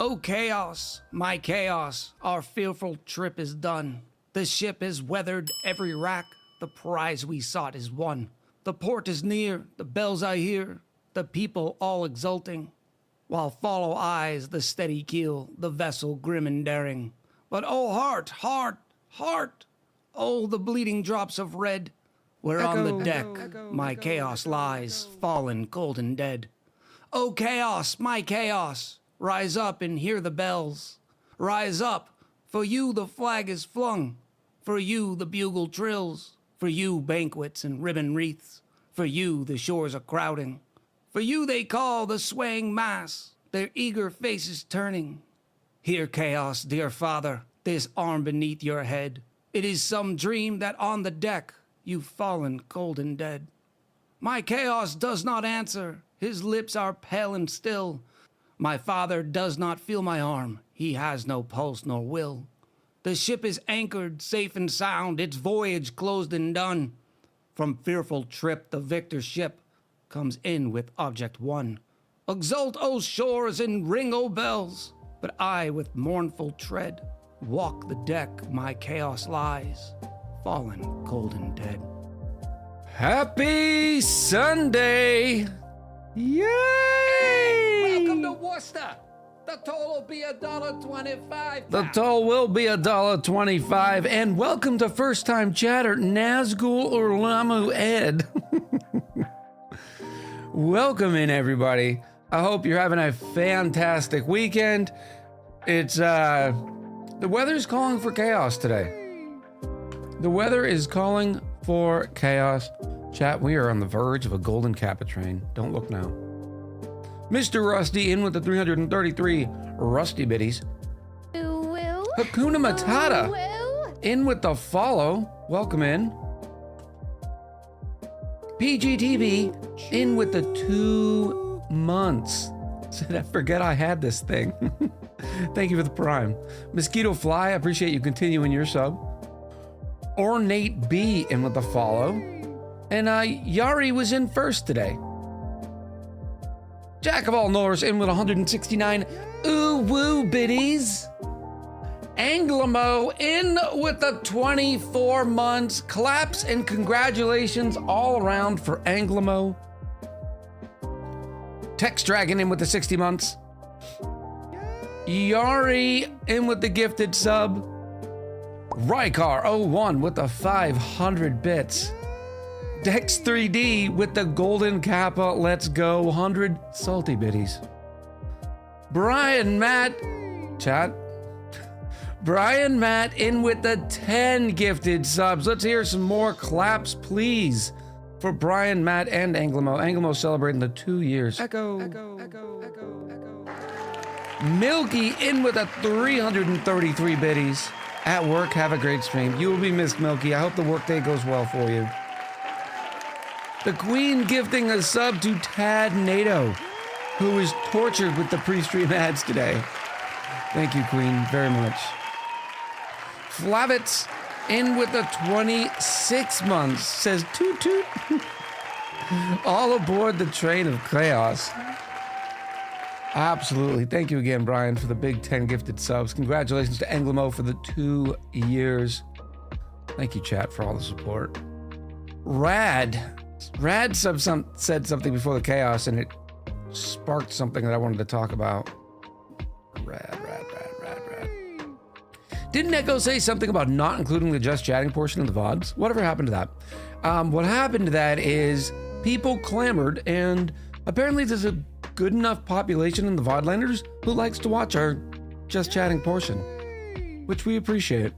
O chaos, my chaos, our fearful trip is done. The ship has weathered every rack, the prize we sought is won. The port is near, the bells I hear, the people all exulting, while follow eyes the steady keel, the vessel grim and daring. But oh heart, heart, heart, oh the bleeding drops of red, where on the deck my chaos lies, fallen cold and dead. O chaos, my chaos, rise up and hear the bells. Rise up, for you the flag is flung, for you the bugle trills, for you banquets and ribbon wreaths, for you the shores are crowding. For you they call the swaying mass, their eager faces turning. Hear chaos, dear father, this arm beneath your head. It is some dream that on the deck you've fallen cold and dead. My chaos does not answer, his lips are pale and still. My father does not feel my arm, he has no pulse nor will. The ship is anchored, safe and sound, its voyage closed and done. From fearful trip the victor ship comes in with object won. Exult, O shores, and ring, O bells, but I with mournful tread walk the deck my chaos lies, fallen cold and dead. Happy Sunday! Yay! Welcome to Worcester. The toll will be $1.25. The toll will be $1.25, and welcome to First Time Chatter, Nazgul Urlamu Ed. Welcome in, everybody. I hope you're having a fantastic weekend. It's, the weather's calling for chaos today. The weather is calling for chaos. Chat, we are on the verge of a golden kappa train. Don't look now. Mr. Rusty in with the 333 Rusty Biddies. Hakuna Matata in with the follow. Welcome in. PGTV in with the 2 months. Said I forget I had this thing. Thank you for the prime. Mosquito Fly, I appreciate you continuing your sub. Ornate B in with the follow. And Yari was in first today. Jack of all knowers in with 169 ooh woo biddies. Anglamo in with the 24 months. Claps and congratulations all around for Anglamo. Tex Dragon in with the 60 months. Yari in with the gifted sub. Rykar01 with the 500 bits. Dex 3D with the golden kappa, let's go, 100 salty biddies. Brian Matt, chat. Brian Matt in with the 10 gifted subs. Let's hear some more claps, please, for Brian Matt and Anglamo. Anglamo celebrating the 2 years. Echo. Milky in with a 333 biddies. At work, have a great stream. You will be missed, Milky. I hope the workday goes well for you. The Queen gifting a sub to Tad NATO, who is tortured with the pre-stream ads today. Thank you, Queen, very much. Flavitz in with the 26 months, says toot toot. All aboard the train of chaos. Absolutely. Thank you again, Brian, for the big 10 gifted subs. Congratulations to Anglamo for the 2 years. Thank you, chat, for all the support. Rad said something before the chaos, and it sparked something that I wanted to talk about. Rad. Didn't Echo say something about not including the just chatting portion of the VODs? Whatever happened to that? What happened to that is people clamored, and apparently there's a good enough population in the VODlanders who likes to watch our just chatting portion, which we appreciate.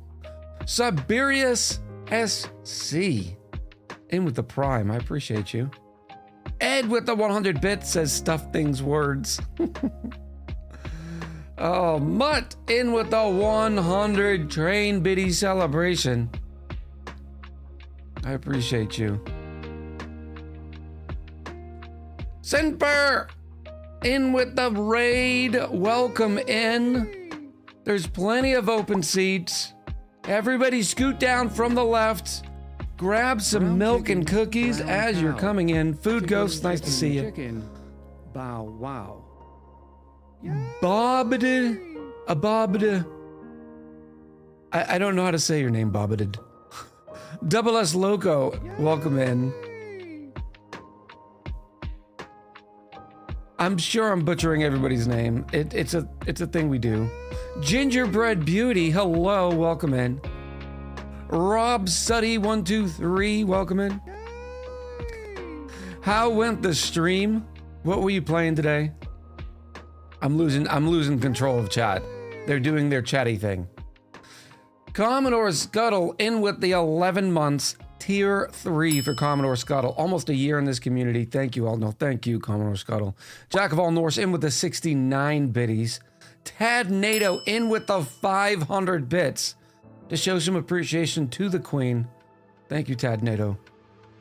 Siberius SC in with the prime. I appreciate you. Ed with the 100 bits says stuff things words. Oh, Mutt in with the 100 train biddy celebration. I appreciate you. Semper in with the raid. Welcome in. There's plenty of open seats. Everybody scoot down from the left. Grab some milk and cookies as you're coming in. Food Ghost, nice to see you. Chicken. Bow wow. Bobbed. A bobbed. I don't know how to say your name, Bobbed. Double S Loco, welcome in. I'm sure I'm butchering everybody's name. It's a thing we do. Gingerbread Beauty, hello, welcome in. Rob Suddy 123, welcome in. How went the stream? What were you playing today? I'm losing control of chat. They're doing their chatty thing. Commodore Scuttle in with the 11 months. Tier 3 for Commodore Scuttle. Almost a year in this community. Thank you all. No, thank you, Commodore Scuttle. Jack of all Norse in with the 69 biddies. Tad NATO in with the 500 bits to show some appreciation to the Queen. Thank you, Tad NATO.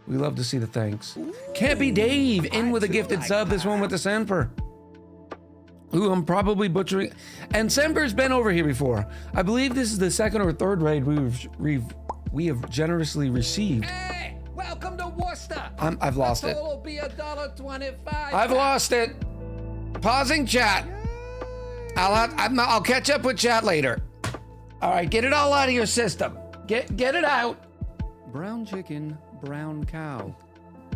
We love to see the thanks. Campy Dave in with a gifted sub. This one with the Semper. Who I'm probably butchering. And Semper's been over here before. I believe this is the second or third raid we have generously received. Hey, welcome to Worcester. I've lost it. Will be $1.25. I've lost it. Pausing chat. I'll catch up with chat later. All right, get it all out of your system. Get it out. Brown chicken, brown cow.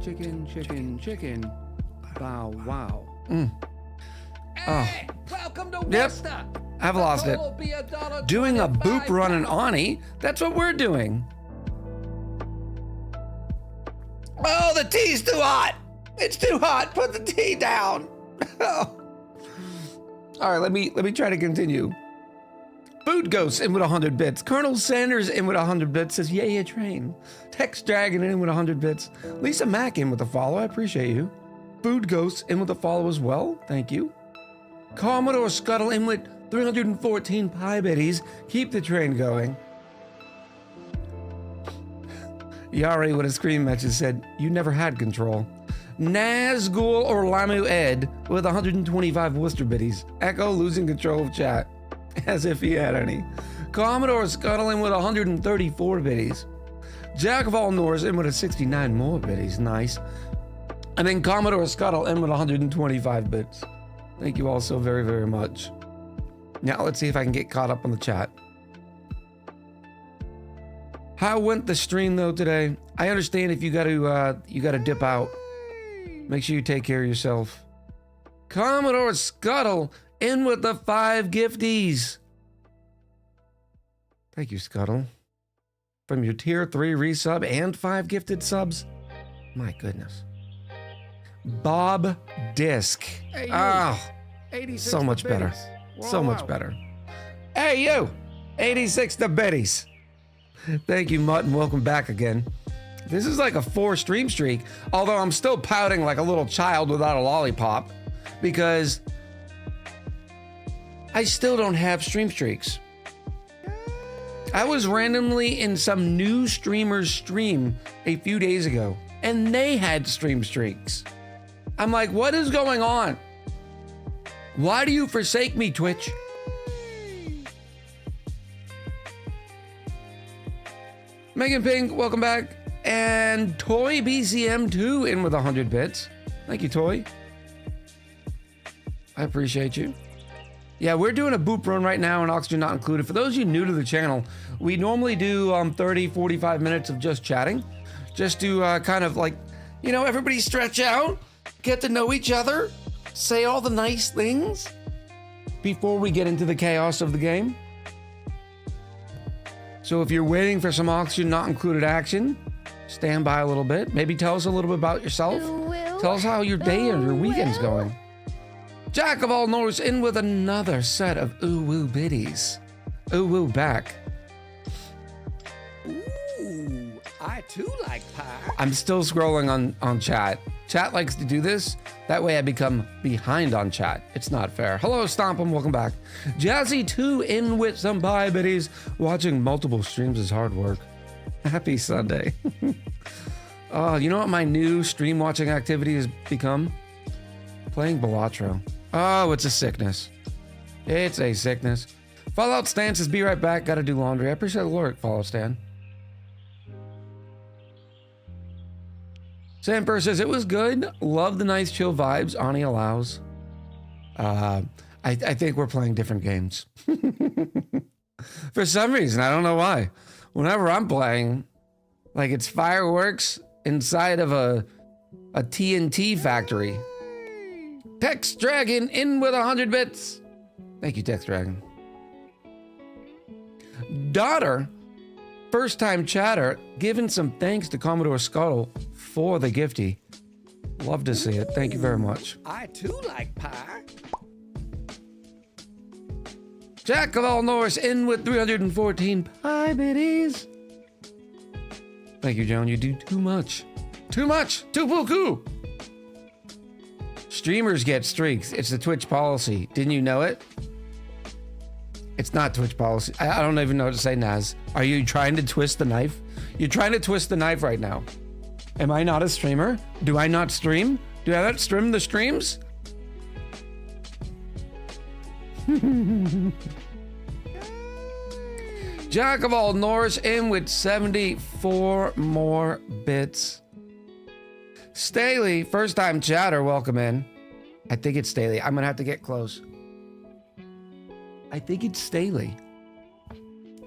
Chicken, chicken, chicken. Bow wow. Hey, welcome to Yep. Worcester. I've lost it. Will be $1.25. Doing a boop run in ONI. That's what we're doing. Oh, the tea's too hot. It's too hot. Put the tea down. All right, let me try to continue. Food Ghost in with 100 bits. Colonel Sanders in with 100 bits says, yeah, train. Tex Dragon in with 100 bits. Lisa Mack in with a follow. I appreciate you. Food Ghost in with a follow as well. Thank you. Commodore Scuttle in with 314 pie biddies. Keep the train going. Yari with a screen message said, you never had control. Nazgul or Lamu Ed with 125 Worcester biddies. Echo losing control of chat. As if he had any. Commodore Scuttle in with 134 biddies. Jack of all Norse in with a 69 more biddies. Nice. And then Commodore Scuttle in with 125 bits. Thank you all so very, very much. Now let's see if I can get caught up on the chat. How went the stream though today? I understand if you got to dip out. Make sure you take care of yourself. Commodore Scuttle in with the 5 gifties. Thank you, Scuttle. From your tier 3 resub and 5 gifted subs. My goodness. Bob Disc. Hey, you. Oh, 86 so much better. biddies. So Wow. much better. Hey, you. 86 the biddies. Thank you, Mutt, and welcome back again. This is like a 4 stream streak, although I'm still pouting like a little child without a lollipop because I still don't have stream streaks. I was randomly in some new streamer's stream a few days ago, and they had stream streaks. I'm like, what is going on? Why do you forsake me, Twitch? Megan Pink, welcome back. And Toy BCM2 in with 100 bits. Thank you, Toy. I appreciate you. Yeah, we're doing a boop run right now and oxygen not included. For those of you new to the channel, we normally do 30, 45 minutes of just chatting. Just to kind of like, you know, everybody stretch out, get to know each other, say all the nice things before we get into the chaos of the game. So if you're waiting for some oxygen not included action, stand by a little bit. Maybe tell us a little bit about yourself. Tell us how your day or your weekend's going. Jack of all Norse in with another set of ooh woo biddies. Ooh woo back. Ooh, I too like pie. I'm still scrolling on chat. Chat likes to do this. That way I become behind on chat. It's not fair. Hello, Stomp'em. Welcome back. Jazzy2 in with some pie biddies. Watching multiple streams is hard work. Happy Sunday. You know what my new stream watching activity has become? Playing Balatro. Oh, it's a sickness. It's a sickness. Fallout Stan says, be right back. Gotta do laundry. I appreciate the lyric, Fallout Stan. Samper says, it was good. Love the nice chill vibes Ani allows. I think we're playing different games. For some reason, I don't know why. Whenever I'm playing, like it's fireworks inside of a TNT factory. Tex Dragon in with 100 bits. Thank you, Tex Dragon. Daughter, first time chatter, giving some thanks to Commodore Scuttle for the gifty. Love to see it. Thank you very much. I too like pie. Jack of all Norse in with 314 pie biddies. Thank you, Joan. You do too much. Too much. Too beaucoup. Streamers get streaks. It's the Twitch policy. Didn't you know it? It's not Twitch policy. I don't even know what to say, Naz. Are you trying to twist the knife? You're trying to twist the knife right now. Am I not a streamer? Do I not stream? Do I not stream the streams? Jack of all Norse in with 74 more bits. Staley, first time chatter, welcome in. I think it's Staley. I'm gonna have to get close. I think it's Staley.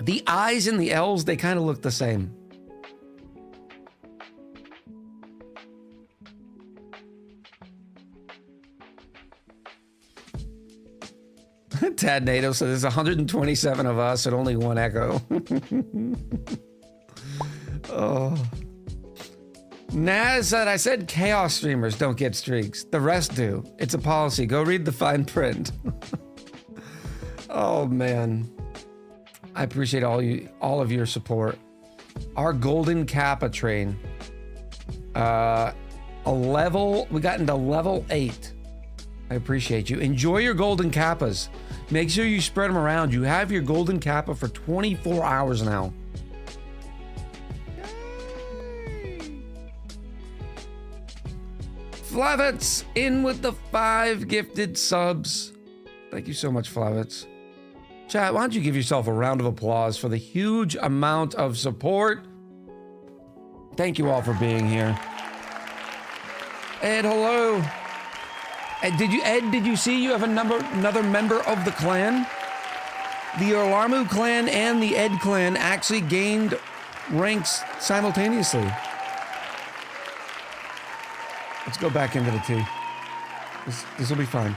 The I's and the L's, they kind of look the same. Tad NATO says there's 127 of us and only one echo. Oh. Naz said, I said chaos streamers don't get streaks. The rest do. It's a policy. Go read the fine print. Oh, man. I appreciate all of your support. Our golden kappa train. We got into level 8. I appreciate you. Enjoy your golden kappas. Make sure you spread them around. You have your golden kappa for 24 hours now. Flavets in with the 5 gifted subs. Thank you so much, Flavets. Chat, why don't you give yourself a round of applause for the huge amount of support. Thank you all for being here. Ed, hello. Ed, did you see you have another member of the clan? The Orlarmu clan and the Ed clan actually gained ranks simultaneously. Let's go back into the tea. This will be fine.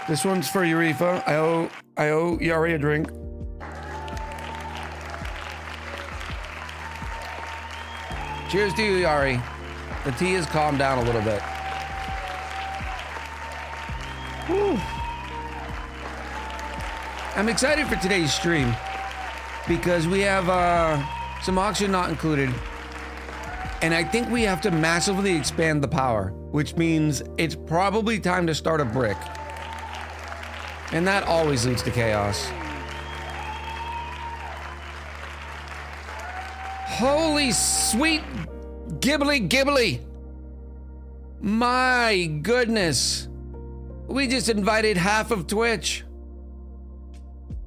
This one's for Urifa. I owe Yari a drink. Cheers to you, Yari. The tea has calmed down a little bit. Whew. I'm excited for today's stream because we have some oxygen not included. And I think we have to massively expand the power, which means it's probably time to start a brick. And that always leads to chaos. Holy sweet gibbly gibbly. My goodness. We just invited half of Twitch.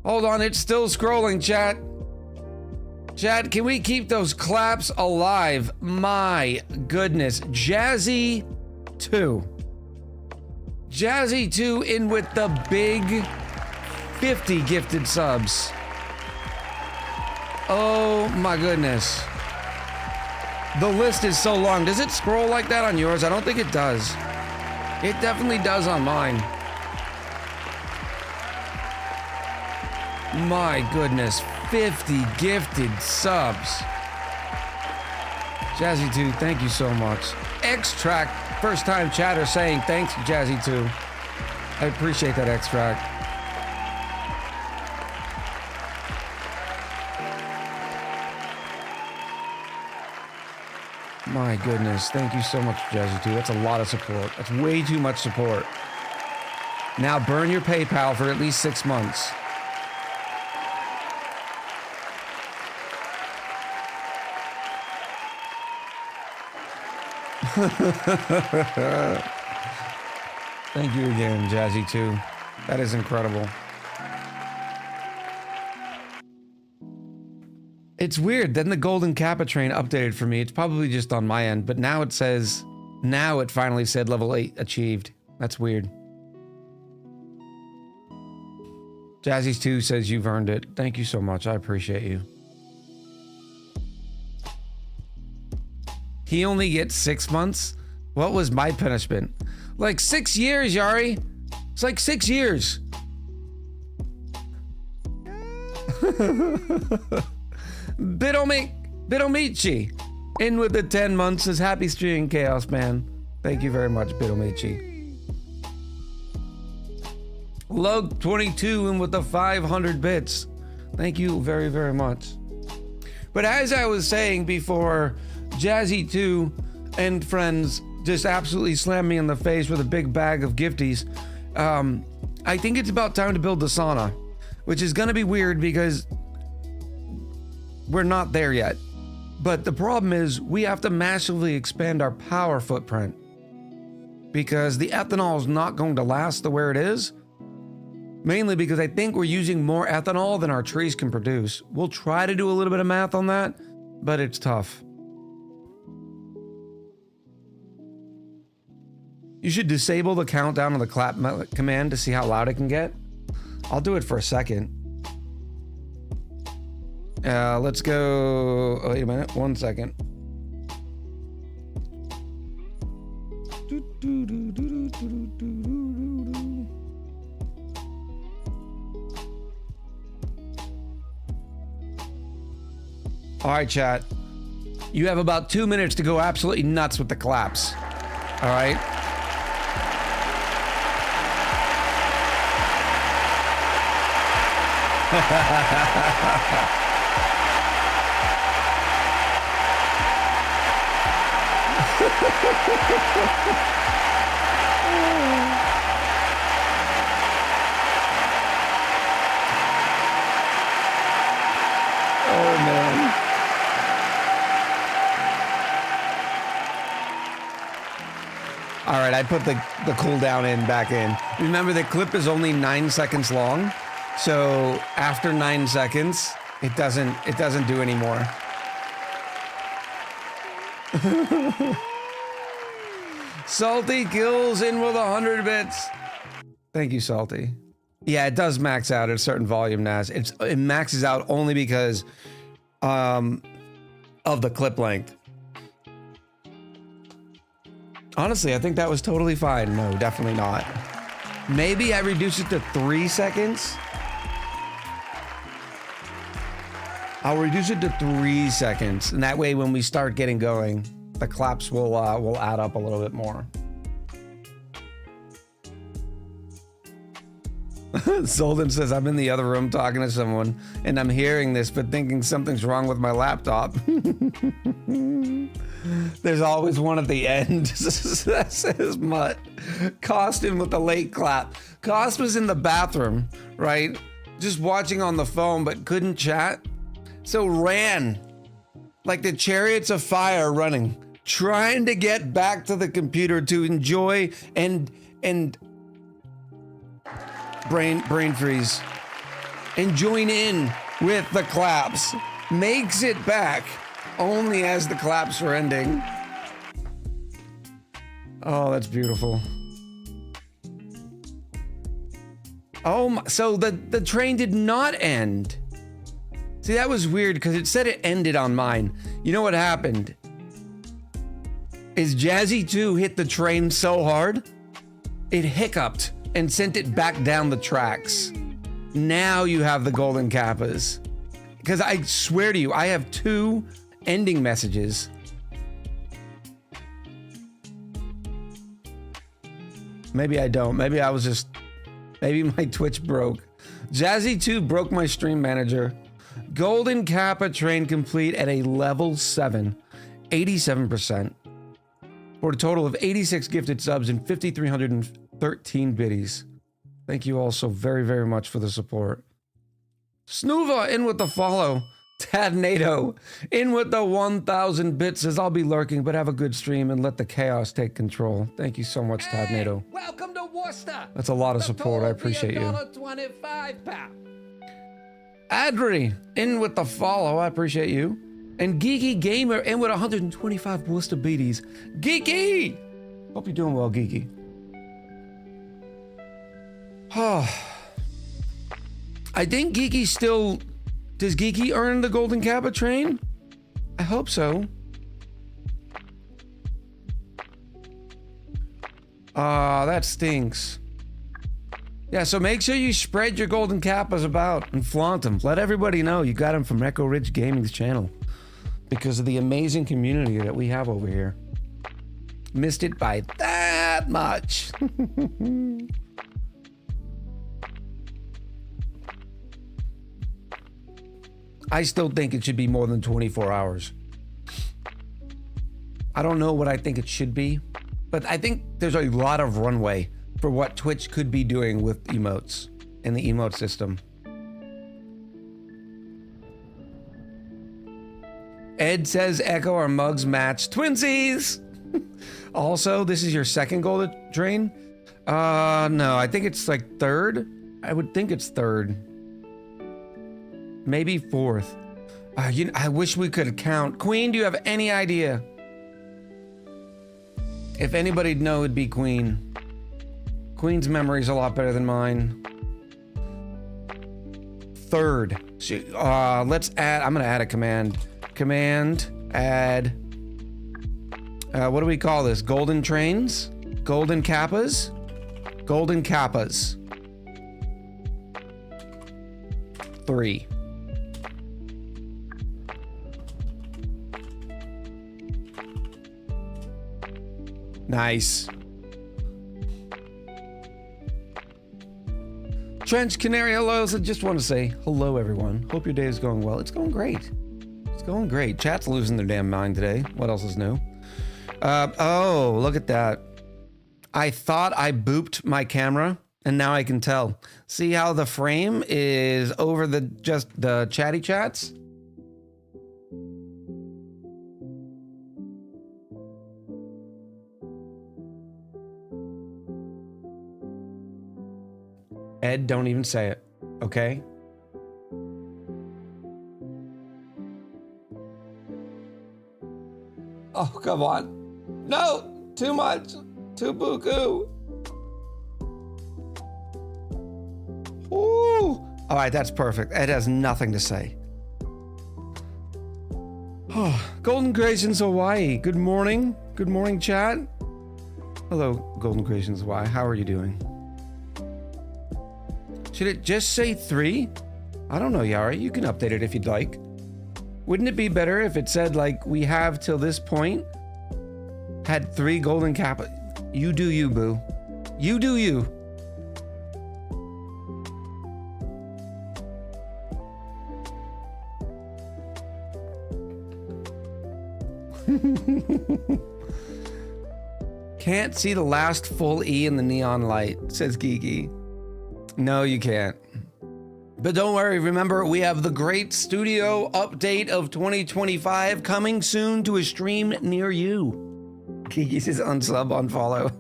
Hold on, it's still scrolling, chat. Chat, can we keep those claps alive? My goodness. Jazzy 2. Jazzy 2 in with the big 50 gifted subs. Oh my goodness. The list is so long. Does it scroll like that on yours? I don't think it does. It definitely does on mine. My goodness, 50 gifted subs. Jazzy 2, thank you so much. X-Track, first time chatter saying thanks, Jazzy 2. I appreciate that, X-Track. My goodness, thank you so much, Jazzy 2. That's a lot of support. That's way too much support. Now burn your PayPal for at least 6 months. Thank you again, Jazzy 2. That is incredible. It's weird. Then the golden kappa train updated for me. It's probably just on my end, but now it says, now it finally said level 8 achieved. That's weird. Jazzy's2 says you've earned it. Thank you so much. I appreciate you. He only gets 6 months? What was my punishment? Like 6 years, Yari. It's like 6 years. Bidomichi in with the 10 months says happy streaming chaos, man. Thank you very much, Bidomichi. Lug 22 in with the 500 bits. Thank you very, very much. But as I was saying before, Jazzy2 and friends just absolutely slammed me in the face with a big bag of gifties. I think it's about time to build the sauna, which is gonna be weird because we're not there yet. But the problem is we have to massively expand our power footprint because the ethanol is not going to last the way it is. Mainly because I think we're using more ethanol than our trees can produce. We'll try to do a little bit of math on that, but it's tough. You should disable the countdown on the clap command to see how loud it can get. I'll do it for a second. Let's go. Oh, wait a minute. 1 second. All right, chat. You have about 2 minutes to go absolutely nuts with the claps. All right. Oh man. All right, I put the cooldown back in. Remember, the clip is only 9 seconds long, so after 9 seconds, it doesn't do anymore. Salty kills in with 100 bits. Thank you, Salty. Yeah, it does max out at a certain volume, Naz. It maxes out only because of the clip length. Honestly, I think that was totally fine. No, definitely not. Maybe I reduce it to 3 seconds. I'll reduce it to 3 seconds, and that way when we start getting going, the claps will add up a little bit more. Solden says, I'm in the other room talking to someone, and I'm hearing this, but thinking something's wrong with my laptop. There's always one at the end, says Mutt. Costume with the late clap. Cost was in the bathroom, right? Just watching on the phone, but couldn't chat. So ran like the chariots of fire running, trying to get back to the computer to enjoy and brain freeze and join in with the claps. Makes it back only as the claps are ending. Oh, that's beautiful. Oh my, so the train did not end. See, that was weird because it said it ended on mine. You know what happened? Is Jazzy2 hit the train so hard, it hiccuped and sent it back down the tracks. Now you have the golden kappas. Because I swear to you, I have 2 ending messages. Maybe I don't. Maybe I was just... Maybe my Twitch broke. Jazzy2 broke my stream manager. Golden Kappa train complete at a level 7, 87%. For a total of 86 gifted subs and 5,313 biddies. Thank you all so very, very much for the support. Snuva in with the follow. Tadnado in with the 1,000 bits says I'll be lurking, but have a good stream and let the chaos take control. Thank you so much, Tadnado. Welcome to Worcester. That's a lot of support. I appreciate you. $1.25, pal. Adri in with the follow. I appreciate you. And Geeky Gamer in with 125 Worcester beaties. Geeky! Hope you're doing well, Geeky. I think Geeky still... Does Geeky earn the Golden Kappa train? I hope so. That stinks. Yeah, so make sure you spread your Golden Kappas about and flaunt them. Let everybody know you got them from Echo Ridge Gaming's channel because of the amazing community that we have over here. Missed it by that much. I still think it should be more than 24 hours. I don't know what I think it should be, but I think there's a lot of runway for what Twitch could be doing with emotes in the emote system. Ed says Echo or Mugs match twinsies. Also, this is your second golden train? No, I think it's like third. I would think it's third. Maybe fourth. I wish we could count. Queen, do you have any idea? If anybody'd know, it'd be Queen. Queen's memory's a lot better than mine. Third. Let's add, I'm gonna add a command. Command, add, what do we call this? Golden trains? Golden Kappas? Golden Kappas. 3. Nice. Trench Canary, hello. So just want to say hello, everyone. Hope your day is going well. It's going great. It's going great. Chat's losing their damn mind today. What else is new? Oh, look at that. I thought I booped my camera, and now I can tell. See how the frame is over just the chatty chats? Ed, don't even say it, okay? Oh, come on. No, too much. Too buku. Ooh. All right, that's perfect. Ed has nothing to say. Oh, Golden Gracians Hawaii. Good morning. Good morning, chat. Hello, Golden Gracians Hawaii. How are you doing? Should it just say 3? I don't know, Yara. You can update it if you'd like. Wouldn't it be better if it said, like, we have till this point had 3 golden kappa? You do you, boo. You do you. Can't see the last full E in the neon light, says Geeky. No, you can't. But don't worry, remember, we have the great studio update of 2025 coming soon to a stream near you. Kiki says unsub, unfollow.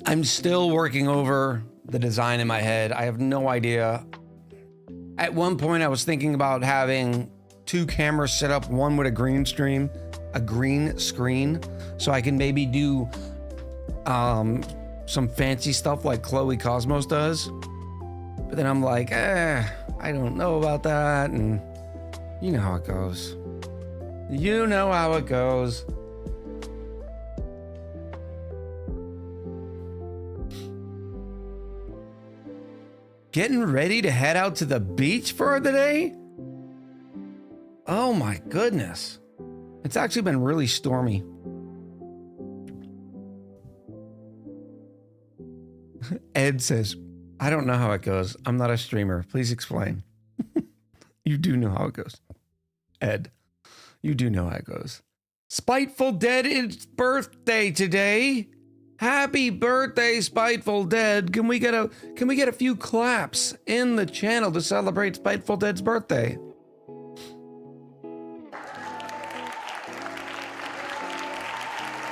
I'm still working over the design in my head. I have no idea. At one point, I was thinking about having 2 cameras set up, one with a green screen, so I can maybe do some fancy stuff like Chloe Cosmos does. But then I'm like, I don't know about that. And you know how it goes. You know how it goes. Getting ready to head out to the beach for the day? Oh my goodness. It's actually been really stormy. Ed says, I don't know how it goes. I'm not a streamer. Please explain. You do know how it goes. Ed, you do know how it goes. Spiteful Dead, it's birthday today. Happy birthday, Spiteful Dead. Can we get a few claps in the channel to celebrate Spiteful Dead's birthday?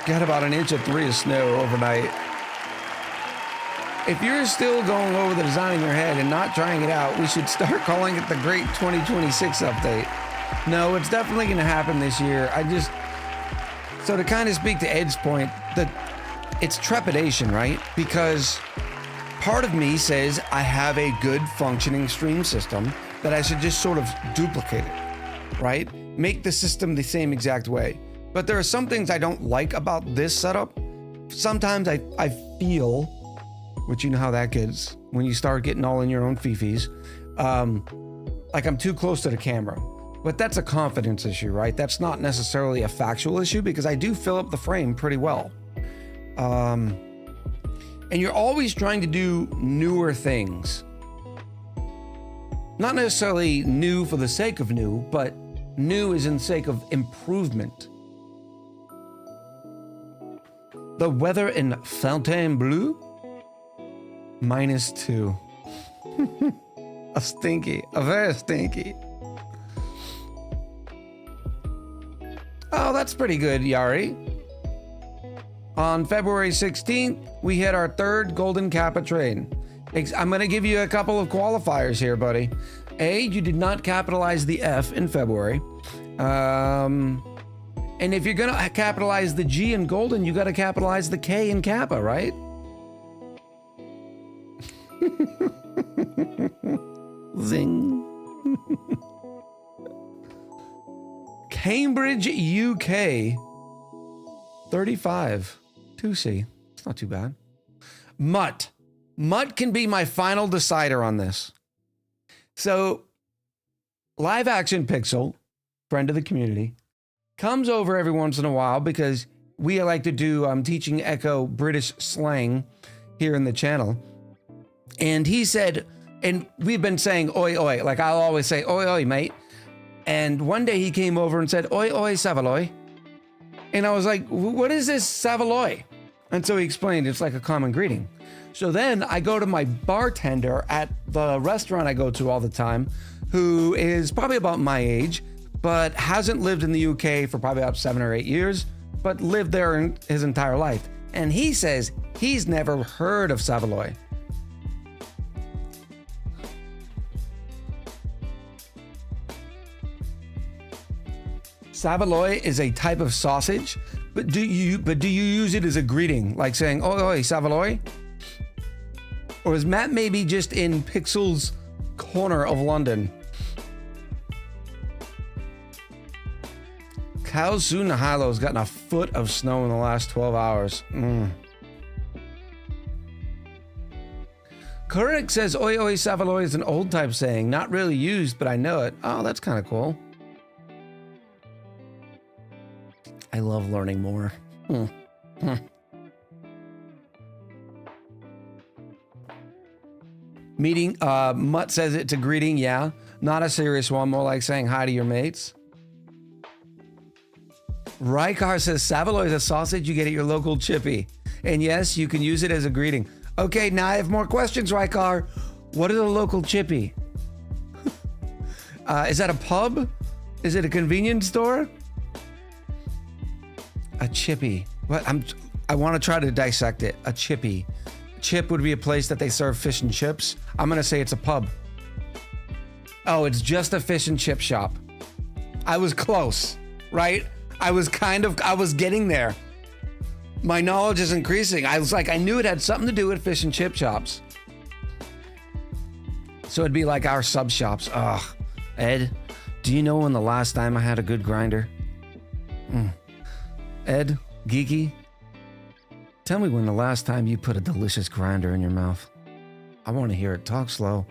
Got about 1 inch of 3 of snow overnight. If you're still going over the design in your head and not trying it out, we should start calling it the Great 2026 Update. No, it's definitely going to happen this year. So to kind of speak to Ed's point, it's trepidation, right? Because part of me says I have a good functioning stream system that I should just sort of duplicate it, right? Make the system the same exact way. But there are some things I don't like about this setup. Sometimes I feel, which you know how that gets when you start getting all in your own fifis, like I'm too close to the camera. But that's a confidence issue, right? That's not necessarily a factual issue because I do fill up the frame pretty well. And you're always trying to do newer things. Not necessarily new for the sake of new, but new is in the sake of improvement. The weather in Fontainebleau, -2. A very stinky. Oh, that's pretty good, Yari. On February 16th, we hit our third golden kappa train. I'm going to give you a couple of qualifiers here, buddy. A, you did not capitalize the F in February. And if you're going to capitalize the G in golden, you got to capitalize the K in kappa, right? Zing. Cambridge, UK. 35. 2C. It's not too bad. Mutt. Mutt can be my final decider on this. So, Live Action Pixel, friend of the community, comes over every once in a while because we like to do teaching Echo British slang here in the channel. And he said, and we've been saying oi oi, like I'll always say oi oi mate. And one day he came over and said oi oi Savaloy. And I was like, what is this Savaloy? And so he explained it's like a common greeting. So then I go to my bartender at the restaurant I go to all the time, who is probably about my age, but hasn't lived in the UK for probably about 7 or 8 years, but lived there his entire life. And he says he's never heard of Savaloy. Savaloy is a type of sausage, but do you use it as a greeting, like saying "Oi, oi, Savaloy"? Or is Matt maybe just in Pixel's corner of London? Kaohsiung Nahilo has gotten a foot of snow in the last 12 hours. Kurik says "Oi, oi, Savaloy" is an old type saying, not really used, but I know it. Oh, that's kind of cool. I love learning more. Meeting, Mutt says it's a greeting, yeah. Not a serious one, more like saying hi to your mates. Rykar says Savaloy is a sausage you get at your local chippy. And yes, you can use it as a greeting. Okay, now I have more questions, Rykar. What is a local chippy? Is that a pub? Is it a convenience store? A chippy. What? I want to try to dissect it. A chippy. Chip would be a place that they serve fish and chips. I'm gonna say it's a pub. Oh, it's just a fish and chip shop. I was close, right? I was getting there. My knowledge is increasing. I was like, I knew it had something to do with fish and chip shops. So it'd be like our sub shops. Ugh. Ed, do you know when the last time I had a good grinder? Ed, Geeky, tell me when the last time you put a delicious grinder in your mouth. I want to hear it. Talk slow.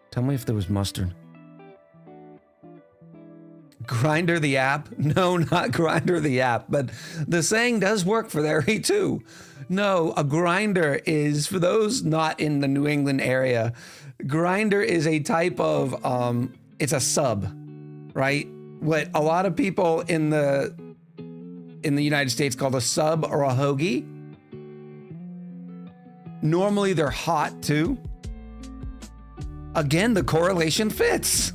Tell me if there was mustard. Grinder the app? No, not Grinder the app, but the saying does work for there too. No, a grinder is, for those not in the New England area, grinder is a type of, it's a sub, right? What a lot of people in the United States call a sub or a hoagie. Normally they're hot too. Again, the correlation fits.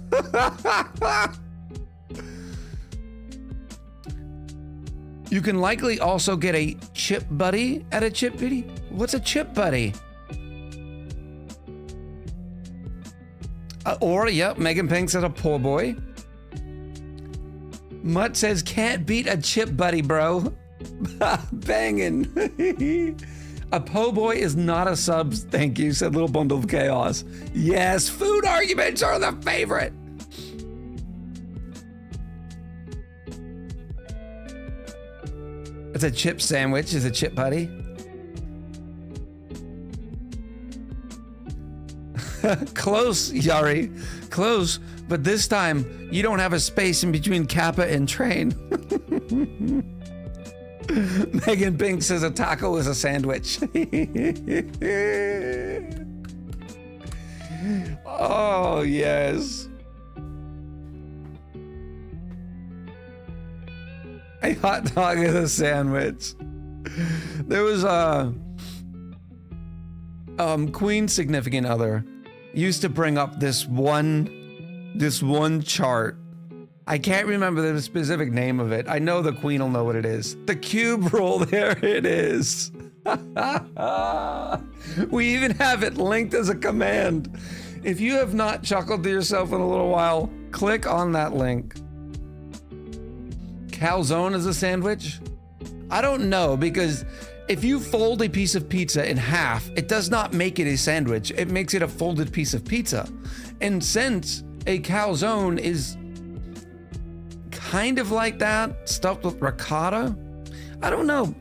You can likely also get a chip buddy at a chip bitty. What's a chip buddy? Or, yep, Megan Pink says a poor boy. Mutt says, can't beat a chip buddy, bro. Banging. A po' boy is not a sub, thank you, said Little Bundle of Chaos. Yes, food arguments are the favorite. It's a chip sandwich, is a chip buddy. Close, Yari, close, but this time you don't have a space in between kappa and train. Megan Pink says a taco is a sandwich. Oh, yes. A hot dog is a sandwich. There was a Queen's significant other used to bring up this one chart. I can't remember the specific name of it. I know the Queen will know what it is. The cube rule, there it is. We even have it linked as a command. If you have not chuckled to yourself in a little while, click on that link. Calzone is a sandwich? I don't know, because if you fold a piece of pizza in half, it does not make it a sandwich. It makes it a folded piece of pizza. And since a calzone is kind of like that, stuffed with ricotta, I don't know.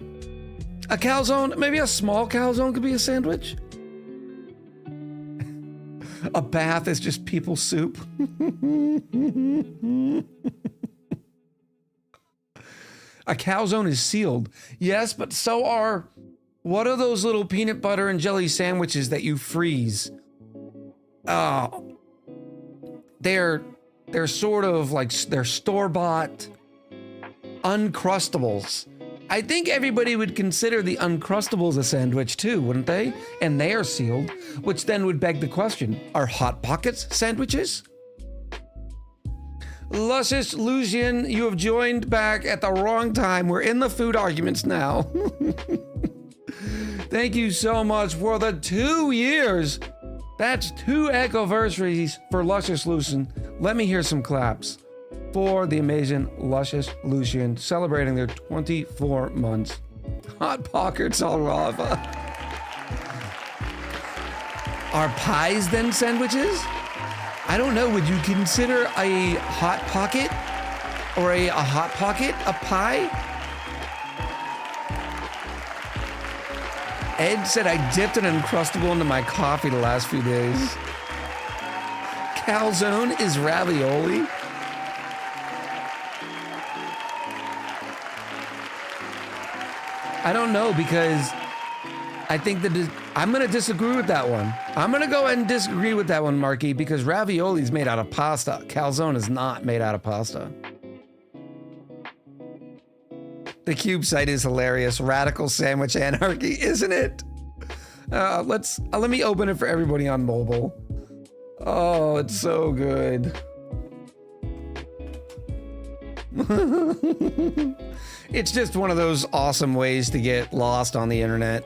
A calzone, maybe a small calzone could be a sandwich. A bath is just people soup. A calzone is sealed. Yes, but so are, what are those little peanut butter and jelly sandwiches that you freeze? They're sort of like, they're store-bought Uncrustables. I think everybody would consider the Uncrustables a sandwich too, wouldn't they? And they are sealed, which then would beg the question, are Hot Pockets sandwiches? Luscious Lucian, you have joined back at the wrong time. We're in the food arguments now. Thank you so much for the 2 years. That's 2 echoversaries for Luscious Lucian. Let me hear some claps for the amazing Luscious Lucian celebrating their 24 months. Hot Pockets all lava. Are pies then sandwiches? I don't know, would you consider a Hot Pocket or a Hot Pocket a pie? Ed said I dipped an Uncrustable into my coffee the last few days. Calzone is ravioli. I don't know, because I think that I'm going to disagree with that one. I'm going to go ahead and disagree with that one, Marky, because ravioli is made out of pasta. Calzone is not made out of pasta. The cube site is hilarious. Radical sandwich anarchy, isn't it? Let me open it for everybody on mobile. Oh, it's so good. It's just one of those awesome ways to get lost on the internet.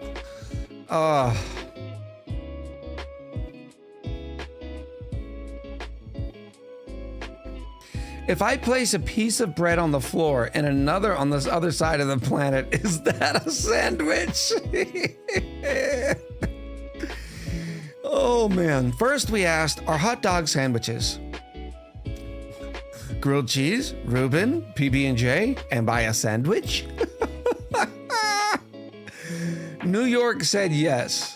If I place a piece of bread on the floor and another on this other side of the planet, is that a sandwich? Oh man. First we asked, are hot dog sandwiches? Grilled cheese, Reuben, PB&J, and buy a sandwich? New York said yes.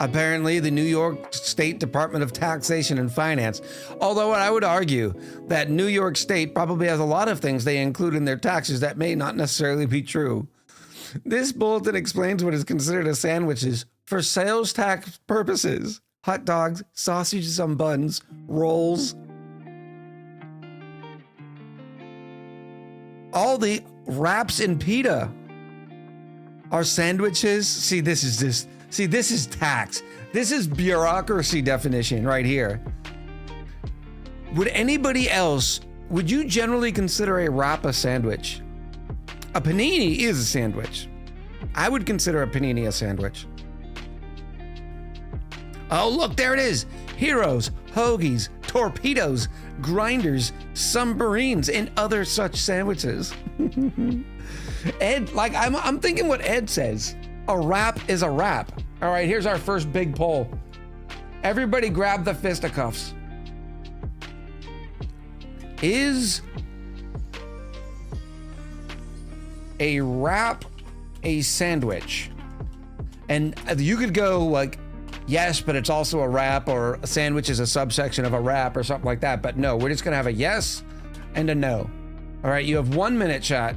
Apparently, the New York State Department of Taxation and Finance, although I would argue that New York State probably has a lot of things they include in their taxes that may not necessarily be true. This bulletin explains what is considered as sandwiches for sales tax purposes. Hot dogs, sausages on buns, rolls. All the wraps in pita are sandwiches. See, this is tax. This is bureaucracy definition right here. Would anybody else, would you generally consider a wrap a sandwich? A panini is a sandwich. I would consider a panini a sandwich. Oh, look, there it is. Heroes, hoagies, torpedoes, grinders, submarines, and other such sandwiches. Ed, like I'm thinking what Ed says. A wrap is a wrap. All right, here's our first big poll. Everybody grab the fisticuffs. Is a wrap a sandwich? And you could go like, yes, but it's also a wrap, or a sandwich is a subsection of a wrap or something like that. But no, we're just gonna have a yes and a no. All right, you have 1 minute, chat.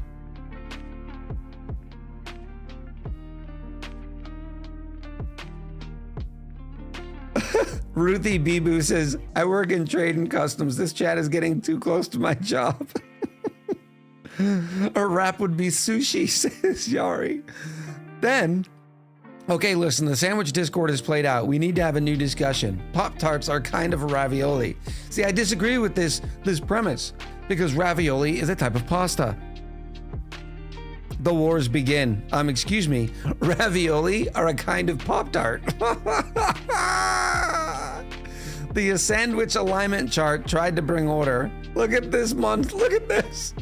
Ruthie Bibu says, I work in trade and customs. This chat is getting too close to my job. A wrap would be sushi, says Yari. Then, okay, listen, the sandwich discord is played out. We need to have a new discussion. Pop-Tarts are kind of a ravioli. See, I disagree with this premise because ravioli is a type of pasta. The wars begin. Excuse me, ravioli are a kind of Pop-Tart. The sandwich alignment chart tried to bring order. Look at this month, look at this.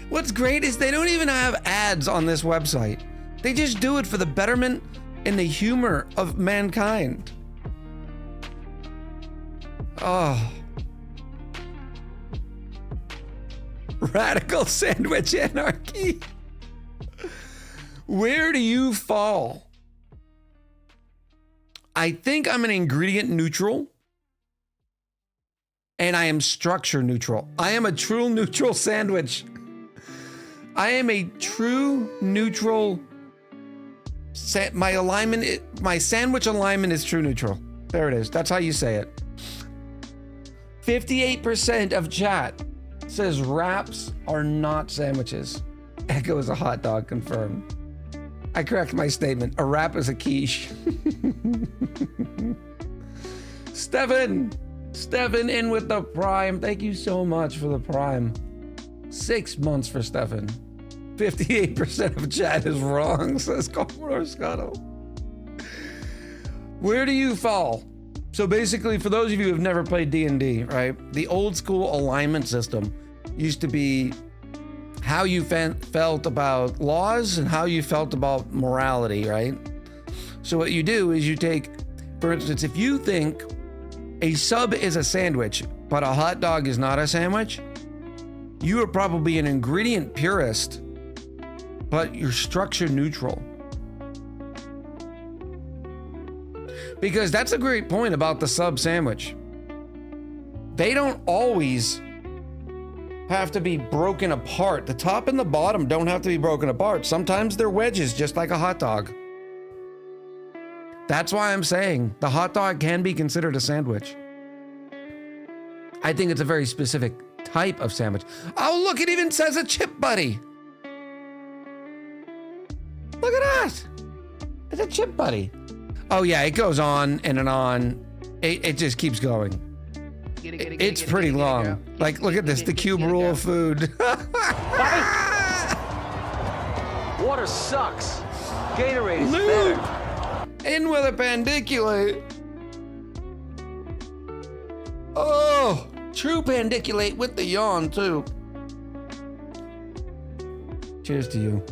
What's great is they don't even have ads on this website. They just do it for the betterment and the humor of mankind. Oh. Radical sandwich anarchy. Where do you fall? I think I'm an ingredient neutral. And I am structure neutral. I am a true neutral sandwich. I am a true neutral. My sandwich alignment is true neutral. There it is. That's how you say it. 58% of chat says wraps are not sandwiches. Echo is a hot dog, confirmed. I correct my statement. A wrap is a quiche. Stefan in with the prime. Thank you so much for the prime. 6 months for Stefan. 58% of chat is wrong, says Commodore Scotto. Where do you fall? So basically, for those of you who have never played D&D, right? The old school alignment system used to be how you felt about laws and how you felt about morality, right? So what you do is you take, for instance, if you think a sub is a sandwich, but a hot dog is not a sandwich, you are probably an ingredient purist, but you're structure neutral. Because that's a great point about the sub sandwich. They don't always have to be broken apart. The top and the bottom don't have to be broken apart. Sometimes they're wedges, just like a hot dog. That's why I'm saying the hot dog can be considered a sandwich. I think it's a very specific type of sandwich. Oh, look, it even says a chip buddy. Look at that. It's a chip buddy. Oh yeah, it goes on and on. It just keeps going. It's pretty long. Like, look at this, the cube rule of food. Water sucks. Gatorade is better. In with a pandiculate. Oh, true pandiculate with the yawn too. Cheers to you.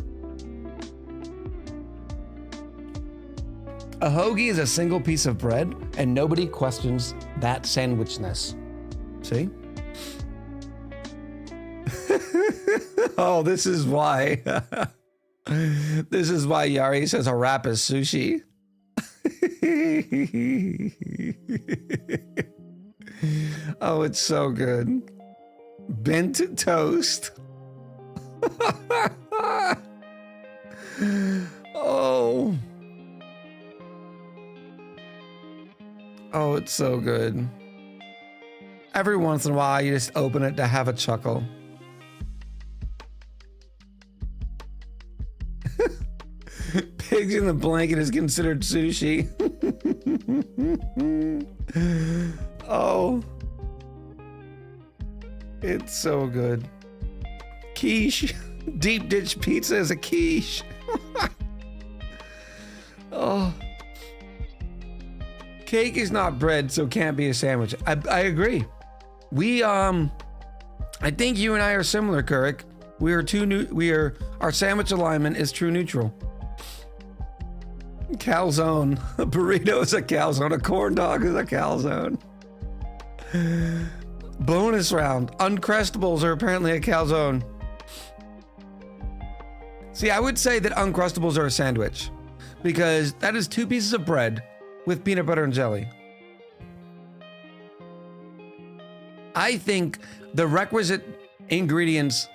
A hoagie is a single piece of bread, and nobody questions that sandwichness. See? Oh, this is why. This is why Yari says a wrap is sushi. Oh, it's so good. Bent toast. Oh. Oh, it's so good. Every once in a while, you just open it to have a chuckle. Pigs in the blanket is considered sushi. Oh. It's so good. Quiche. Deep dish pizza is a quiche. Oh. Cake is not bread, so can't be a sandwich. I agree. I think you and I are similar, Kurik. Our sandwich alignment is true neutral. Calzone. A burrito is a calzone. A corn dog is a calzone. Bonus round. Uncrustables are apparently a calzone. See, I would say that Uncrustables are a sandwich because that is 2 pieces of bread with peanut butter and jelly. I think the requisite ingredients,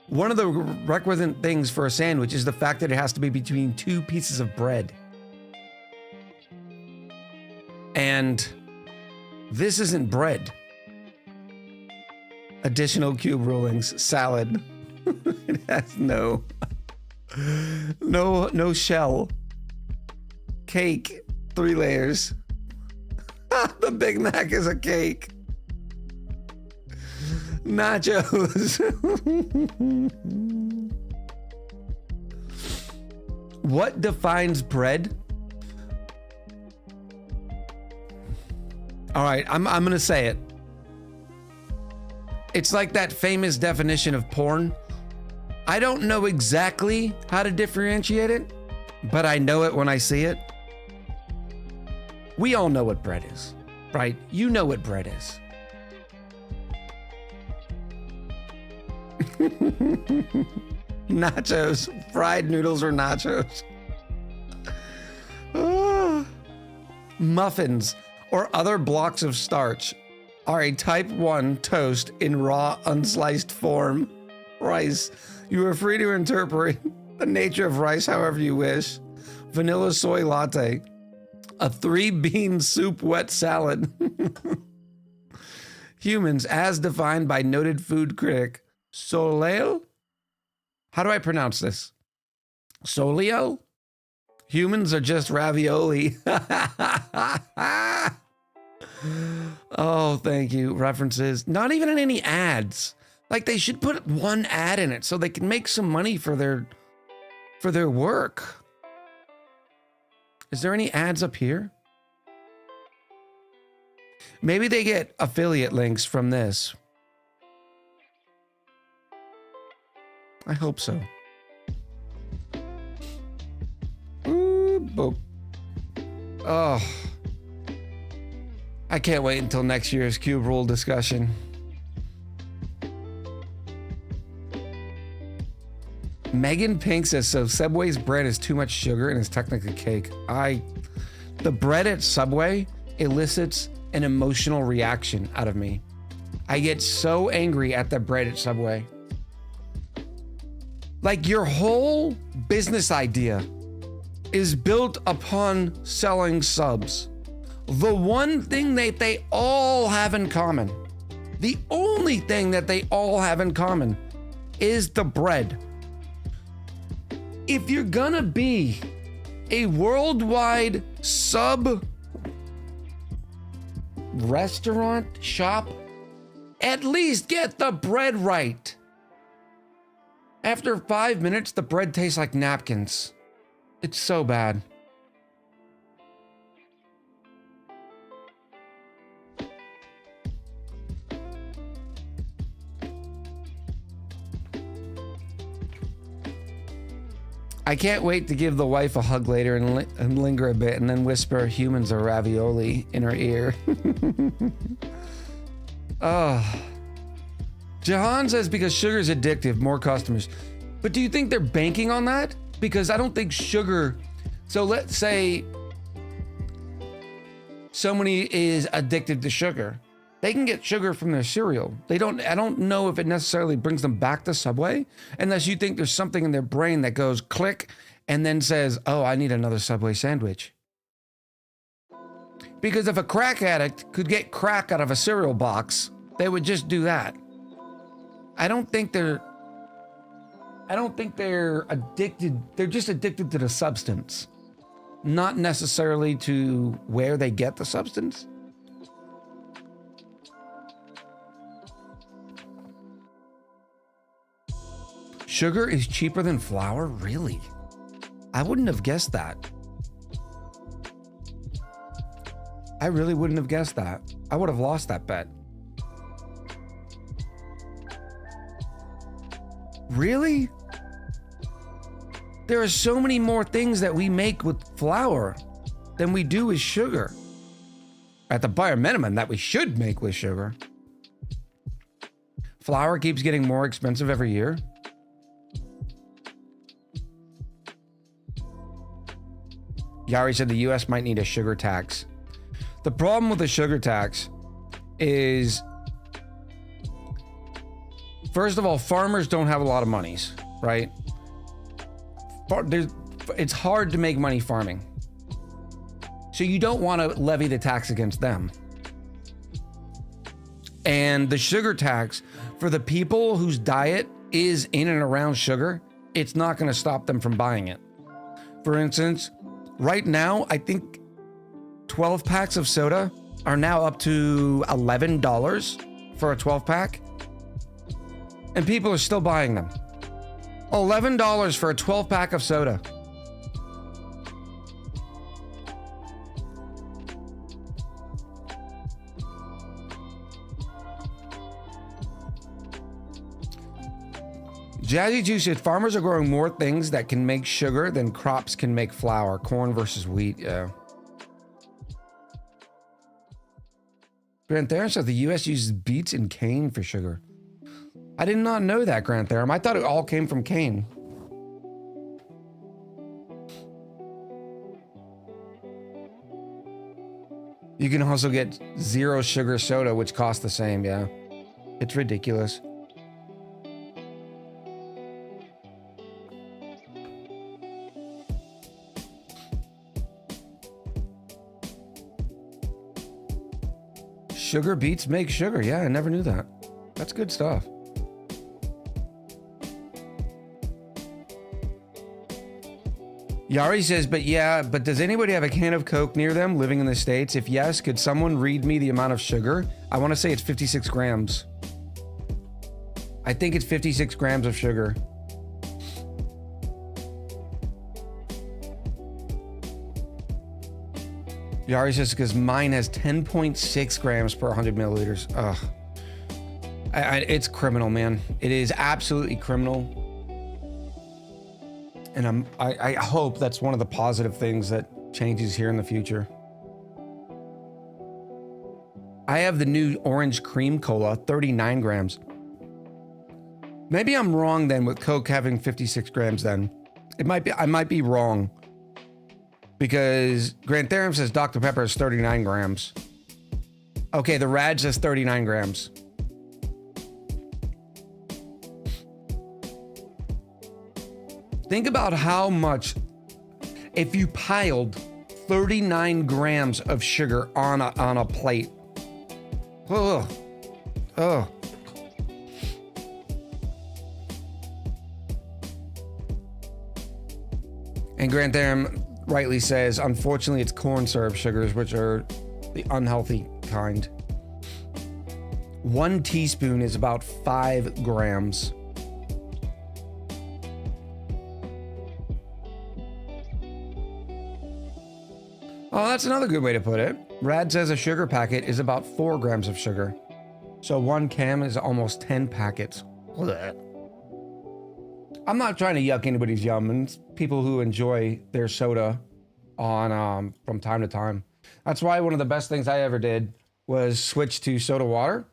one of the requisite things for a sandwich is the fact that it has to be between 2 pieces of bread. And this isn't bread. Additional cube rulings, salad. It has no shell. Cake, 3 layers. The Big Mac is a cake. Nachos. What defines bread? All right, I'm gonna say it. It's like that famous definition of porn. I don't know exactly how to differentiate it, but I know it when I see it. We all know what bread is, right? You know what bread is. Nachos, fried noodles or nachos. Muffins or other blocks of starch are a type 1 toast in raw, unsliced form. Rice. You are free to interpret the nature of rice however you wish. Vanilla soy latte. A 3-bean soup wet salad. Humans, as defined by noted food critic Soleil? How do I pronounce this? Solio? Humans are just ravioli. Oh, thank you. References. Not even in any ads. Like, they should put 1 ad in it so they can make some money for their work. Is there any ads up here? Maybe they get affiliate links from this. I hope so. Ooh, boop. Oh. I can't wait until next year's cube rule discussion. Megan Pink says, so Subway's bread is too much sugar and is technically cake. The bread at Subway elicits an emotional reaction out of me. I get so angry at the bread at Subway. Like, your whole business idea is built upon selling subs. The one thing that they all have in common, the only thing that they all have in common is the bread. If you're gonna be a worldwide sub restaurant shop, at least get the bread right. After 5 minutes, the bread tastes like napkins. It's so bad. I can't wait to give the wife a hug later and linger a bit and then whisper humans are ravioli in her ear. Oh. Jahan says because sugar is addictive, more customers. But do you think they're banking on that? Because I don't think sugar... So let's say somebody is addicted to sugar. They can get sugar from their cereal. I don't know if it necessarily brings them back to Subway, unless you think there's something in their brain that goes click and then says, oh, I need another Subway sandwich. Because if a crack addict could get crack out of a cereal box, they would just do that. I don't think they're addicted. They're just addicted to the substance, not necessarily to where they get the substance. Sugar is cheaper than flour? Really? I wouldn't have guessed that. I really wouldn't have guessed that. I would have lost that bet. Really? There are so many more things that we make with flour than we do with sugar. At the bare minimum, that we should make with sugar. Flour keeps getting more expensive every year. Yari said the US might need a sugar tax. The problem with the sugar tax is, first of all, farmers don't have a lot of monies, right? It's hard to make money farming. So you don't want to levy the tax against them. And the sugar tax, for the people whose diet is in and around sugar, it's not going to stop them from buying it. For instance, right now, I think 12 packs of soda are now up to $11 for a 12 pack. And people are still buying them. $11 for a 12 pack of soda. Jazzy Juice said farmers are growing more things that can make sugar than crops can make flour. Corn versus wheat, yeah. Grant Theron says the U.S. uses beets and cane for sugar. I did not know that, Grant Theron. I thought it all came from cane. You can also get zero sugar soda, which costs the same, yeah. It's ridiculous. Sugar beets make sugar. Yeah, I never knew that. That's good stuff. Yari says, but does anybody have a can of Coke near them living in the States? If yes, could someone read me the amount of sugar? I want to say it's 56 grams. I think it's 56 grams of sugar. Yari says, because mine has 10.6 grams per 100 milliliters. Ugh. It's criminal, man. It is absolutely criminal. And I hope that's one of the positive things that changes here in the future. I have the new orange cream cola, 39 grams. Maybe I'm wrong then with Coke having 56 grams then. I might be wrong. Because Grant Theron says Dr. Pepper is 39 grams. Okay, the Rad says 39 grams. Think about how much, if you piled 39 grams of sugar on a plate. Ugh. Ugh. And Grant Theron rightly says, unfortunately, it's corn syrup sugars, which are the unhealthy kind. 1 teaspoon is about 5 grams. Oh, that's another good way to put it. Rad says a sugar packet is about 4 grams of sugar. So 1 cam is almost 10 packets. Blech. I'm not trying to yuck anybody's yum, and it's people who enjoy their soda on from time to time. That's why one of the best things I ever did was switch to soda water.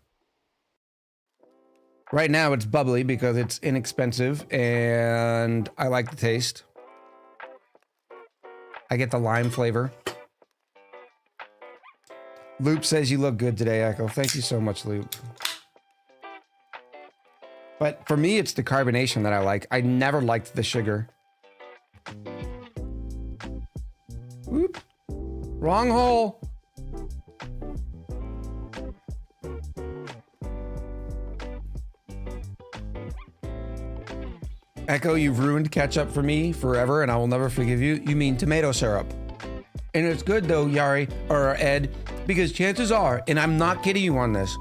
Right now it's bubbly because it's inexpensive and I like the taste. I get the lime flavor. Loop says you look good today, Echo. Thank you so much, Loop. But for me, it's the carbonation that I like. I never liked the sugar. Whoop. Wrong hole. Echo, you've ruined ketchup for me forever and I will never forgive you. You mean tomato syrup. And it's good though, Yari, or Ed, because chances are, and I'm not kidding you on this,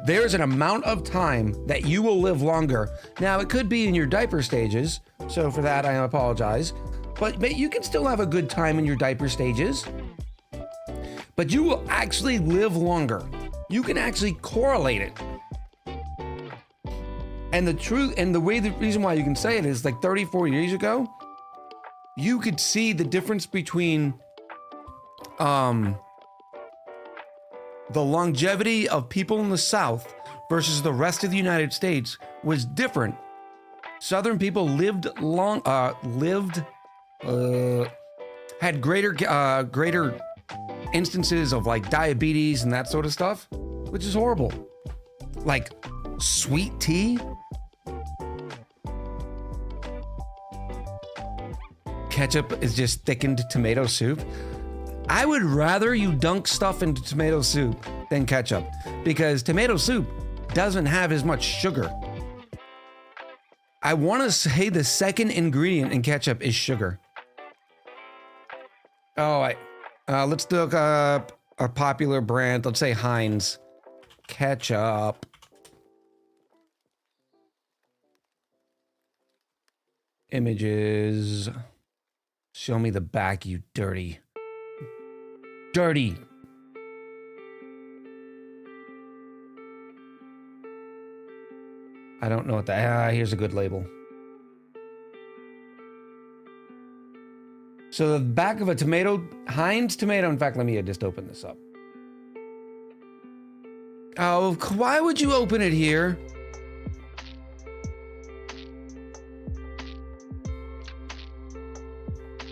there's an amount of time that you will live longer. Now, it could be in your diaper stages, so for that, I apologize. But you can still have a good time in your diaper stages. But you will actually live longer. You can actually correlate it. And the truth, and the reason why you can say it is like 34 years ago, you could see the difference between the longevity of people in the South versus the rest of the United States was different. Southern people had greater instances of like diabetes and that sort of stuff, which is horrible. Like sweet tea. Ketchup is just thickened tomato soup. I would rather you dunk stuff into tomato soup than ketchup, because tomato soup doesn't have as much sugar. I want to say the second ingredient in ketchup is sugar. Oh, let's look up a popular brand. Let's say Heinz ketchup. Images. Show me the back, you dirty. Dirty. I don't know what that. Here's a good label. So the back of a tomato, Heinz tomato. In fact, let me just open this up. Oh, why would you open it here?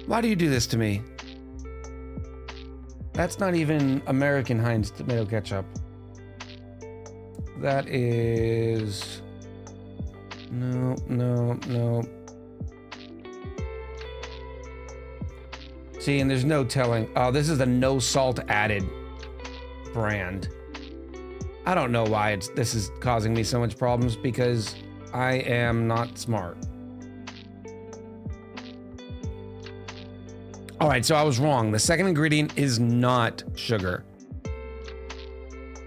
Why do you do this to me? That's not even American Heinz tomato ketchup. That is... No. See, and there's no telling. Oh, this is a no salt added brand. I don't know why this is causing me so much problems, because I am not smart. All right, so I was wrong. The second ingredient is not sugar.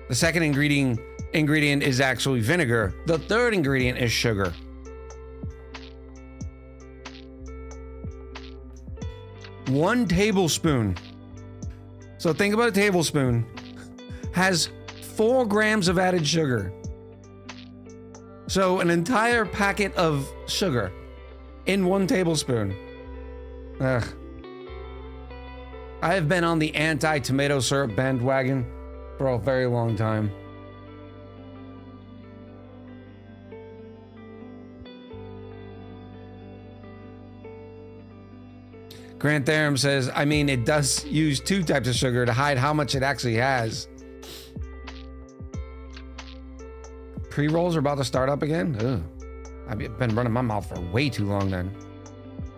The second ingredient is actually vinegar. The third ingredient is sugar. One tablespoon. So think about a tablespoon. Has 4 grams of added sugar. So an entire packet of sugar in 1 tablespoon. Ugh. I have been on the anti-tomato syrup bandwagon for a very long time. Grant Therum says, I mean, it does use 2 types of sugar to hide how much it actually has. Pre-rolls are about to start up again? Ugh. I've been running my mouth for way too long then.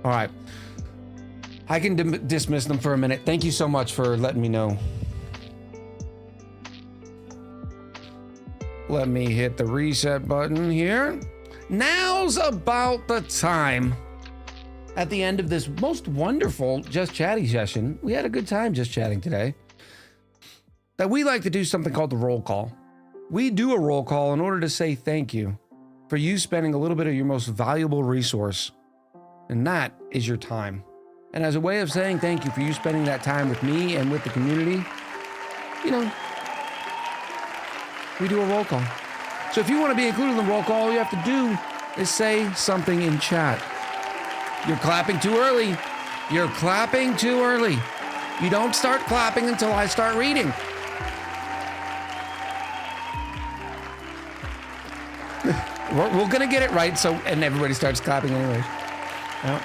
All right. I can dismiss them for a minute. Thank you so much for letting me know. Let me hit the reset button here. Now's about the time. At the end of this most wonderful Just Chatting session, we had a good time just chatting today, that we like to do something called the roll call. We do a roll call in order to say thank you for you spending a little bit of your most valuable resource, and that is your time. And as a way of saying thank you for you spending that time with me and with the community, you know, we do a roll call. So if you want to be included in the roll call, all you have to do is say something in chat. You're clapping too early. You're clapping too early. You don't start clapping until I start reading. We're gonna get it right, and everybody starts clapping anyway. Yep.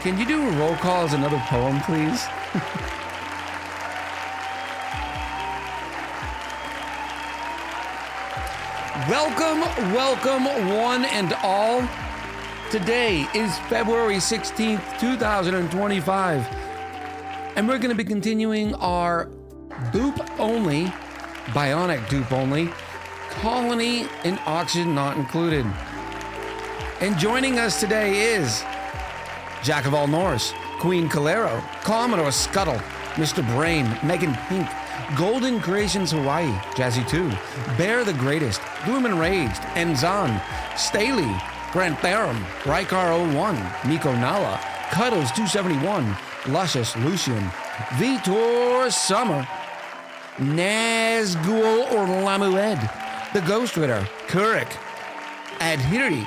Can you do a roll call as another poem, please? Welcome, one and all. Today is February 16th, 2025, and we're going to be continuing our dupe-only, Bionic dupe-only, colony and oxygen not included. And joining us today is Jack of all Norse, Queen Calero, Commodore Scuttle, Mr. Brain, Megan Pink, Golden Creations Hawaii, Jazzy 2, Bear the Greatest, Gloom Enraged, Enzan, Staley, Grant Therum, Rykar 01, Nico Nala, Cuddles 271, Luscious Lucian, Vitor Summer, Nazgul Orlamued, The Ghost Ritter, Kurik, Adhiri,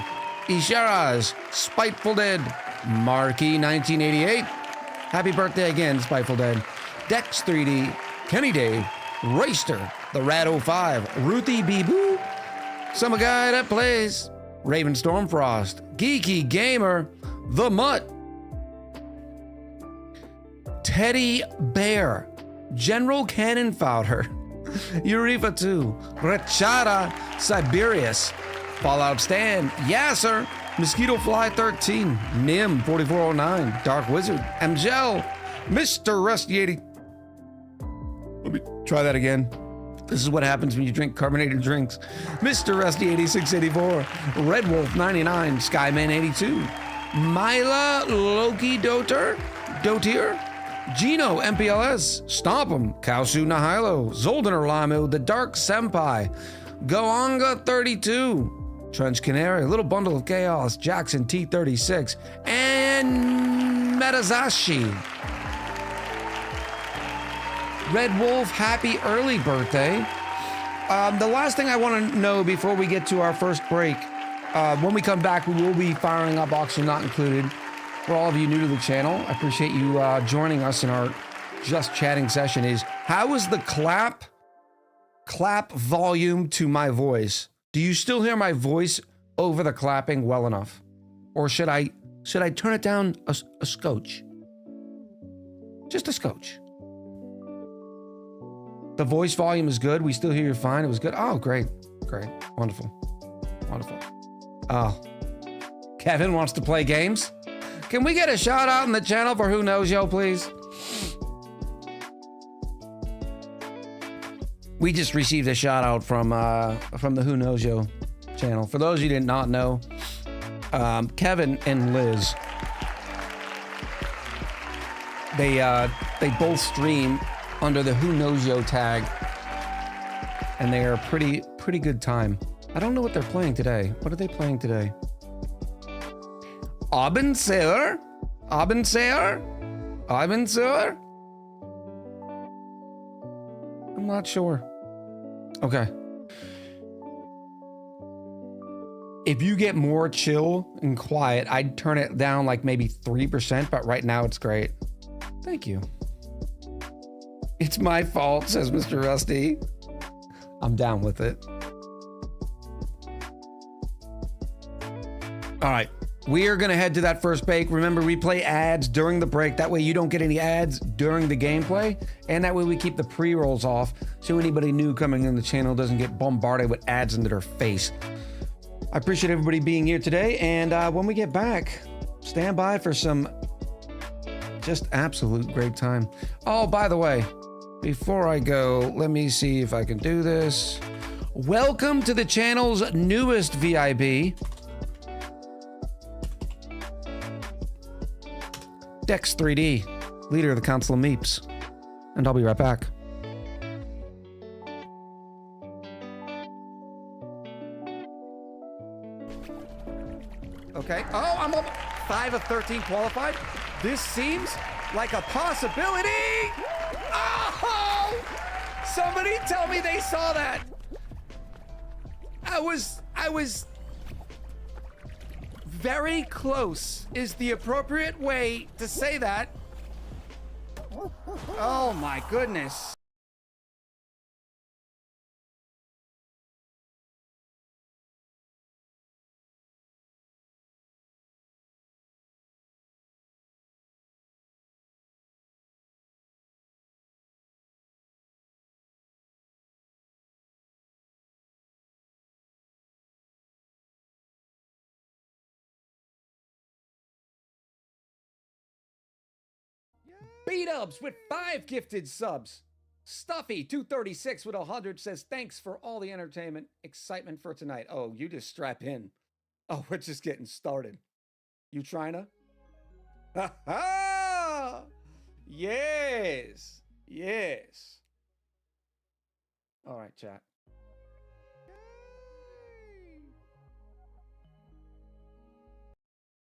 Isharaz, Spiteful Dead, Marky 1988. Happy birthday again, Spiteful Dead. Dex 3D, Kenny Dave, Royster, the Rat 05, Ruthie B. Boo, Summer Guy That Plays, Raven Stormfrost, Geeky Gamer, The Mutt, Teddy Bear, General Cannon Fowler, Urifa 2, Rechada, Siberius, Fallout Stan, Yasser, Mosquito Fly 13, Nim 4409, Dark Wizard, Mgel, Mr. Rusty 80. Let me try that again. This is what happens when you drink carbonated drinks. Mr. Rusty 8684, Red Wolf 99, Skyman 82, Myla Loki Dotier, Gino MPLS, Stomp'em, Kausu Nahilo, Zoldaner Lamu, The Dark Senpai, Goanga 32, Trench Canary, Little Bundle of Chaos, Jackson T36, and Metazashi. Red Wolf, happy early birthday. The last thing I want to know before we get to our first break, when we come back, we will be firing up Auction Not Included. For all of you new to the channel, I appreciate you joining us in our Just Chatting session. Is how is the clap volume to my voice? Do you still hear my voice over the clapping well enough? Or should I turn it down a scotch? Just a scotch. The voice volume is good. We still hear you fine. It was good. Oh, great. Great. Wonderful. Wonderful. Oh, Kevin wants to play games. Can we get a shout out in the channel for Who Knows Yo, please? We just received a shout out from the Who Knows Yo channel. For those of you who did not know, Kevin and Liz, they both stream under the Who Knows Yo tag, and they are a pretty good time. I don't know what they're playing today. What are they playing today? Abendseur? I'm not sure. Okay. If you get more chill and quiet, I'd turn it down like maybe 3%, but right now it's great. Thank you. It's my fault, says Mr. Rusty. I'm down with it. All right. We are going to head to that first break. Remember, we play ads during the break. That way you don't get any ads during the gameplay. And that way we keep the pre-rolls off so anybody new coming in the channel doesn't get bombarded with ads into their face. I appreciate everybody being here today. And when we get back, stand by for some just absolute great time. Oh, by the way, before I go, let me see if I can do this. Welcome to the channel's newest VIB. Dex 3D, leader of the Council of Meeps. And I'll be right back. Okay. Oh, I'm up 5 of 13 qualified. This seems like a possibility. Oh! Somebody tell me they saw that. I was very close is the appropriate way to say that. Oh my goodness. B-Dubs with 5 gifted subs. Stuffy 236 with 100 says thanks for all the entertainment. Excitement for tonight. Oh, you just strap in. Oh, we're just getting started. You trying to? Ha ha! Yes. Yes. All right, chat.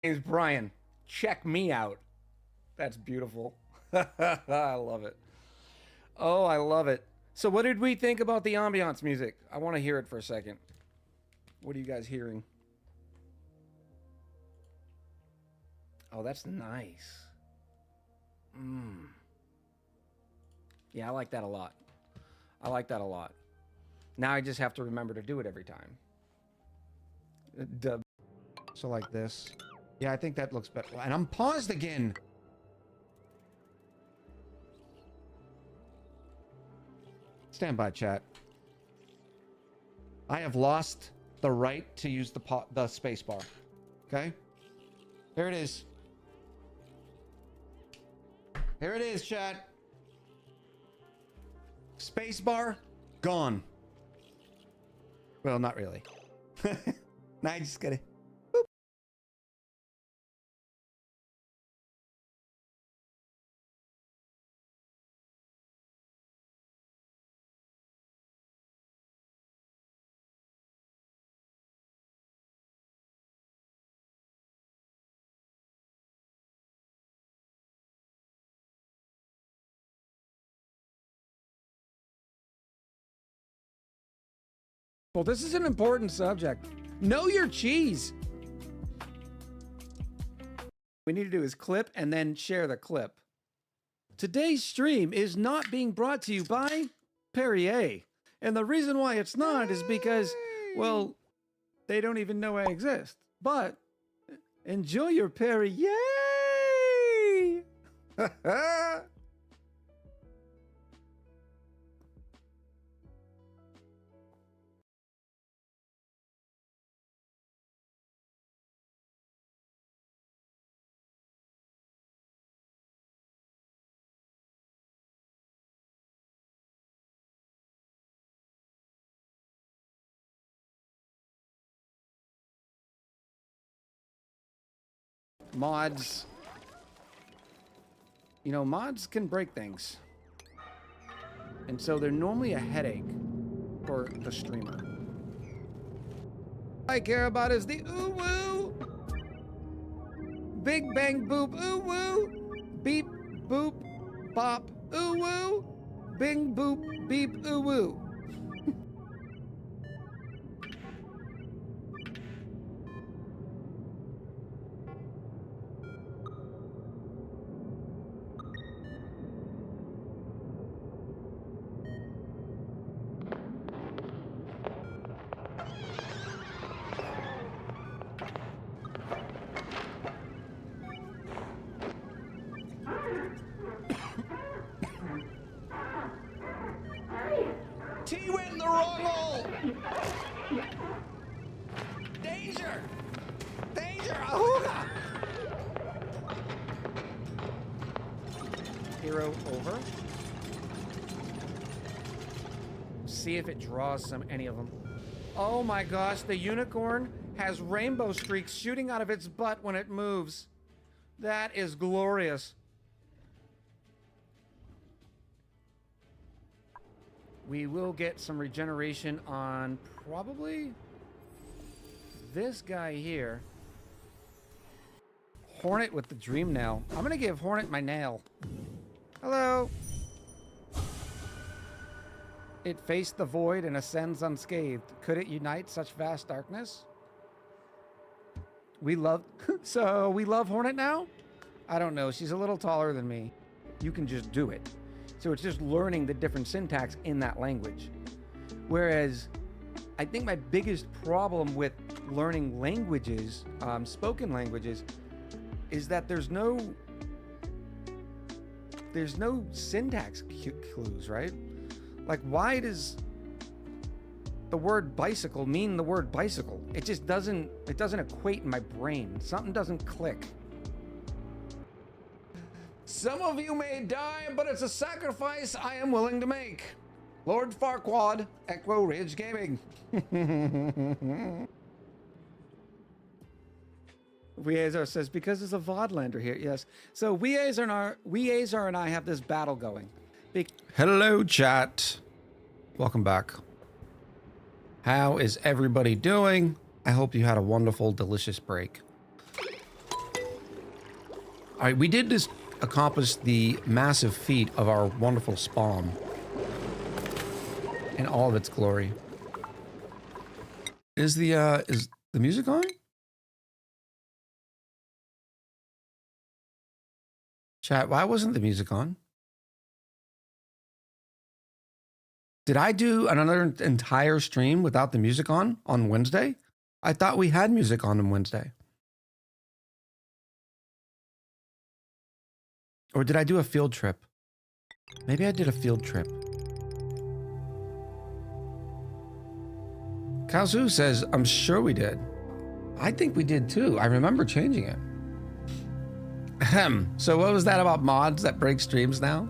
Name's Brian. Check me out. That's beautiful. I love it. Oh, I love it. So what did we think about the ambiance music? I want to hear it for a second. What are you guys hearing? Oh, that's nice. Mmm. Yeah, I like that a lot. I like that a lot. Now I just have to remember to do it every time. So like this. Yeah, I think that looks better. And I'm paused again. Stand by, chat. I have lost the right to use the space bar. Okay? Here it is. Here it is, chat. Space bar gone. Well, not really. Nah, I just gotta. Boop. Well, this is an important subject. Know your cheese. We need to do is clip and then share the clip. Today's stream is not being brought to you by Perrier. And the reason why it's not is because, well, they don't even know I exist. But enjoy your Perrier. Mods. You know, mods can break things. And so they're normally a headache for the streamer. All I care about is the ooh woo. Big bang boop ooh woo. Beep boop bop ooh woo. Bing boop beep ooh woo. T went in the wrong hole! Danger! Danger! Ahooga! Hero over. See if it draws any of them. Oh my gosh, the unicorn has rainbow streaks shooting out of its butt when it moves. That is glorious. We will get some regeneration on probably this guy here. Hornet with the dream nail. I'm gonna give Hornet my nail. Hello. It faced the void and ascends unscathed. Could it unite such vast darkness? We love... So, we love Hornet now? I don't know. She's a little taller than me. You can just do it. So it's just learning the different syntax in that language. Whereas I think my biggest problem with learning languages, spoken languages, is that there's no syntax clues, right? Like, why does the word bicycle mean the word bicycle? It just doesn't equate in my brain. Something doesn't click. Some of you may die, but it's a sacrifice I am willing to make. Lord Farquaad, Echo Ridge Gaming. Weazar says, because there's a Vodlander here. Yes. So Weazar and I have this battle going. Hello, chat. Welcome back. How is everybody doing? I hope you had a wonderful, delicious break. All right, we did just accomplish the massive feat of our wonderful spawn in all of its glory. Is the music on? Chat, why wasn't the music on? Did I do another entire stream without the music on Wednesday? I thought we had music on Wednesday. Or did I do a field trip? Maybe I did a field trip. Kazu says, I'm sure we did. I think we did too. I remember changing it. So what was that about mods that break streams now?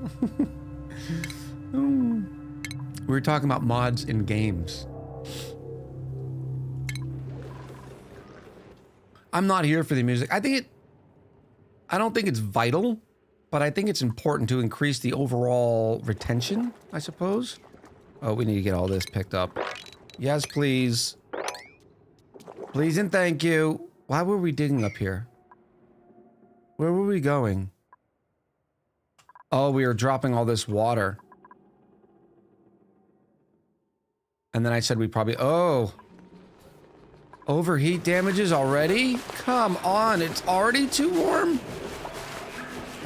We were talking about mods in games. I'm not here for the music. I don't think it's vital, but I think it's important to increase the overall retention, I suppose. Oh, we need to get all this picked up. Yes, please. Please and thank you. Why were we digging up here? Where were we going? Oh, we were dropping all this water. And then I said we probably... Oh. Overheat damages already? Come on, it's already too warm?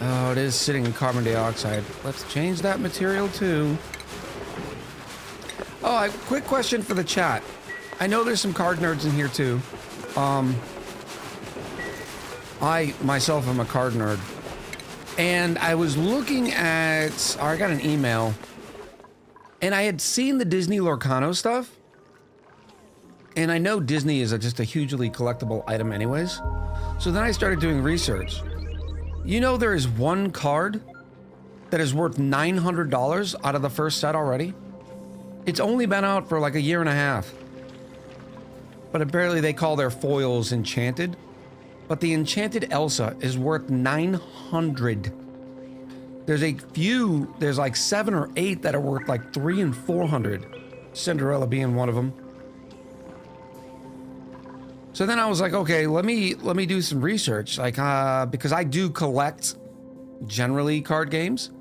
Oh, it is sitting in carbon dioxide. Let's change that material too. Oh, quick question for the chat. I know there's some card nerds in here too. I myself am a card nerd. And I was looking at... I got an email. And I had seen the Disney Lorcano stuff. And I know Disney is just a hugely collectible item anyways. So then I started doing research. You know there is one card that is worth $900 out of the first set already? It's only been out for like a year and a half. But apparently they call their foils enchanted. But the enchanted Elsa is worth $900. There's a few, there's like 7 or 8 that are worth like $300 and $400. Cinderella being one of them. So then I was like, okay, let me do some research, like because I do collect generally card games.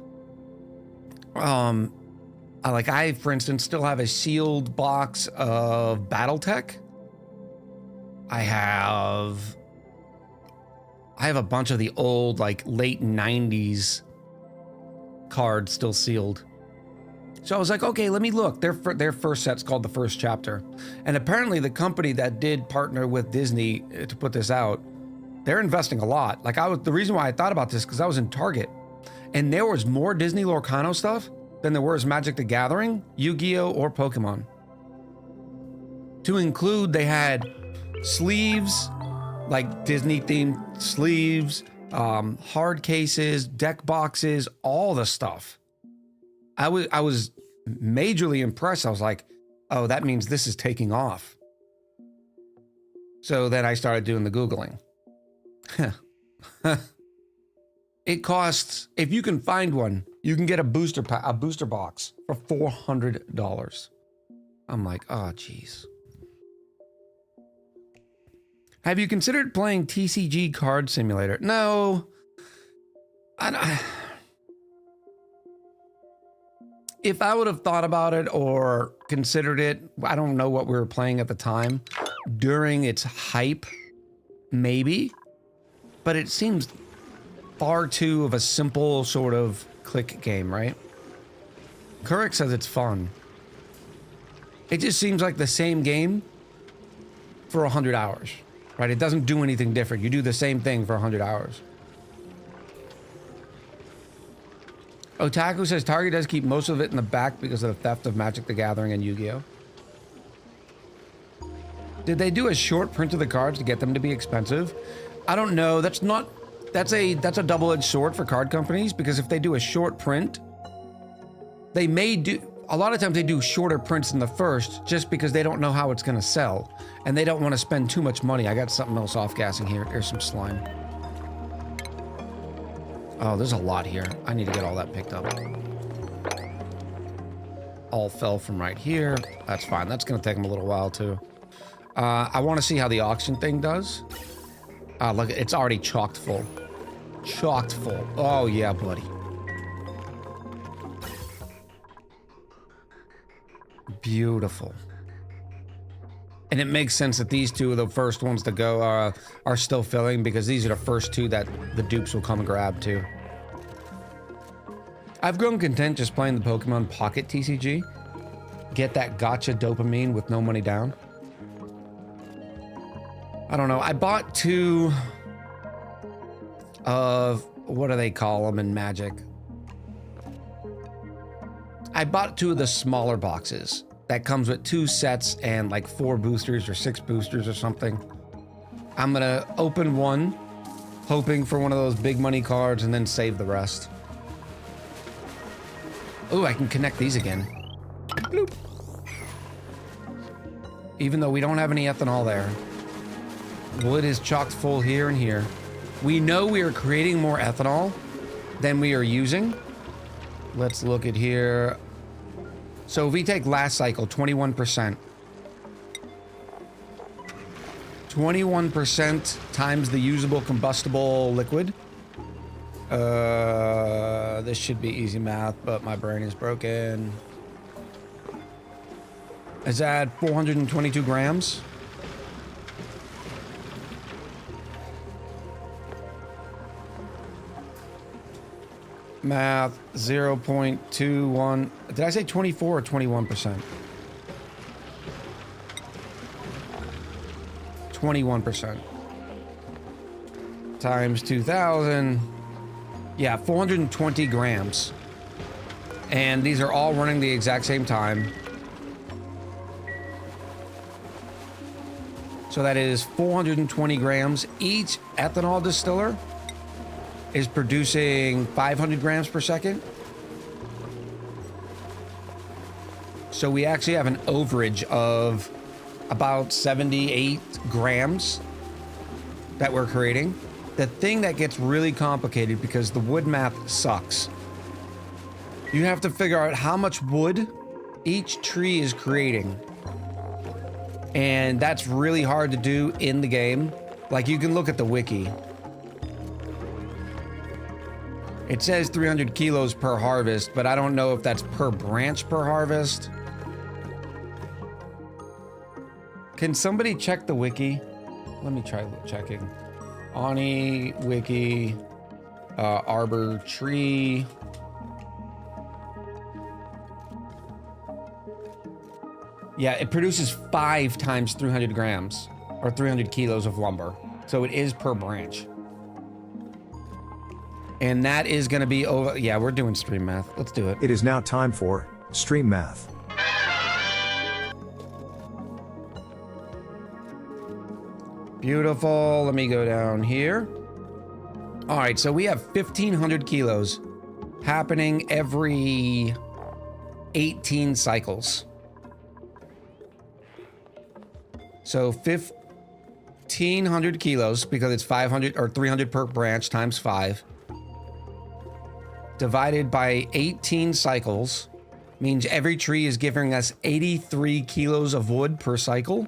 I for instance still have a sealed box of BattleTech. I have a bunch of the old like late 90s cards still sealed. So I was like, okay, let me look. Their first set's called The First Chapter. And apparently the company that did partner with Disney to put this out, they're investing a lot. Like the reason why I thought about this, because I was in Target and there was more Disney Lorcano stuff than there was Magic the Gathering, Yu-Gi-Oh, or Pokemon. To include, they had sleeves, like Disney themed sleeves, hard cases, deck boxes, all the stuff. I was majorly impressed. I was like, oh, that means this is taking off. So then I started doing the Googling. It costs, if you can find one, you can get a booster box for $400. I'm like, oh, geez. Have you considered playing TCG Card Simulator? No. If I would have thought about it or considered it, I don't know what we were playing at the time. During its hype, maybe. But it seems far too of a simple sort of click game, right? Kurik says it's fun. It just seems like the same game for 100 hours, right? It doesn't do anything different. You do the same thing for 100 hours. Otaku says Target does keep most of it in the back because of the theft of Magic the Gathering and Yu-Gi-Oh. Did they do a short print of the cards to get them to be expensive? I don't know. That's a double-edged sword for card companies, because if they do a short print, they may do, a lot of times they do shorter prints than the first just because they don't know how it's going to sell and they don't want to spend too much money. I got something else off-gassing here. Here's some slime. Oh, there's a lot here. I need to get all that picked up. All fell from right here. That's fine. That's going to take them a little while, too. I want to see how the auction thing does. Look, it's already chocked full. Chocked full. Oh, yeah, buddy. Beautiful. And it makes sense that these two are the first ones to go are still filling, because these are the first two that the dupes will come and grab too. I've grown content just playing the Pokemon Pocket TCG. Get that gotcha dopamine with no money down. I don't know. I bought 2 of, what do they call them in Magic? I bought 2 of the smaller boxes that comes with 2 sets and like 4 boosters or 6 boosters or something. I'm gonna open one, hoping for one of those big money cards, and then save the rest. Ooh, I can connect these again. Bloop. Even though we don't have any ethanol there. Wood is chocked full here and here. We know we are creating more ethanol than we are using. Let's look at here. So if we take last cycle, 21%. 21% times the usable combustible liquid. This should be easy math, but my brain is broken. Is that 422 grams? Math, 0.21. Did I say 24 or 21%? 21%. Times 2,000. Yeah, 420 grams. And these are all running the exact same time. So that is 420 grams. Each ethanol distiller is producing 500 grams per second. So we actually have an overage of about 78 grams that we're creating. The thing that gets really complicated, because the wood math sucks, you have to figure out how much wood each tree is creating. And that's really hard to do in the game. Like, you can look at the wiki. It says 300 kilos per harvest, but I don't know if that's per branch per harvest. Can somebody check the wiki? Let me try checking. ONI, wiki, arbor tree. Yeah, it produces 5 times 300 grams or 300 kilos of lumber. So it is per branch. And that is going to be over. Yeah, we're doing stream math. Let's do it. It is now time for stream math. Beautiful. Let me go down here. All right, so we have 1,500 kilos happening every 18 cycles. So 1,500 kilos, because it's 500 or 300 per branch times 5, divided by 18 cycles, means every tree is giving us 83 kilos of wood per cycle.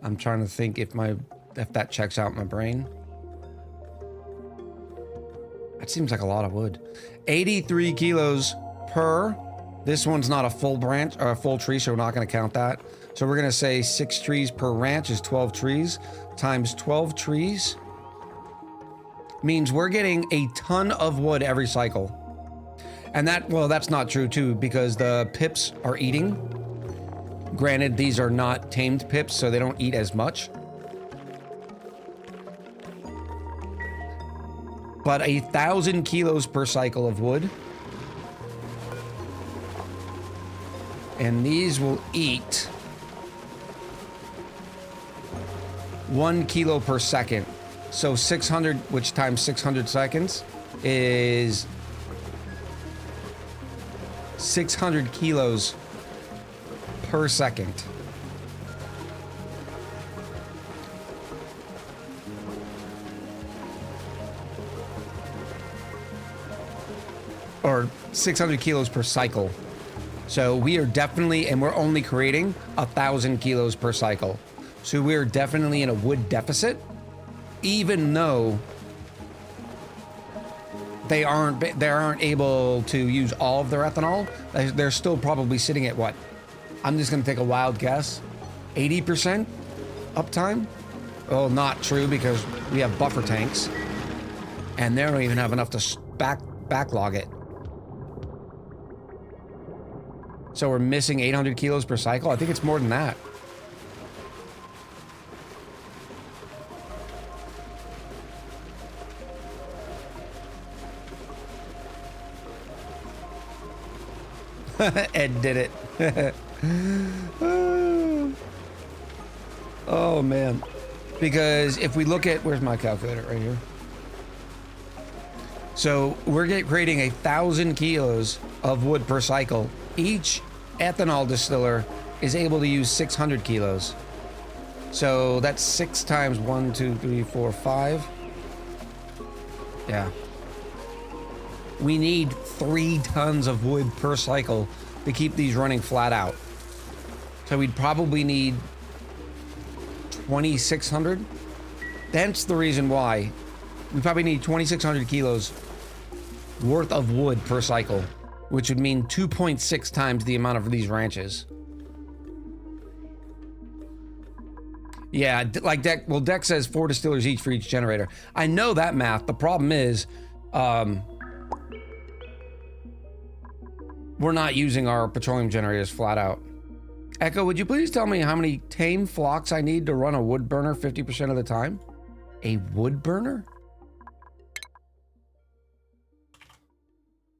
I'm trying to think if that checks out in my brain. That seems like a lot of wood. 83 kilos per. This one's not a full branch or a full tree, so we're not going to count that. So we're going to say 6 trees per ranch is 12 trees times 12 trees means we're getting a ton of wood every cycle. And that, well, that's not true too, because the pips are eating. Granted, these are not tamed pips, so they don't eat as much. But 1,000 kilos per cycle of wood. And these will eat 1 kilo per second. So 600, which times 600 seconds is 600 kilos per second. Or 600 kilos per cycle. So we are definitely, and we're only creating 1,000 kilos per cycle. So we are definitely in a wood deficit, even though they aren't able to use all of their ethanol. They're still probably sitting at what? I'm just going to take a wild guess. 80% uptime? Well, not true, because we have buffer tanks and they don't even have enough to backlog it. So we're missing 800 kilos per cycle? I think it's more than that. Ed did it. Oh, man. Because if we look at... Where's my calculator? Right here. So we're creating 1,000 kilos of wood per cycle. Each ethanol distiller is able to use 600 kilos. So that's 6 times 1, 2, 3, 4, 5. Yeah. We need 3 tons of wood per cycle to keep these running flat out. So we'd probably need 2,600. That's the reason why we probably need 2,600 kilos worth of wood per cycle, which would mean 2.6 times the amount of these ranches. Yeah, like Deck, well, Deck says 4 distillers each for each generator. I know that math. The problem is, we're not using our petroleum generators flat out. Echo, would you please tell me how many tame flocks I need to run a wood burner 50% of the time? A wood burner?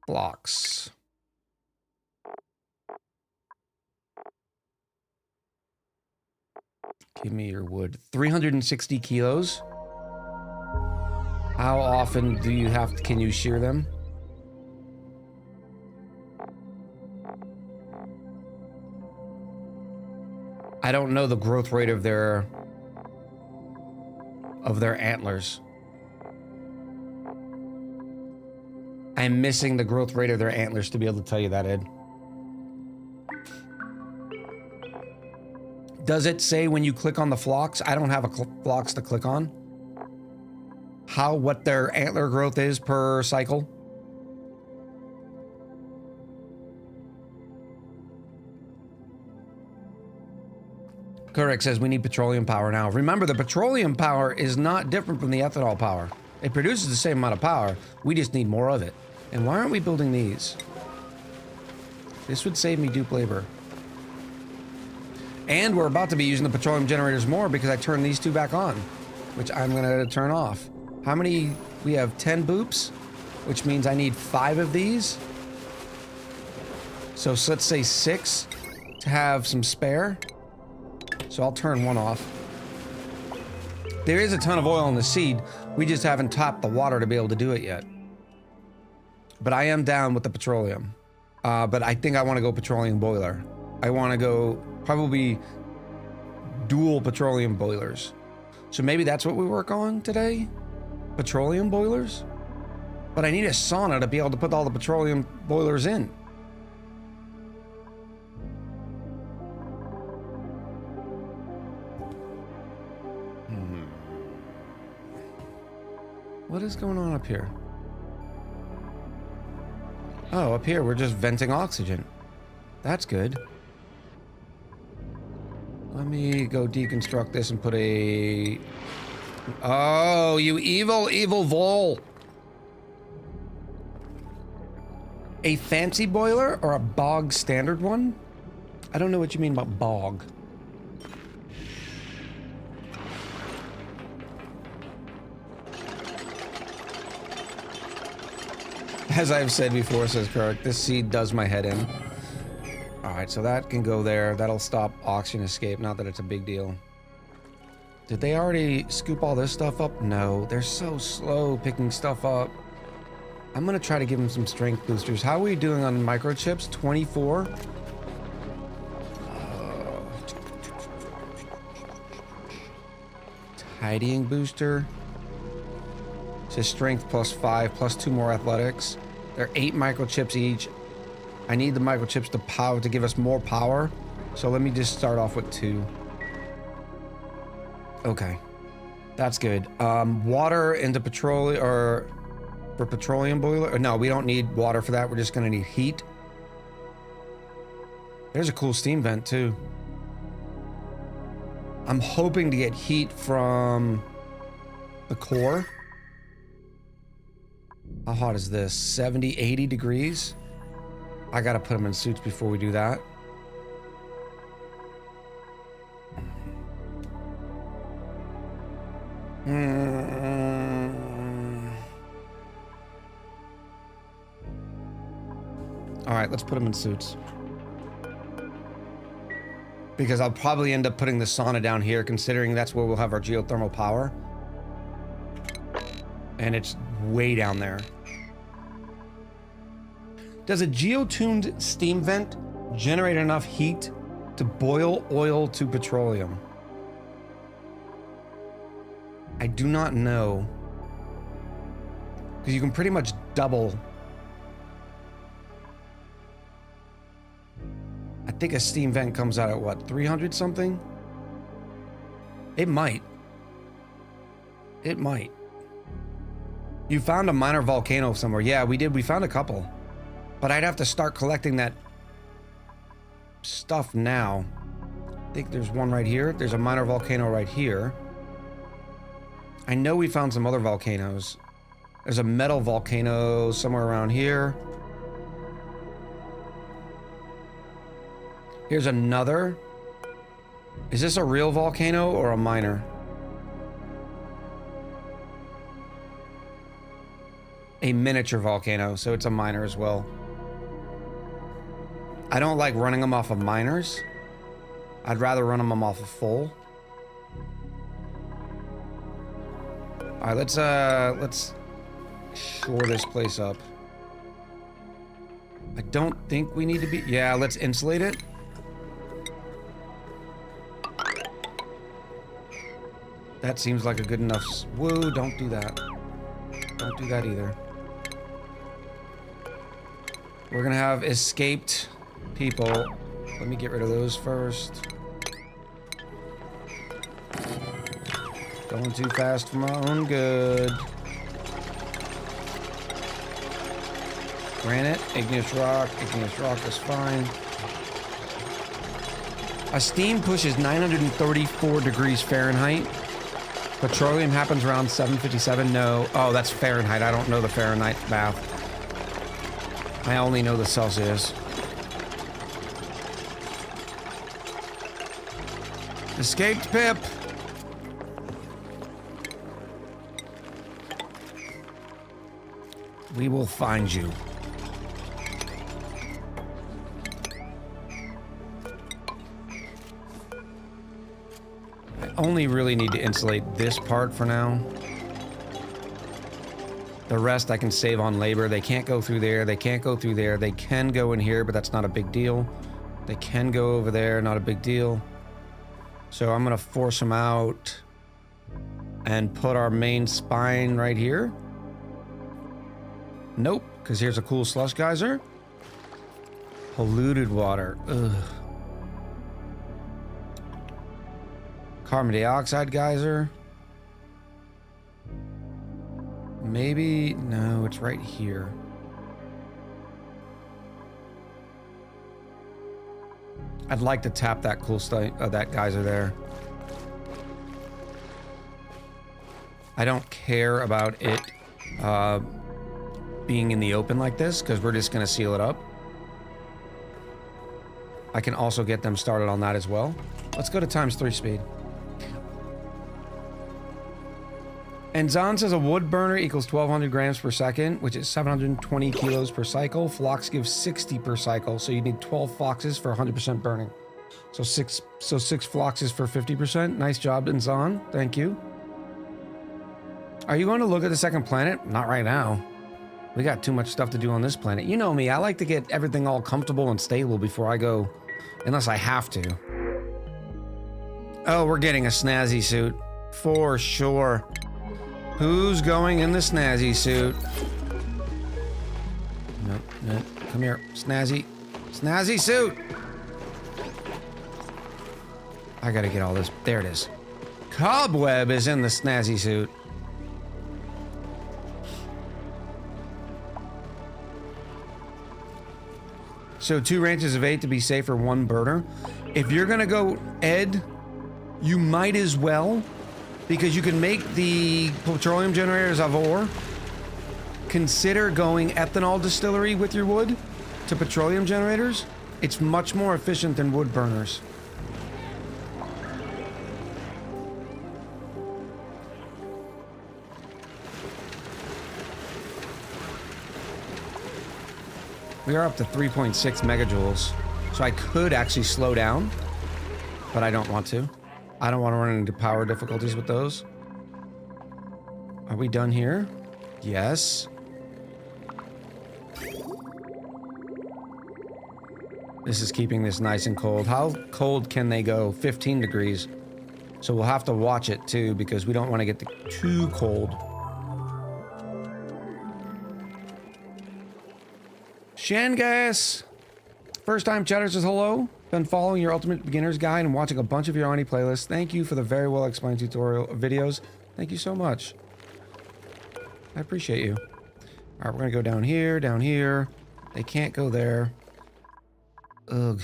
Flocks. Give me your wood. 360 kilos. How often do you have to, can you shear them? I don't know the growth rate of their antlers. I'm missing the growth rate of their antlers to be able to tell you that, Ed. Does it say when you click on the flocks? I don't have a flocks to click on. What their antler growth is per cycle? Correct says we need petroleum power now. Remember, the petroleum power is not different from the ethanol power. It produces the same amount of power. We just need more of it. And why aren't we building these? This would save me dupe labor. And we're about to be using the petroleum generators more because I turned these 2 back on, which I'm gonna turn off. How many? We have 10 boops, which means I need 5 of these. So let's say 6 to have some spare. So I'll turn 1 off. There is a ton of oil in the seed. We just haven't topped the water to be able to do it yet. But I am down with the petroleum. But I think I want to go petroleum boiler. I want to go probably dual petroleum boilers. So maybe that's what we work on today? Petroleum boilers? But I need a sauna to be able to put all the petroleum boilers in. What is going on up here? Oh, up here we're just venting oxygen. That's good. Let me go deconstruct this and put a... Oh, you evil, evil vole. A fancy boiler or a bog standard one? I don't know what you mean by bog. As I've said before, says Kirk, this seed does my head in. Alright, so that can go there. That'll stop oxygen escape. Not that it's a big deal. Did they already scoop all this stuff up? No, they're so slow picking stuff up. I'm gonna try to give them some strength boosters. How are we doing on microchips? 24? Tidying booster. It says strength +5, plus 2 more athletics. They're 8 microchips each. I need the microchips to give us more power. So let me just start off with 2. Okay. That's good. Water into petroleum, or for petroleum boiler. No, we don't need water for that. We're just gonna need heat. There's a cool steam vent too. I'm hoping to get heat from the core. How hot is this? 70, 80 degrees? I gotta put them in suits before we do that. All right, let's put them in suits. Because I'll probably end up putting the sauna down here, considering that's where we'll have our geothermal power. And it's way down there. Does a geotuned steam vent generate enough heat to boil oil to petroleum? I do not know. Because you can pretty much double. I think a steam vent comes out at what, 300 something? It might. It might. You found a minor volcano somewhere. Yeah, we did. We found a couple. But I'd have to start collecting that stuff now. I think there's one right here. There's a minor volcano right here. I know we found some other volcanoes. There's a metal volcano somewhere around here. Here's another. Is this a real volcano or a minor? A miniature volcano, so it's a minor as well. I don't like running them off of minors. I'd rather run them off of full. All right, let's shore this place up. I don't think we need to be. Yeah, let's insulate it. That seems like a good enough. Whoa! Don't do that. Don't do that either. We're gonna have escaped people. Let me get rid of those first. Going too fast for my own good. Granite, igneous rock is fine. A steam pushes 934 degrees Fahrenheit. Petroleum happens around 757. No. Oh, that's Fahrenheit. I don't know the Fahrenheit math. I only know the Celsius. Escaped Pip. We will find you. I only really need to insulate this part for now. The rest I can save on labor. They can't go through there. They can't go through there. They can go in here, but that's not a big deal. They can go over there. Not a big deal. So I'm going to force them out and put our main spine right here. Nope, because here's a cool slush geyser. Polluted water. Ugh. Carbon dioxide geyser. Maybe, no, it's right here. I'd like to tap that cool stuff, that geyser there. I don't care about it being in the open like this, because we're just going to seal it up. I can also get them started on that as well. Let's go to ×3 speed. And Zahn says a wood burner equals 1,200 grams per second, which is 720 kilos per cycle. Flox gives 60 per cycle, so you need 12 floxes for 100% burning. So six floxes for 50%. Nice job, Zahn. Thank you. Are you going to look at the second planet? Not right now. We got too much stuff to do on this planet. You know me, I like to get everything all comfortable and stable before I go, unless I have to. Oh, we're getting a snazzy suit. For sure. Who's going in the snazzy suit? Nope, nope. Come here, snazzy. Snazzy suit! I gotta get all this. There it is. Cobweb is in the snazzy suit. So 2 ranches of 8 to be safe or 1 burner. If you're gonna go Ed, you might as well, because you can make the petroleum generators of ore. Consider going ethanol distillery with your wood, to petroleum generators, it's much more efficient than wood burners. We are up to 3.6 megajoules, so I could actually slow down, but I don't want to. I don't want to run into power difficulties with those. Are we done here? Yes. This is keeping this nice and cold. How cold can they go? 15 degrees. So we'll have to watch it too, because we don't want to get too cold. Shangas! First time chatter says hello. Been following your Ultimate Beginner's Guide and watching a bunch of your ONI playlists. Thank you for the very well explained tutorial videos. Thank you so much. I appreciate you. Alright, we're gonna go down here, down here. They can't go there. Ugh.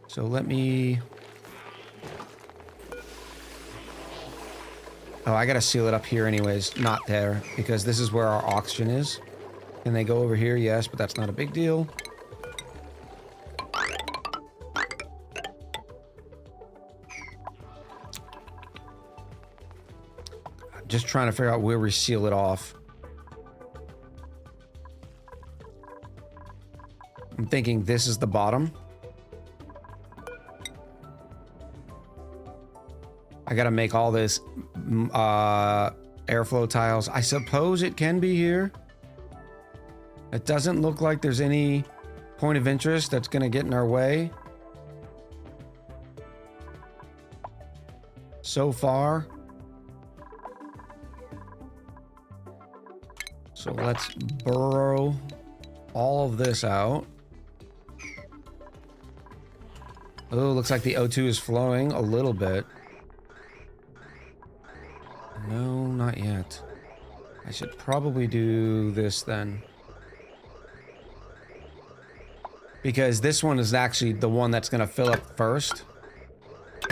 So let me... Oh, I gotta seal it up here anyways, not there, because this is where our oxygen is. Can they go over here? Yes, but that's not a big deal. I'm just trying to figure out where we seal it off. I'm thinking this is the bottom. I gotta make all this airflow tiles. I suppose it can be here. It doesn't look like there's any point of interest that's gonna get in our way. So far. So let's burrow all of this out. Oh, looks like the O2 is flowing a little bit. No, not yet. I should probably do this then. Because this one is actually the one that's going to fill up first.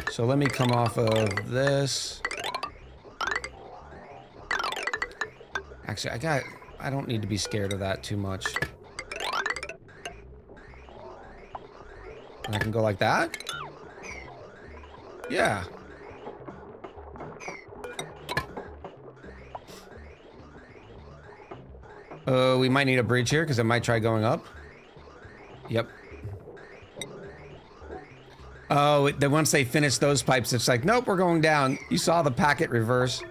So let me come off of this. Actually, I don't need to be scared of that too much. And I can go like that? Yeah. We might need a bridge here because it might try going up. Yep. Oh, then once they finish those pipes, it's like, nope, we're going down. You saw the packet reverse.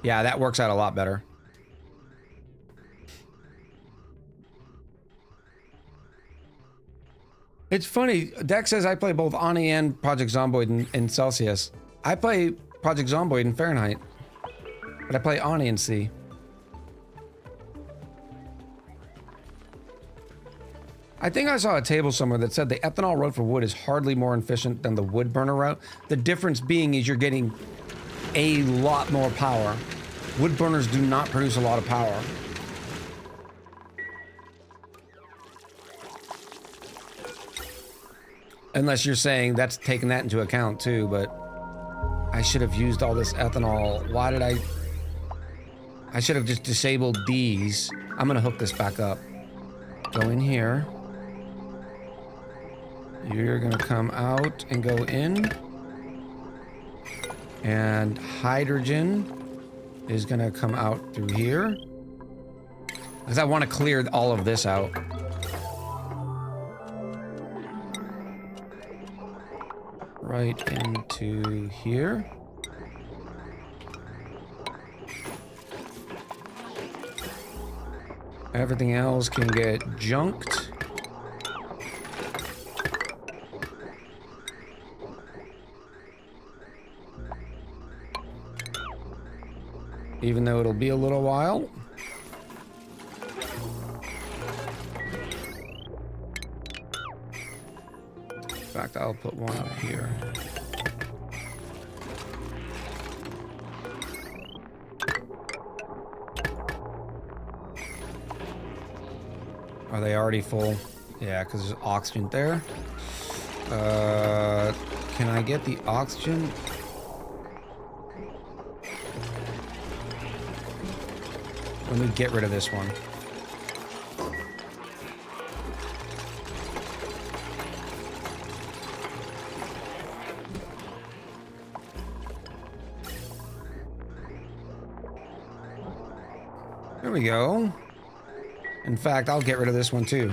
Yeah, that works out a lot better. It's funny, Dex says I play both ONI and Project Zomboid in Celsius. I play Project Zomboid in Fahrenheit, but I play ONI in C. I think I saw a table somewhere that said the ethanol route for wood is hardly more efficient than the wood burner route. The difference being is you're getting a lot more power. Wood burners do not produce a lot of power. Unless you're saying that's taking that into account too, but I should have used all this ethanol. Why did I should have just disabled these. I'm gonna hook this back up. Go in here. You're gonna come out and go in. And hydrogen is gonna come out through here. Because I want to clear all of this out. Right into here. Everything else can get junked. Even though it'll be a little while. In fact, I'll put one up here. Are they already full? Yeah, because there's oxygen there. Can I get the oxygen? Let me get rid of this one. There we go. In fact, I'll get rid of this one too.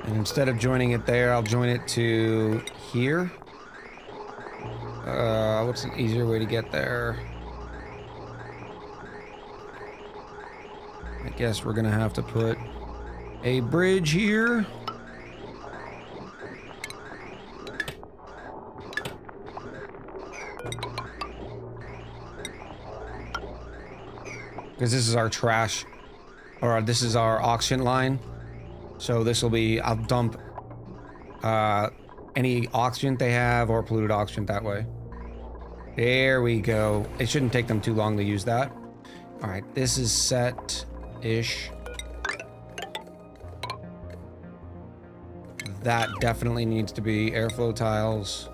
And instead of joining it there, I'll join it to here. What's an easier way to get there? I guess we're gonna have to put a bridge here. Because this is our trash, or this is our auction line. So this will be, I'll dump any oxygen they have or polluted oxygen that way. There we go. It shouldn't take them too long to use that. All right, this is set-ish. That definitely needs to be airflow tiles.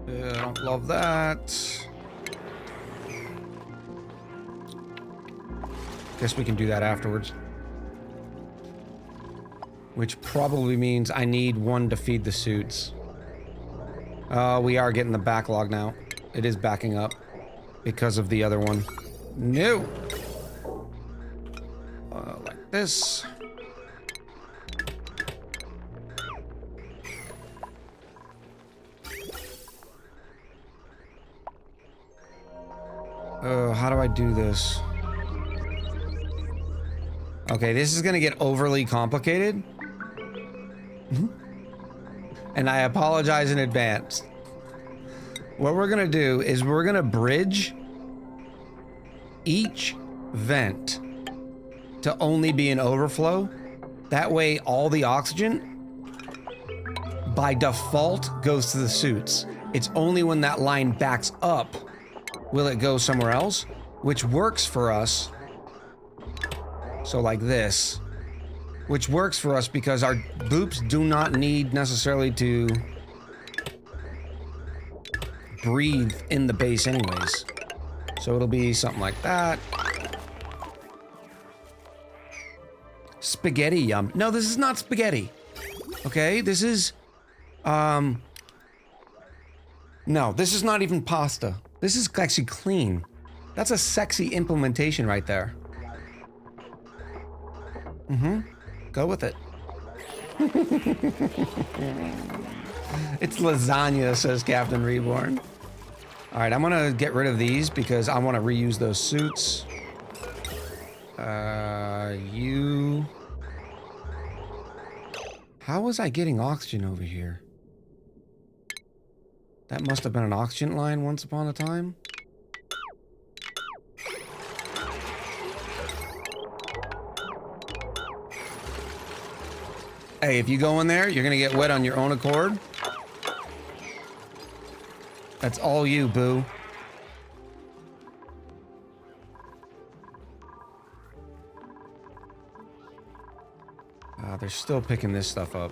I don't love that. Guess we can do that afterwards. Which probably means I need one to feed the suits. We are getting the backlog now. It is backing up because of the other one. No! Like this. How do I do this? Okay, this is gonna get overly complicated. And I apologize in advance. What we're gonna do is we're gonna bridge each vent to only be an overflow. That way all the oxygen by default goes to the suits. It's only when that line backs up will it go somewhere else, which works for us. So like this, which works for us because our boops do not need necessarily to breathe in the base anyways. So it'll be something like that. Spaghetti yum. No, this is not spaghetti. Okay, this is, no, this is not even pasta. This is actually clean. That's a sexy implementation right there. Go with it. It's lasagna, says Captain Reborn. All right, I'm gonna get rid of these because I want to reuse those suits. You. How was I getting oxygen over here? That must have been an oxygen line once upon a time. Hey, if you go in there, you're gonna get wet on your own accord. That's all you, boo. They're still picking this stuff up.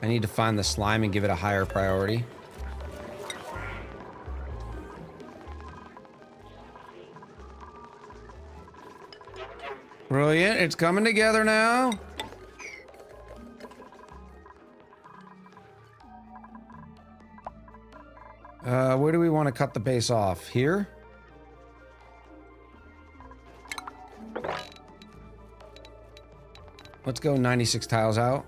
I need to find the slime and give it a higher priority. Brilliant, it's coming together now. Where do we want to cut the base off? Here? Let's go 96 tiles out.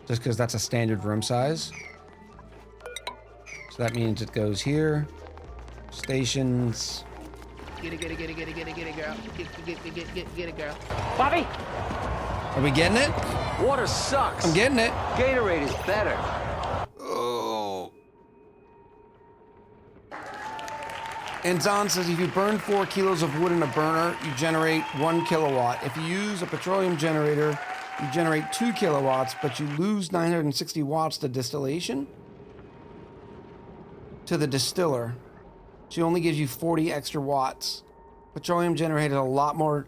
Just because that's a standard room size. So that means it goes here. Stations. Get it, girl. Get it, girl. Bobby, Are we getting it? water sucks. I'm getting it. Gatorade is better. Oh. And Zon says if you burn 4 kilos of wood in a burner, you generate 1 kilowatt. If you use a petroleum generator, you generate 2 kilowatts, but you lose 960 watts to distillation to the distiller. She only gives you 40 extra watts. Petroleum generated a lot more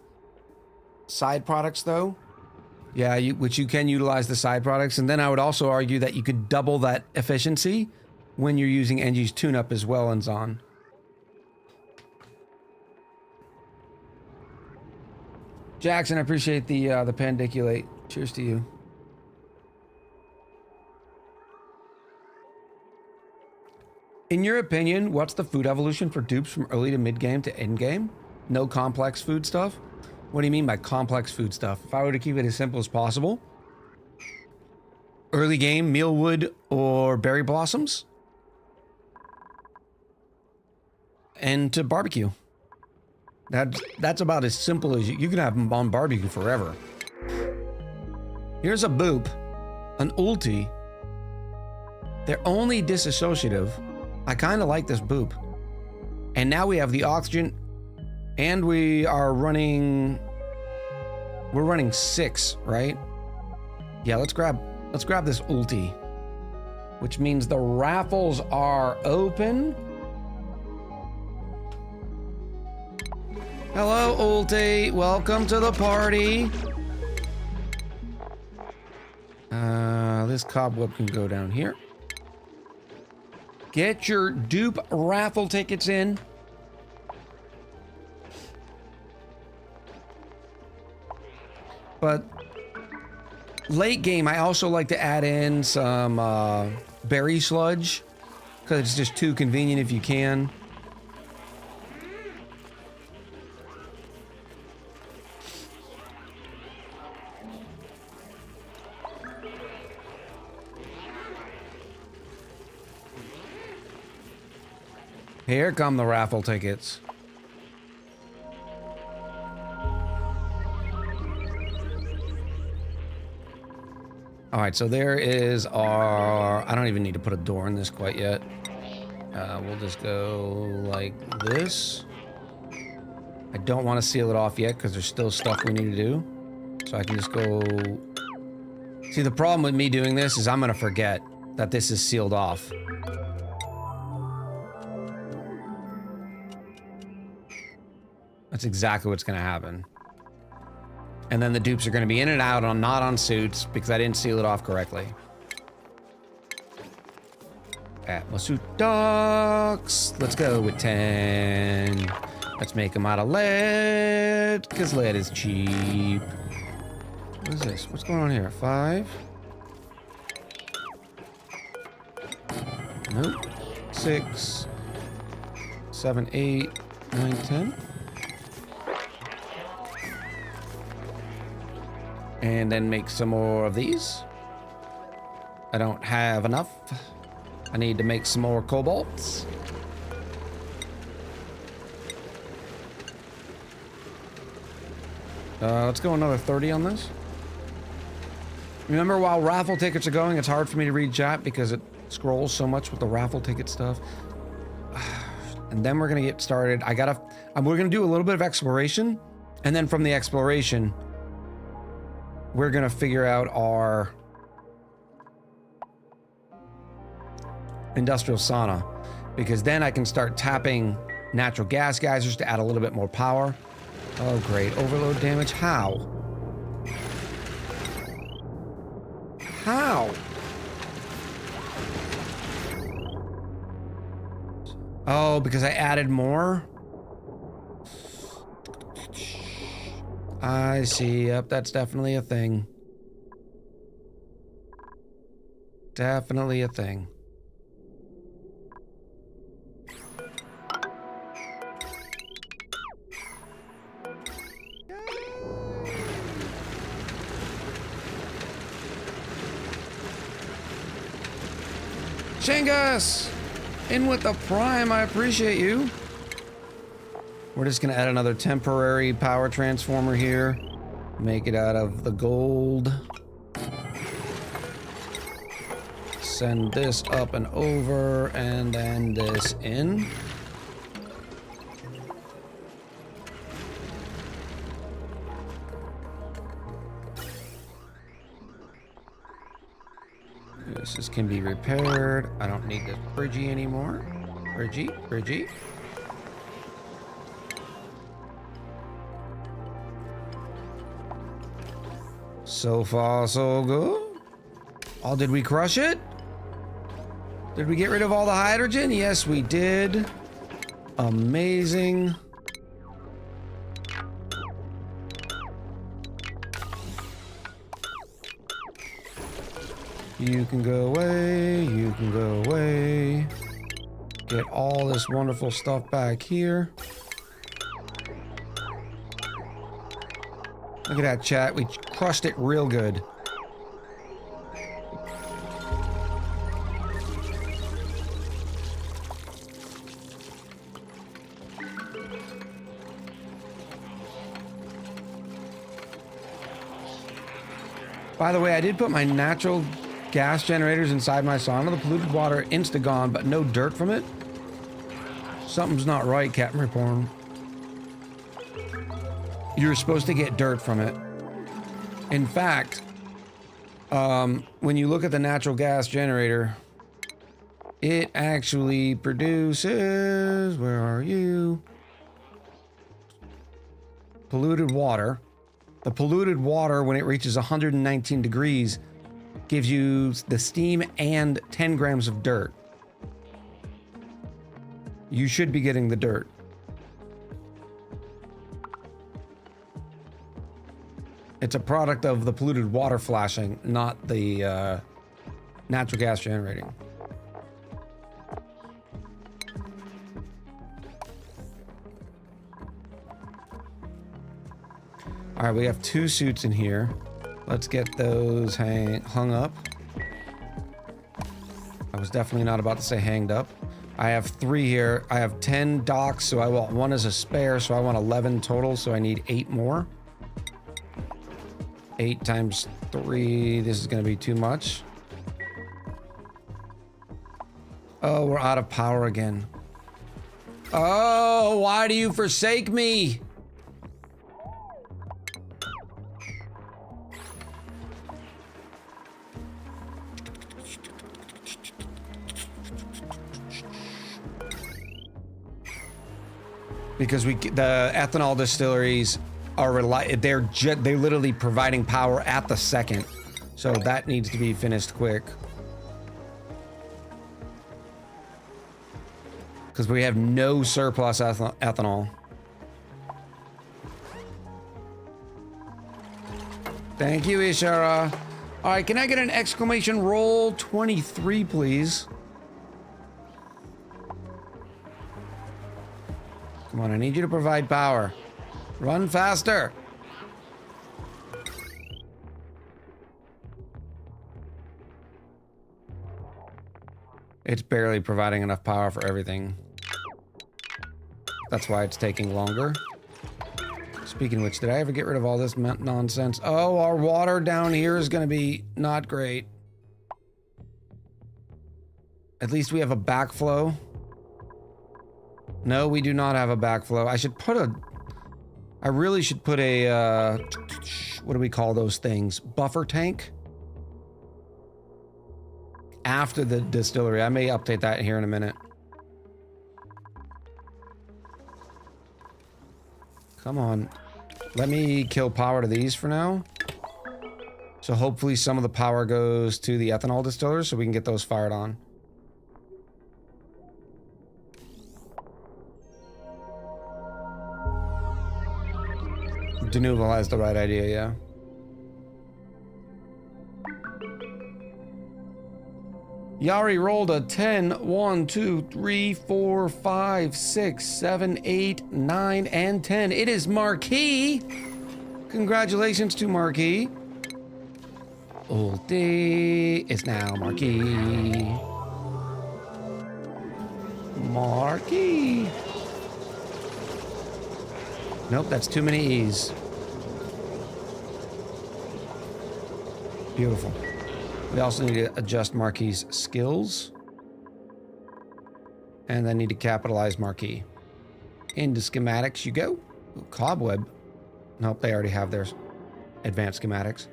side products though. Yeah, which you can utilize the side products. And then I would also argue that you could double that efficiency when you're using Engie's tune-up as well and on. Jackson, I appreciate the pandiculate. Cheers to you. In your opinion, what's the food evolution for dupes from early to mid-game to end-game? No complex food stuff? What do you mean by complex food stuff? If I were to keep it as simple as possible, early game, mealwood or berry blossoms, and to barbecue. That's about as simple as you can have them on barbecue forever. Here's a boop, an ulti. They're only disassociative. I kind of like this boop. And now we have the oxygen, and we are running. We're running 6, right? Yeah, let's grab this ulti, which means the raffles are open. Hello, ulti. Welcome to the party. This cobweb can go down here. Get your dupe raffle tickets in. But late game, I also like to add in some berry sludge because it's just too convenient if you can. Here come the raffle tickets. All right, so there is our... I don't even need to put a door in this quite yet. We'll just go like this. I don't want to seal it off yet because there's still stuff we need to do. So I can just go... See, the problem with me doing this is I'm going to forget that this is sealed off. That's exactly what's going to happen. And then the dupes are going to be in and out on not on suits because I didn't seal it off correctly. Atmosuit ducks. Let's go with 10. Let's make them out of lead because lead is cheap. What is this? What's going on here? 5. Nope. 6. 7, 8, 9, 10. And then make some more of these. I don't have enough. I need to make some more cobalts. Let's go another 30 on this. Remember, while raffle tickets are going, it's hard for me to read chat because it scrolls so much with the raffle ticket stuff. And then we're gonna get started. We're gonna do a little bit of exploration, and then from the exploration, we're gonna figure out our industrial sauna, because then I can start tapping natural gas geysers to add a little bit more power. Oh great, overload damage. How? How? Oh, because I added more? I see. Yep, that's definitely a thing. Definitely a thing. Shangus! In with the prime, I appreciate you. We're just gonna add another temporary power transformer here. Make it out of the gold. Send this up and over, and then this in. This can be repaired. I don't need this Bridgie anymore. Bridgie. So far, so good. Oh, did we crush it? Did we get rid of all the hydrogen? Yes, we did. Amazing. You can go away. You can go away. Get all this wonderful stuff back here. Look at that, chat. We crushed it real good. By the way, I did put my natural gas generators inside my sauna. The polluted water insta-gone, but no dirt from it. Something's not right, Captain Reporn. You're supposed to get dirt from it. In fact, when you look at the natural gas generator, it actually produces, where are you? Polluted water. The polluted water, when it reaches 119 degrees, gives you the steam and 10 grams of dirt. You should be getting the dirt. It's a product of the polluted water flashing, not the natural gas generating. All right, we have 2 suits in here. Let's get those hung up. I was definitely not about to say hanged up. I have 3 here. I have 10 docks, so I want 1 as a spare, so I want 11 total, so I need 8 more. 8 times 3, this is gonna be too much. Oh, we're out of power again. Oh, why do you forsake me? Because the ethanol distilleries are they're literally providing power at the second, so that needs to be finished quick. Because we have no surplus ethanol. Thank you, Ishara. All right, can I get an exclamation roll 23, please? Come on, I need you to provide power. Run faster. It's barely providing enough power for everything. That's why it's taking longer. Speaking of which, did I ever get rid of all this nonsense? Oh, our water down here is going to be not great. At least we have a backflow. No, we do not have a backflow. I really should put a, what do we call those things? Buffer tank? After the distillery. I may update that here in a minute. Come on. Let me kill power to these for now. So hopefully some of the power goes to the ethanol distillers so we can get those fired on. Denuval has the right idea, yeah. Yari rolled a 10, 1, 2, 3, 4, 5, 6, 7, 8, 9, and 10. It is Marquis. Congratulations to Marquis. Old day is now Marquis. Marquis. Nope, that's too many E's. Beautiful. We also need to adjust Marquis' skills. And then need to capitalize Marquis. Into schematics you go. Ooh, Cobweb. Nope, they already have their advanced schematics.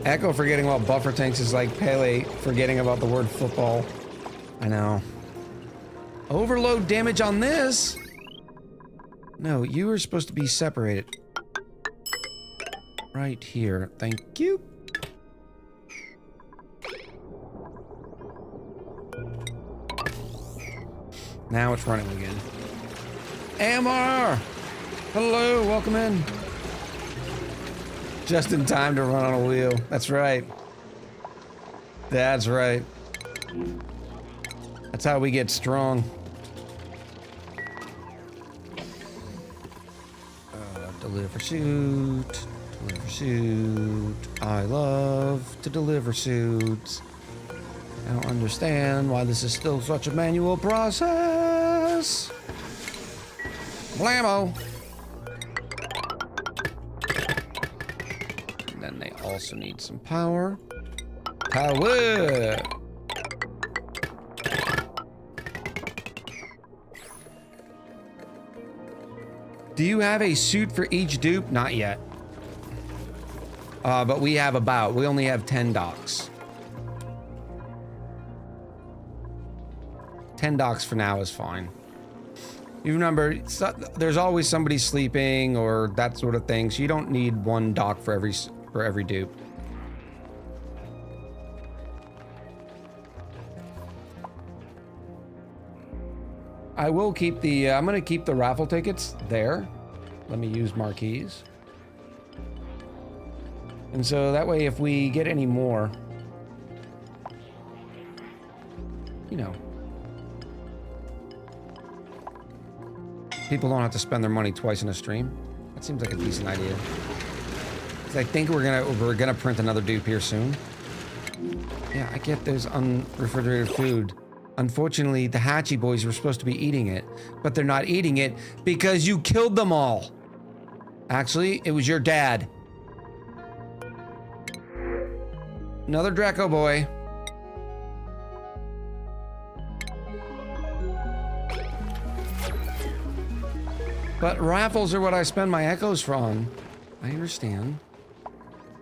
Echo forgetting about buffer tanks is like Pele forgetting about the word football. I know. Overload damage on this? No, you were supposed to be separated. right here. Thank you. Now it's running again. MOAR! Hello, welcome in. Just in time to run on a wheel. That's right. That's right. That's how we get strong. Deliver suit. Deliver suit. I love to deliver suits. I don't understand why this is still such a manual process. Blammo! And then they also need some power. Power! Do you have a suit for each dupe? Not yet. But we only have 10 docks. 10 docks for now is fine. You remember, there's always somebody sleeping or that sort of thing, so you don't need one dock for every dupe. I will keep the, I'm gonna keep the raffle tickets there. Let me use marquees. And so that way if we get any more, you know, people don't have to spend their money twice in a stream. That seems like a decent idea. 'Cause I think we're gonna print another dupe here soon. Yeah, I get there's unrefrigerated food. Unfortunately, the Hatchie boys were supposed to be eating it, but they're not eating it because you killed them all. Actually, it was your dad. Another Draco boy. But raffles are what I spend my echoes on. I understand.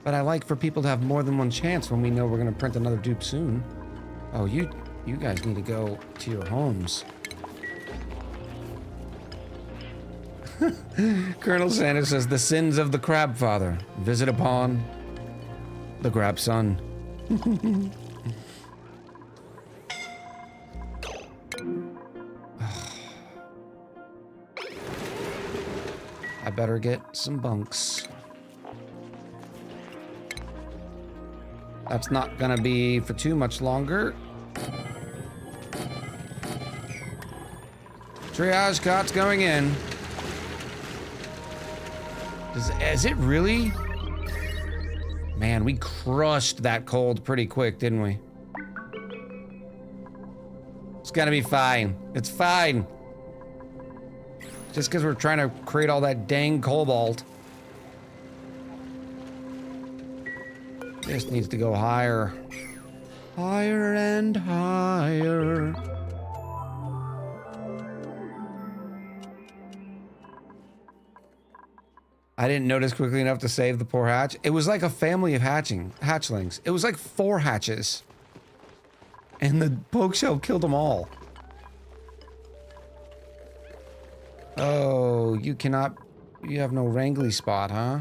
But I like for people to have more than one chance when we know we're gonna print another dupe soon. Oh, you guys need to go to your homes. Colonel Sanders says, the sins of the crab father visit upon the crab son. I better get some bunks. That's not gonna be for too much longer. Triage cots going in. Is it really? Man, we crushed that cold pretty quick, didn't we? It's gonna be fine. It's fine. Just because we're trying to create all that dang cobalt. This needs to go higher. Higher and higher. I didn't notice quickly enough to save the poor hatch. It was like a family of hatchlings. It was like 4 hatches. And the poke shell killed them all. Oh, you have no wrangly spot, huh?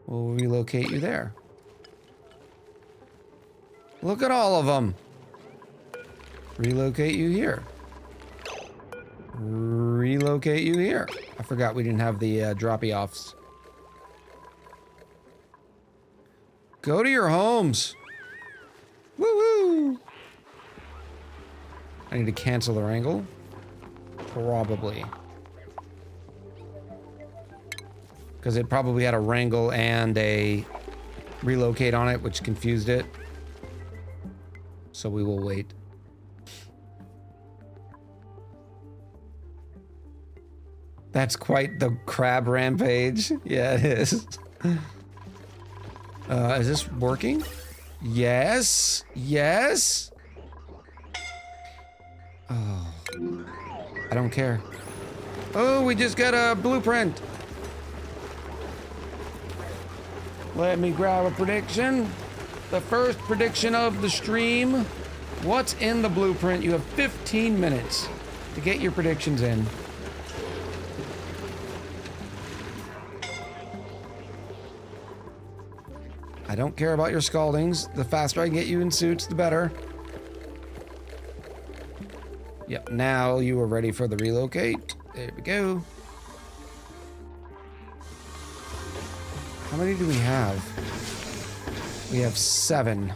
We'll relocate you there. Look at all of them. Relocate you here. Relocate you here. I forgot we didn't have the droppy-offs. Go to your homes. Woo-woo! I need to cancel the wrangle. Probably. Because it probably had a wrangle and a relocate on it, which confused it. So we will wait. That's quite the crab rampage. Yeah, it is. Is this working? Yes. Yes. Oh. I don't care. Oh, we just got a blueprint. Let me grab a prediction. The first prediction of the stream. What's in the blueprint? You have 15 minutes to get your predictions in. I don't care about your scaldings. The faster I can get you in suits, the better. Yep, now you are ready for the relocate. There we go. How many do we have? We have 7.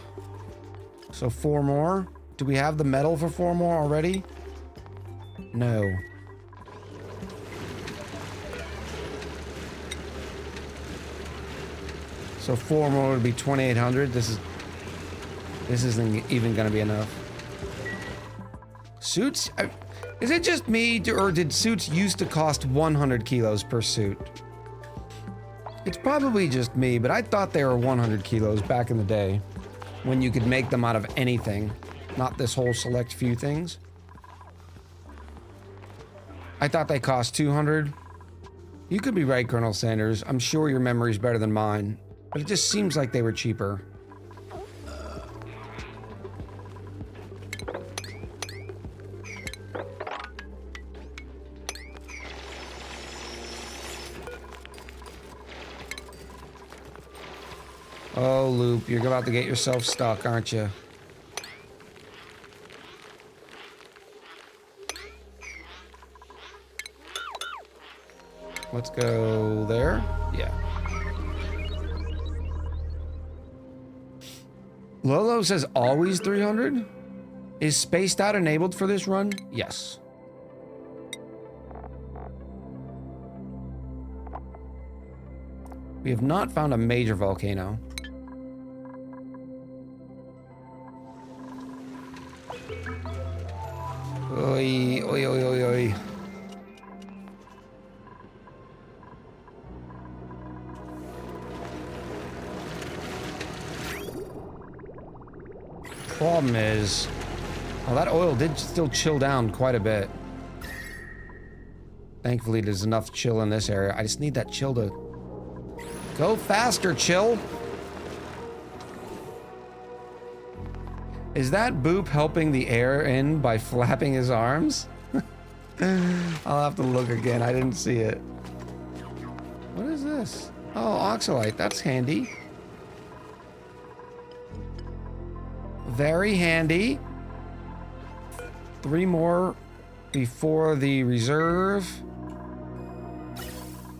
So 4 more. Do we have the metal for 4 more already? No. So 4 more would be 2,800. This isn't even going to be enough. Suits? Is it just me, or did suits used to cost 100 kilos per suit? It's probably just me, but I thought they were 100 kilos back in the day, when you could make them out of anything, not this whole select few things. I thought they cost 200. You could be right, Colonel Sanders. I'm sure your memory's better than mine, but it just seems like they were cheaper. Oh, Loop, you're about to get yourself stuck, aren't you? Let's go there. Yeah. Lolo says always 300? Is spaced out enabled for this run? Yes. We have not found a major volcano. Oi, oi, oi, oi, oi. Problem is, well, that oil did still chill down quite a bit. Thankfully, there's enough chill in this area. I just need that chill to go faster, chill. Is that Boop helping the air in by flapping his arms? I'll have to look again. I didn't see it. What is this? Oh, oxalite. That's handy. Very handy. 3 more before the reserve.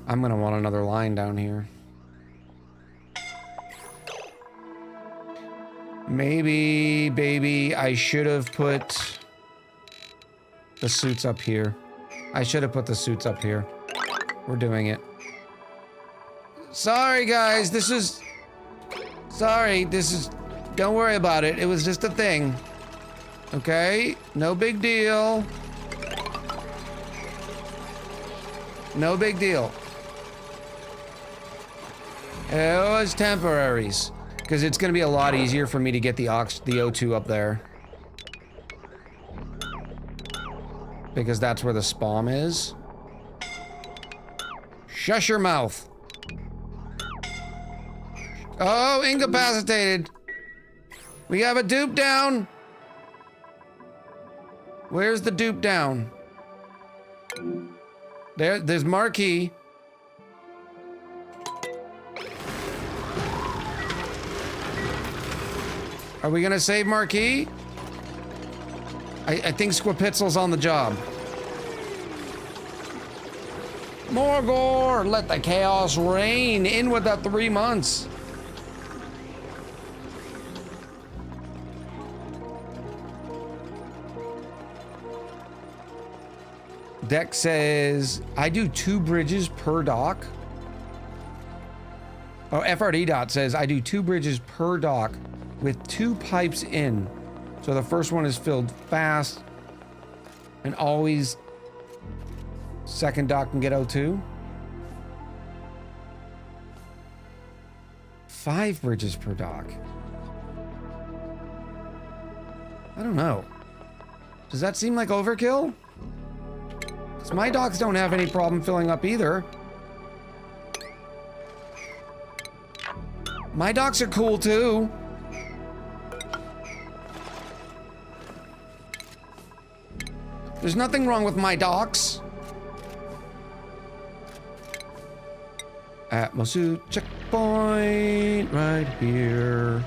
I'm gonna want another line down here. Maybe, baby, I should have put the suits up here. I should have put the suits up here. We're doing it. Sorry, guys, this is... Sorry, this is... Don't worry about it. It was just a thing. Okay? No big deal. No big deal. It was temporaries. Because it's going to be a lot easier for me to get the O2 up there. Because that's where the spawn is. Shush your mouth. Oh, incapacitated. We have a dupe down. Where's the dupe down? There's Marquis. Are we gonna save Marquis? I think Squipitzel's on the job. Morgor, let the chaos reign. In with the 3 months. Deck says, I do 2 bridges per dock. Oh, FRD dot says, I do 2 bridges per dock with 2 pipes in. So the first one is filled fast and always second dock can get O2. 5 bridges per dock. I don't know. Does that seem like overkill? Because my docks don't have any problem filling up either. My docks are cool too. There's nothing wrong with my docks. Atmosuit checkpoint. point right here.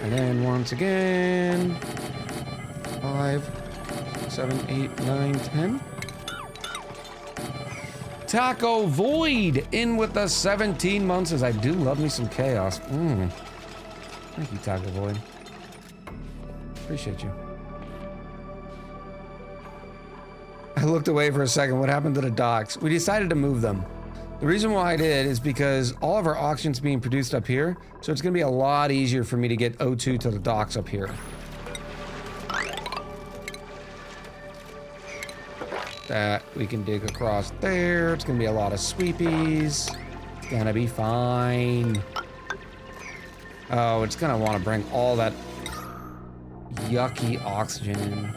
And then once again, 5, 7, 8, 9, 10. Taco Void in with the 17 months as I do love me some chaos. Thank you, Taco Void. Appreciate you. I looked away for a second. What happened to the docks? We decided to move them. The reason why I did is because all of our oxygen's being produced up here, so it's gonna be a lot easier for me to get O2 to the docks up here. That we can dig across there. It's gonna be a lot of sweepies. It's gonna be fine. Oh, it's gonna want to bring all that yucky oxygen in.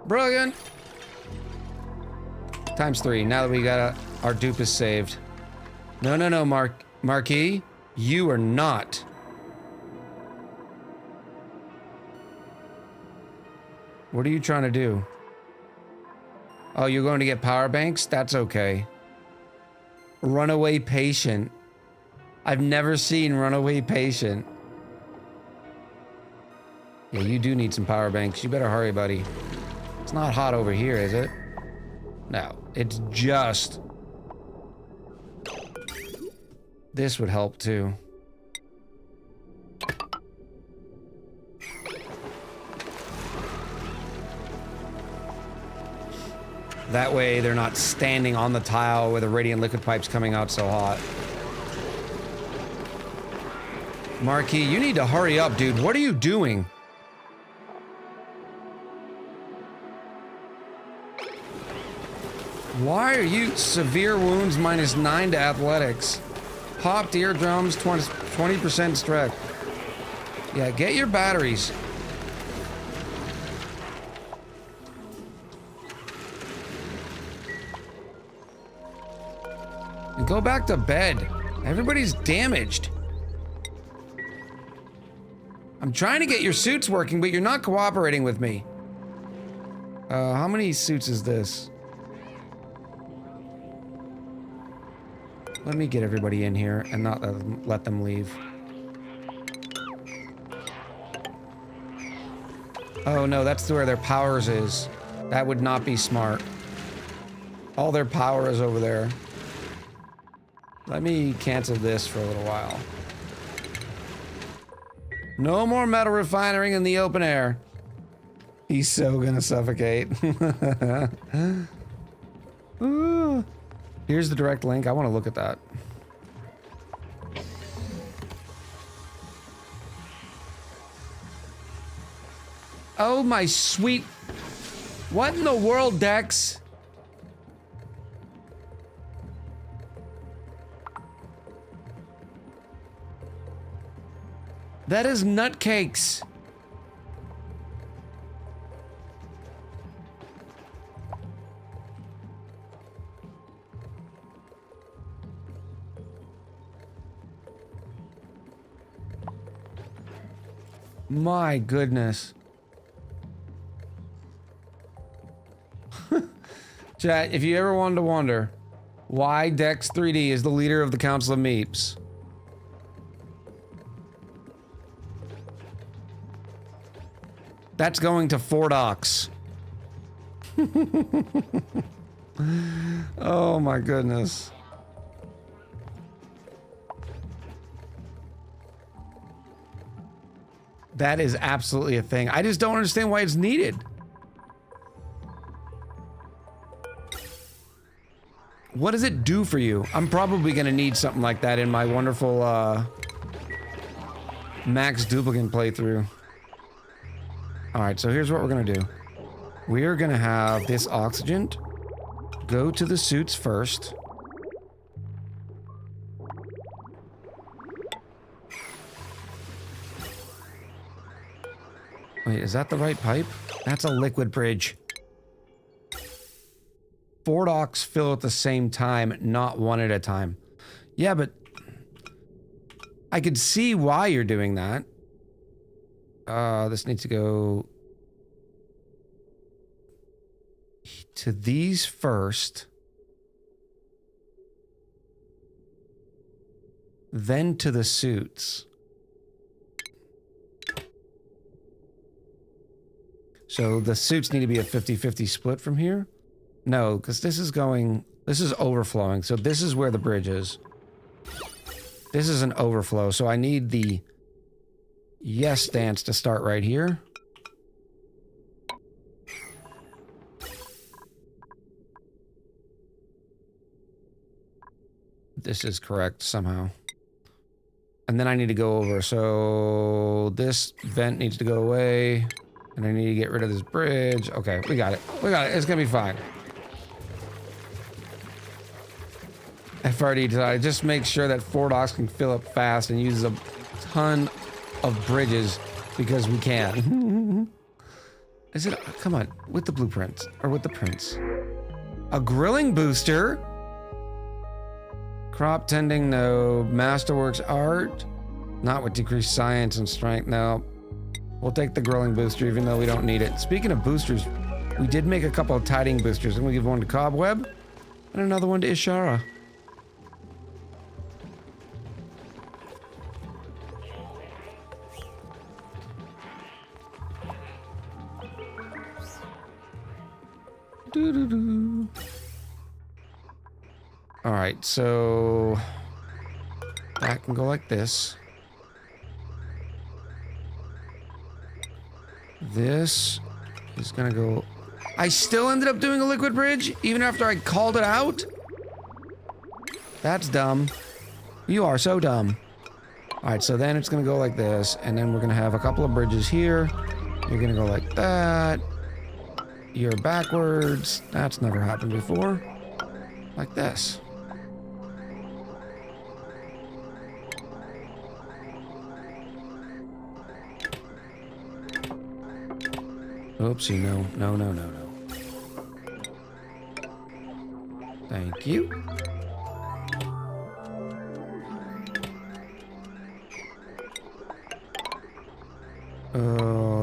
Brilliant. ×3. Now that we got our dupe is saved. No, Marquis. You are not. What are you trying to do? Oh, you're going to get power banks? That's okay. Runaway patient. I've never seen runaway patient. Yeah, you do need some power banks. You better hurry, buddy. It's not hot over here, is it? No, it's just... This would help, too. That way, they're not standing on the tile where the radiant liquid pipe's coming out so hot. Marquis, you need to hurry up, dude. What are you doing? Why are you severe wounds -9 to athletics? Popped eardrums, 20% strength. Yeah, get your batteries. And go back to bed. Everybody's damaged. I'm trying to get your suits working, but you're not cooperating with me. How many suits is this? Let me get everybody in here and not let them leave. Oh no, that's where their powers is. That would not be smart. All their power is over there. Let me cancel this for a little while. No more metal refining in the open air. He's so gonna suffocate. Ooh. Here's the direct link. I want to look at that. Oh my sweet... What in the world, Dex? That is nutcakes. My goodness. Chat, if you ever wanted to wonder why Dex 3D is the leader of the Council of Meeps, that's going to 4 docs. Oh my goodness. That is absolutely a thing. I just don't understand why it's needed. What does it do for you? I'm probably gonna need something like that in my wonderful, max duplicate playthrough. Alright, so here's what we're gonna do. We're gonna have this oxygen go to the suits first. Wait, is that the right pipe? That's a liquid bridge. 4 docks fill at the same time, not one at a time. Yeah, but I could see why you're doing that. This needs to go to these first. Then to the suits. So the suits need to be a 50-50 split from here? No, because this is overflowing. So this is where the bridge is. This is an overflow, so I need the yes stance to start right here. This is correct somehow. And then I need to go over, so this vent needs to go away. And I need to get rid of this bridge. Okay, we got it. We got it. It's gonna be fine. FRD decided, just make sure that 4 docks can fill up fast and uses a ton of bridges because we can. Is it, come on, with the blueprints or with the prints? A grilling booster? Crop tending, no. Masterworks art? Not with decreased science and strength, no. We'll take the grilling booster even though we don't need it. Speaking of boosters, we did make a couple of tidying boosters. I'm gonna give one to Cobweb and another one to Ishara. Doo-doo-doo. All right, so that can go like this. This is gonna go... I still ended up doing a liquid bridge, even after I called it out? That's dumb. You are so dumb. Alright, so then it's gonna go like this, and then we're gonna have a couple of bridges here. You're gonna go like that. You're backwards. That's never happened before. Like this. Oopsie, no, no, no, no, no. Thank you.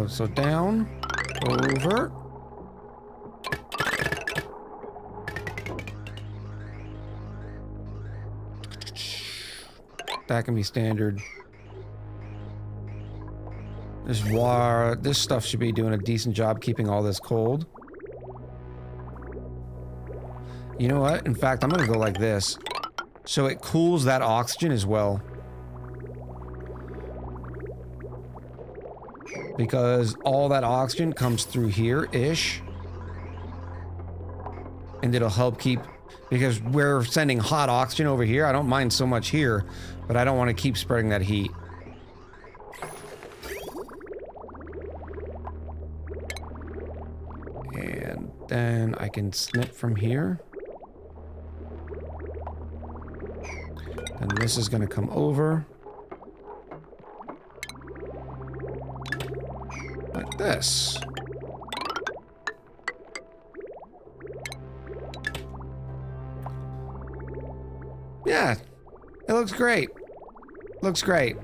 So down, over. That can be standard. This stuff should be doing a decent job keeping all this cold. You know what? In fact, I'm gonna go like this. So it cools that oxygen as well. Because all that oxygen comes through here-ish. And it'll help keep... Because we're sending hot oxygen over here. I don't mind so much here, but I don't want to keep spreading that heat. And then I can snip from here. And this is going to come over. Like this. Yeah, it looks great. Looks great.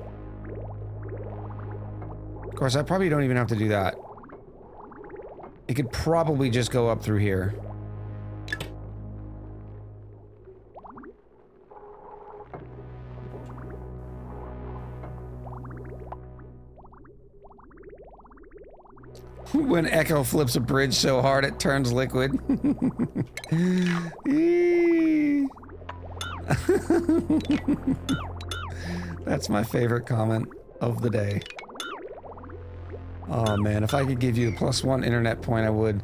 Of course, I probably don't even have to do that. It could probably just go up through here. When Echo flips a bridge so hard it turns liquid. That's my favorite comment of the day. Oh man, if I could give you a +1 internet point, I would.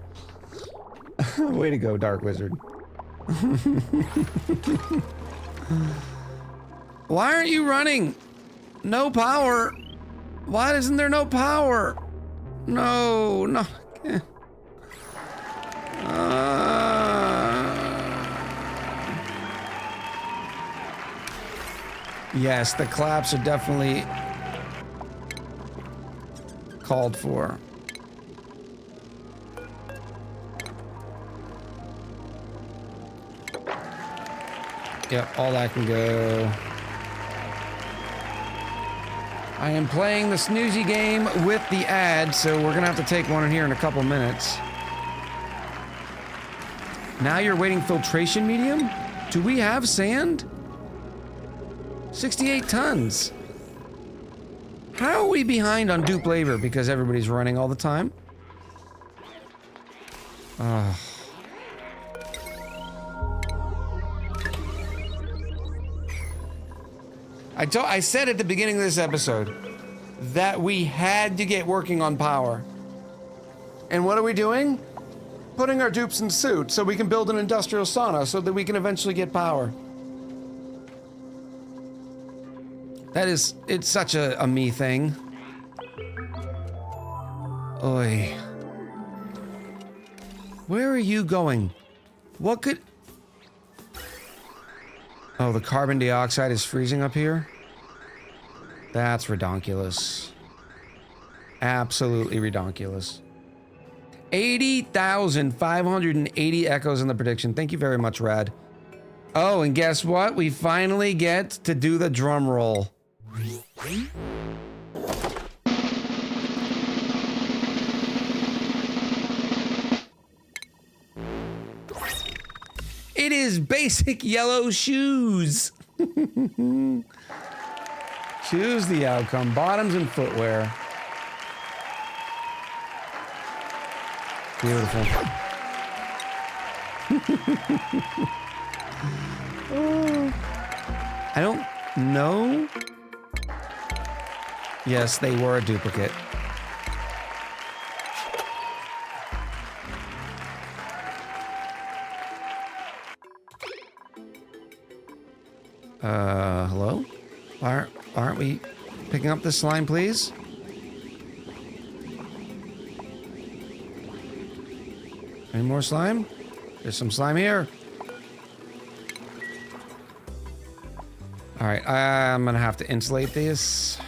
Way to go, Dark Wizard. Why aren't you running? No power. Why isn't there no power? No, no. Yes, the claps are definitely called for. Yep, all that can go. I am playing the snoozy game with the ad, so we're gonna have to take one in here in a couple minutes. Now you're waiting filtration medium? Do we have sand? 68 tons. How are we behind on dupe labor? Because everybody's running all the time? I said at the beginning of this episode that we had to get working on power. And what are we doing? Putting our dupes in suits so we can build an industrial sauna so that we can eventually get power. It's such a me thing. Oi. Where are you going? What could... Oh, the carbon dioxide is freezing up here? That's redonkulous. Absolutely redonkulous. 80,580 echoes in the prediction. Thank you very much, Rad. Oh, and guess what? We finally get to do the drum roll. It is basic yellow shoes. Choose the outcome. Bottoms and footwear. Beautiful. I don't know. Yes, they were a duplicate. Hello? Why aren't we picking up this slime, please? Any more slime? There's some slime here. All right, I'm gonna have to insulate this.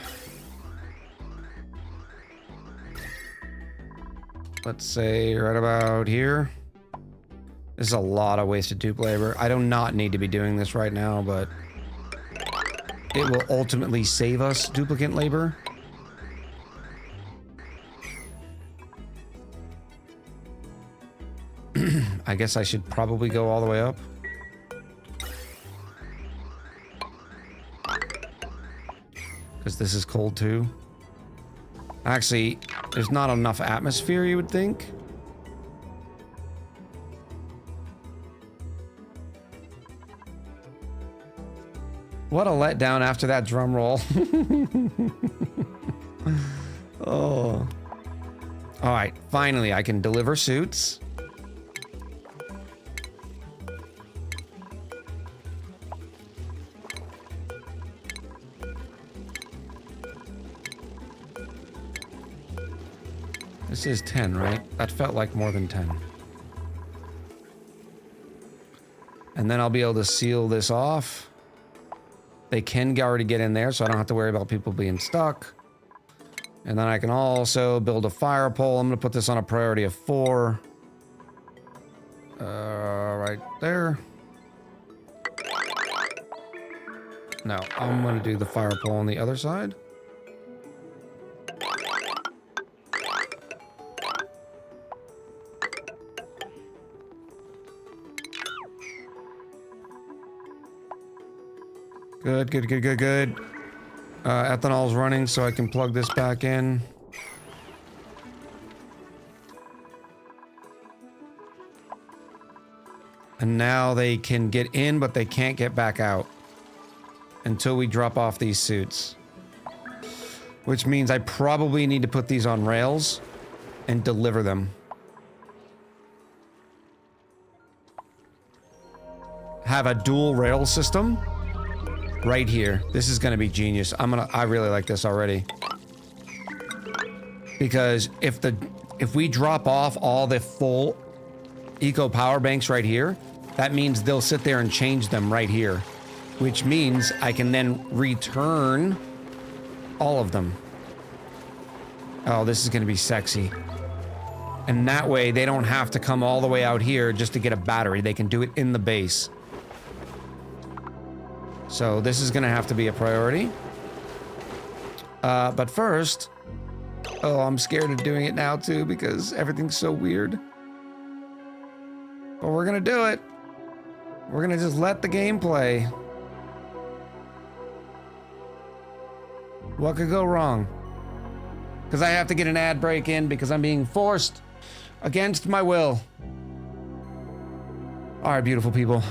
Let's say right about here. This is a lot of wasted dupe labor. I do not need to be doing this right now, but it will ultimately save us duplicate labor. I guess I should probably go all the way up. Because this is cold too. Actually, there's not enough atmosphere, you would think. What a letdown after that drum roll. Oh. All right, finally I can deliver suits. This is 10, right? That felt like more than 10. And then I'll be able to seal this off. They can already get in there, so I don't have to worry about people being stuck. And then I can also build a fire pole. I'm going to put this on a priority of 4. Right there. No, I'm going to do the fire pole on the other side. Good, good, good, good, good. Ethanol's running, so I can plug this back in. And now they can get in, but they can't get back out until we drop off these suits. Which means I probably need to put these on rails and deliver them. Have a dual rail system. Right here. This is gonna be genius. I really like this already. Because if we drop off all the full eco power banks right here, that means they'll sit there and change them right here. Which means I can then return all of them. Oh, this is gonna be sexy. And that way they don't have to come all the way out here just to get a battery. They can do it in the base. So this is gonna have to be a priority. But first, oh, I'm scared of doing it now too because everything's so weird. But we're gonna do it. We're gonna just let the game play. What could go wrong? Because I have to get an ad break in because I'm being forced against my will. All right, beautiful people.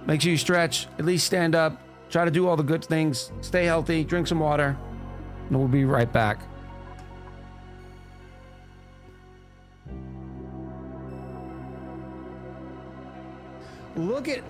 Make sure you stretch, at least stand up, try to do all the good things, stay healthy, drink some water, and we'll be right back. Look at...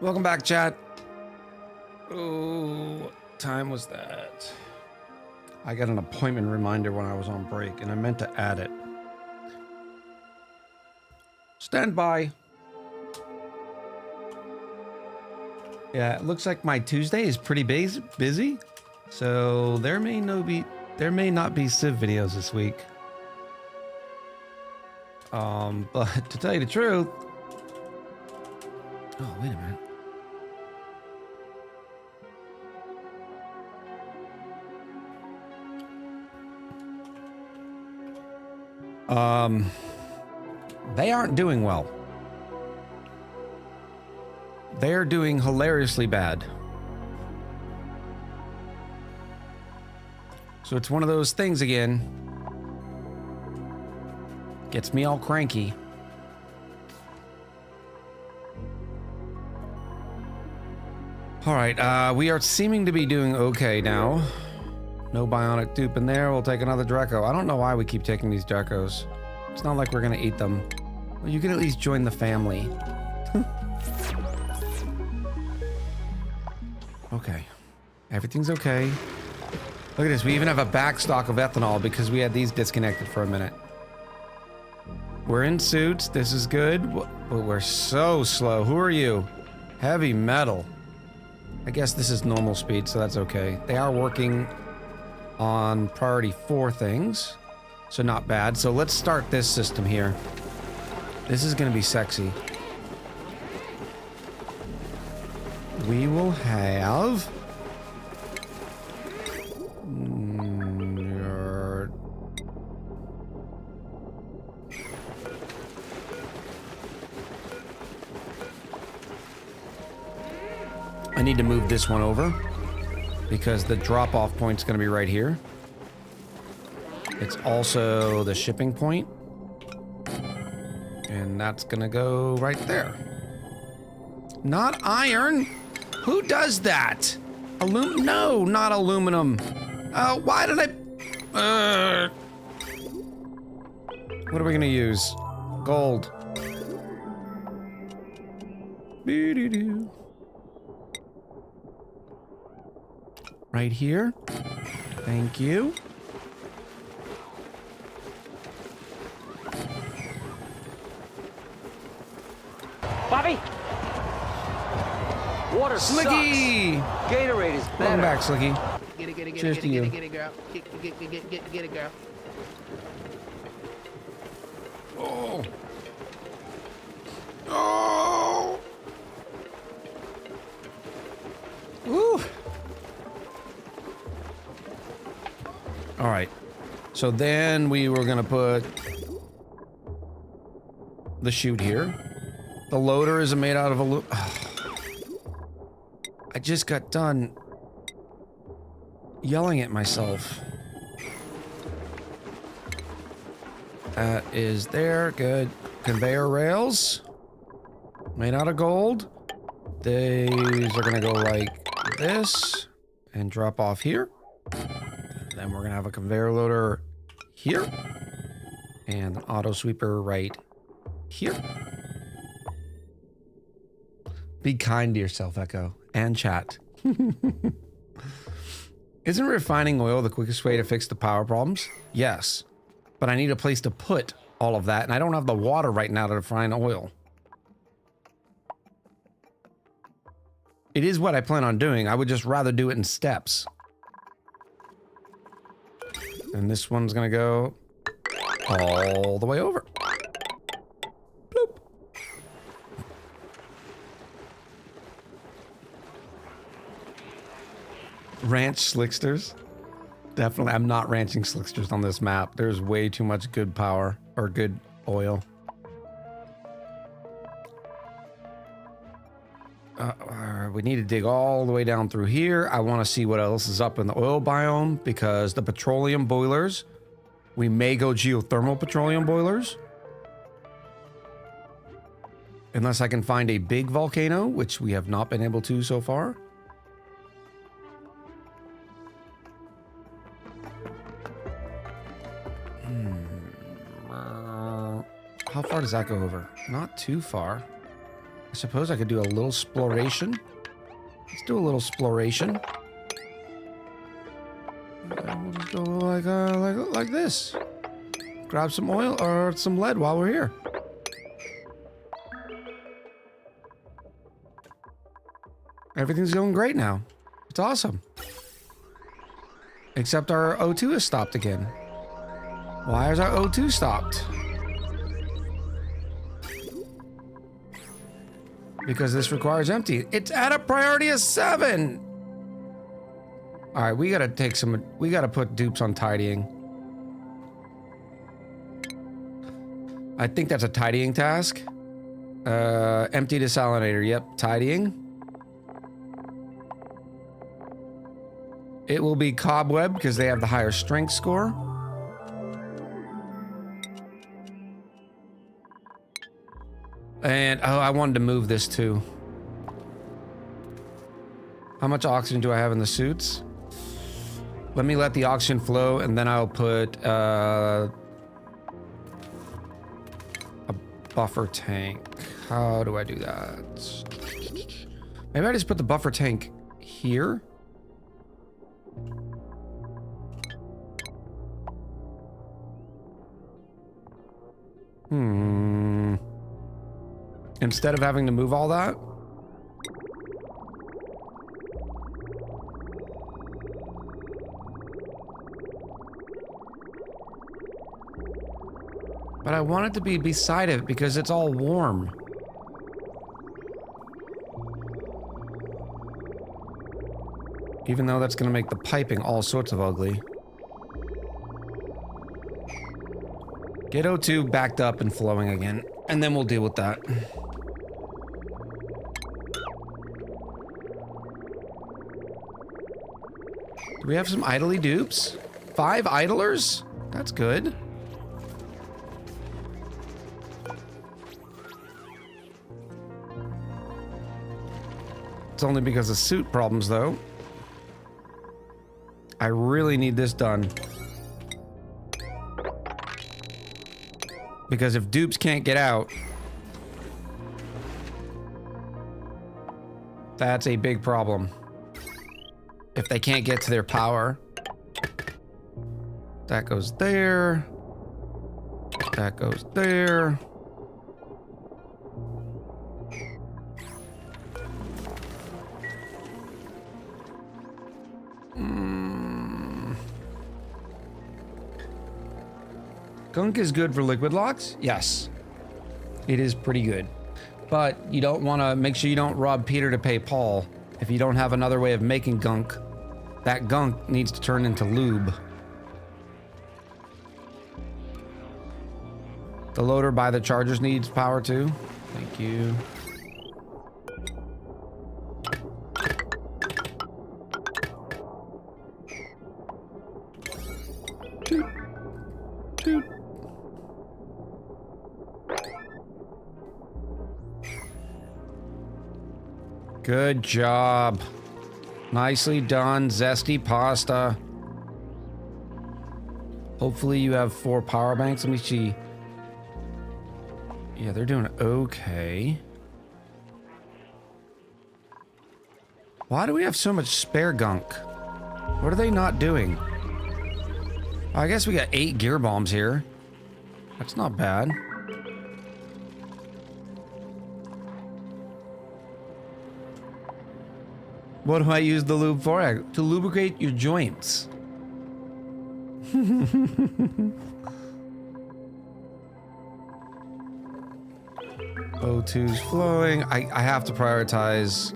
Welcome back, chat. Oh, what time was that? I got an appointment reminder when I was on break, and I meant to add it. Stand by. Yeah, it looks like my Tuesday is pretty busy, so there may not be Civ videos this week. But to tell you the truth, oh wait a minute. They aren't doing well. They're doing hilariously bad. So it's one of those things again. Gets me all cranky. All right, we are seeming to be doing okay now. No bionic dupe in there. We'll take another Draco. I don't know why we keep taking these Dracos. It's not like we're gonna eat them. Well, you can at least join the family. Okay. Everything's okay. Look at this. We even have a backstock of ethanol because we had these disconnected for a minute. We're in suits. This is good. But we're so slow. Who are you? Heavy metal. I guess this is normal speed, so that's okay. They are working on priority 4 things, so not bad. So let's start this system here. This is gonna be sexy. We will have I need to move this one over because the drop-off point's going to be right here. It's also the shipping point, and that's going to go right there. Not iron. Who does that? No, not aluminum. Why did I? What are we going to use? Gold. Boo-doo-doo. Right here. Thank you. Bobby! Water Slicky! sucks. Gatorade is better. Welcome back, Slicky. Get it, get it, get Cheers it, to get you. it, get it, girl. Get it, girl. Oh. Oh. Woo. All right. So then we were gonna put the chute here. The loader is made out of aluminum. I just got done yelling at myself. That is there. Good. Conveyor rails made out of gold. These are gonna go like this and drop off here. Then we're gonna have a conveyor loader here and an auto sweeper right here. Be kind to yourself, Echo, and chat. Isn't refining oil the quickest way to fix the power problems? Yes, but I need a place to put all of that, and I don't have the water right now to refine oil. It is what I plan on doing. I would just rather do it in steps. And this one's gonna go all the way over. Bloop. Ranch slicksters? Definitely, I'm not ranching slicksters on this map. There's way too much good power, or good oil. We need to dig all the way down through here. I want to see what else is up in the oil biome, because the petroleum boilers, we may go geothermal petroleum boilers. Unless I can find a big volcano, which we have not been able to so far. How far does that go over? Not too far. I suppose I could do a little exploration. Let's do a little exploration. We'll just go like this. Grab some oil or some lead while we're here. Everything's going great now. It's awesome. Except our O2 has stopped again. Why is our O2 stopped? Because this requires empty. It's at a priority of 7. All right, we gotta put dupes on tidying. I think that's a tidying task. Empty desalinator. Yep, tidying. It will be cobweb because they have the higher strength score. And, oh, I wanted to move this too. How much oxygen do I have in the suits? Let me let the oxygen flow, and then I'll put a buffer tank. How do I do that? Maybe I just put the buffer tank here. Instead of having to move all that? But I want it to be beside it because it's all warm. Even though that's gonna make the piping all sorts of ugly. Get O2 backed up and flowing again, and then we'll deal with that. Do we have some idly dupes? 5 idlers? That's good. It's only because of suit problems, though. I really need this done. Because if dupes can't get out, that's a big problem. If they can't get to their power. That goes there. That goes there. Gunk is good for liquid locks? Yes. It is pretty good. But you don't want to make sure you don't rob Peter to pay Paul. If you don't have another way of making gunk, that gunk needs to turn into lube. The loader by the chargers needs power too. Thank you. Toot. Toot. Good job. Nicely done, zesty pasta. Hopefully you have 4 power banks. Let me see. Yeah, they're doing okay. Why do we have so much spare gunk? What are they not doing? I guess we got 8 gear bombs here. That's not bad. What do I use the lube for? To lubricate your joints. O2's flowing. I have to prioritize.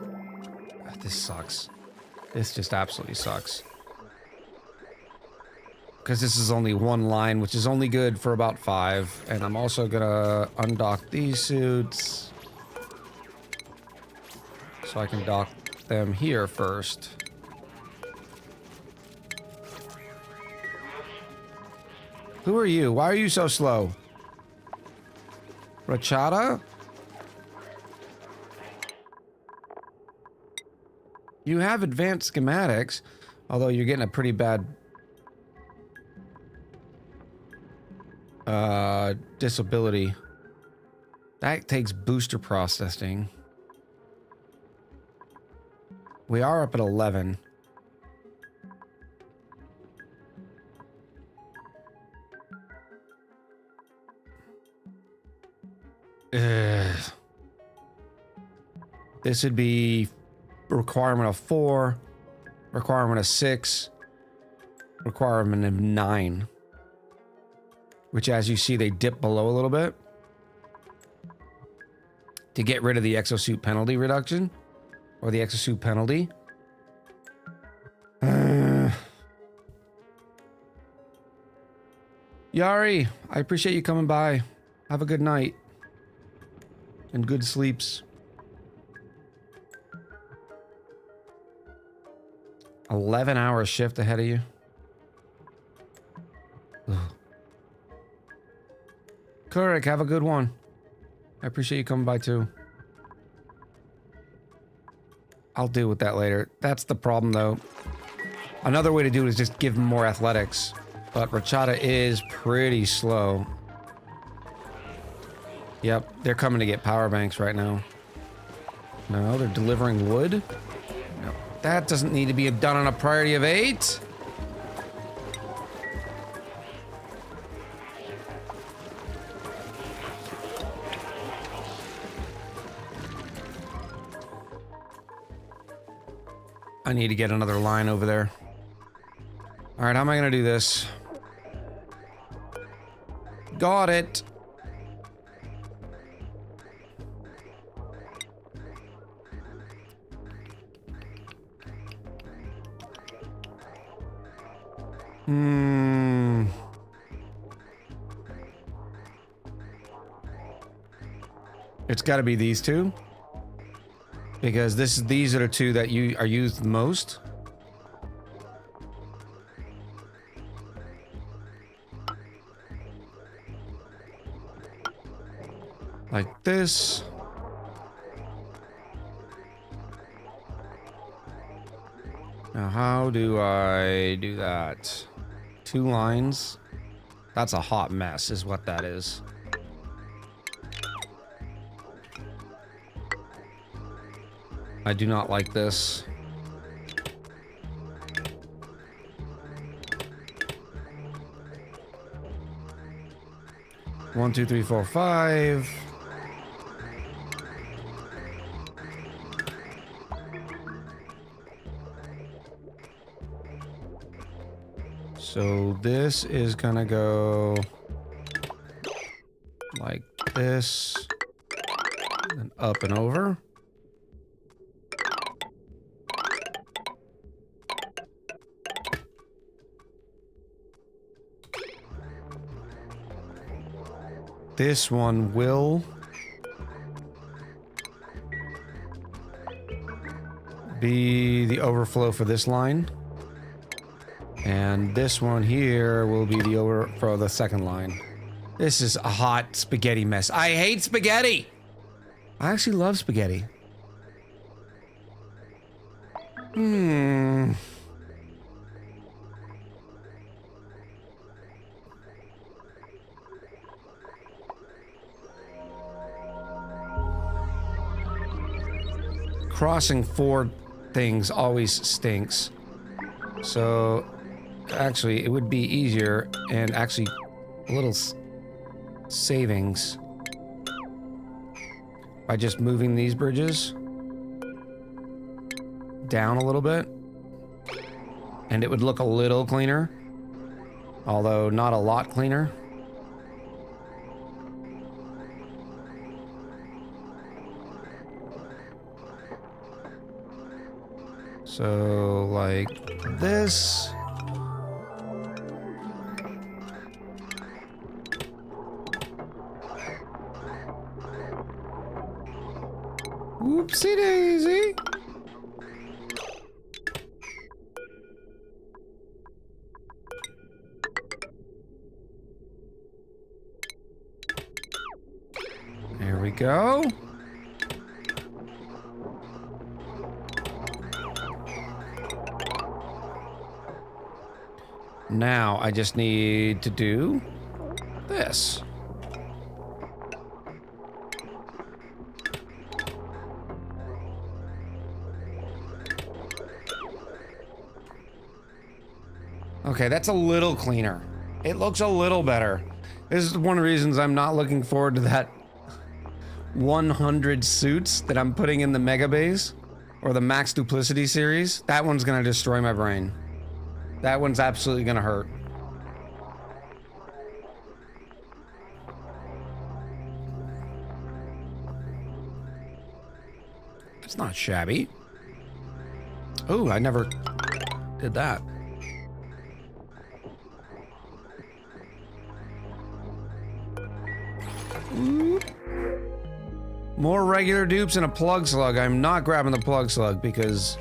This sucks. This just absolutely sucks. Because this is only 1 line, which is only good for about 5. And I'm also gonna undock these suits. So I can dock them here first. Who are you? Why are you so slow? Rachata? You have advanced schematics, although you're getting a pretty bad disability. That takes booster processing. We are up at 11. Ugh. This would be requirement of 4, requirement of 6, requirement of 9. Which, as you see, they dip below a little bit. To get rid of the exosuit penalty reduction. Or the exosuit penalty. Yari, I appreciate you coming by. Have a good night. And good sleeps. 11-hour shift ahead of you. Ugh. Kurik, have a good one. I appreciate you coming by too. I'll deal with that later. That's the problem though. Another way to do it is just give them more athletics. But Rachata is pretty slow. Yep, they're coming to get power banks right now. No, they're delivering wood. No, that doesn't need to be done on a priority of 8. I need to get another line over there. All right, how am I gonna do this? Got it. It's got to be these two. Because these are the two that are used the most. Like this. Now how do I do that? 2 lines. That's a hot mess is what that is. I do not like this. One, two, three, four, 5. So this is gonna go like this, and up and over. This one will be the overflow for this line. And this one here will be the overflow for the second line. This is a hot spaghetti mess. I hate spaghetti! I actually love spaghetti. Crossing 4 things always stinks. So, actually, it would be easier and actually a little savings by just moving these bridges down a little bit. And it would look a little cleaner, although not a lot cleaner. So, like this. Whoopsie daisy. There we go. Now I just need to do this. Okay, that's a little cleaner. It looks a little better. This is one of the reasons I'm not looking forward to that 100 suits that I'm putting in the Mega Base or the Max Duplicity series. That one's gonna destroy my brain. That one's absolutely gonna hurt. It's not shabby. Oh, I never did that. Oop. More regular dupes and a plug slug. I'm not grabbing the plug slug because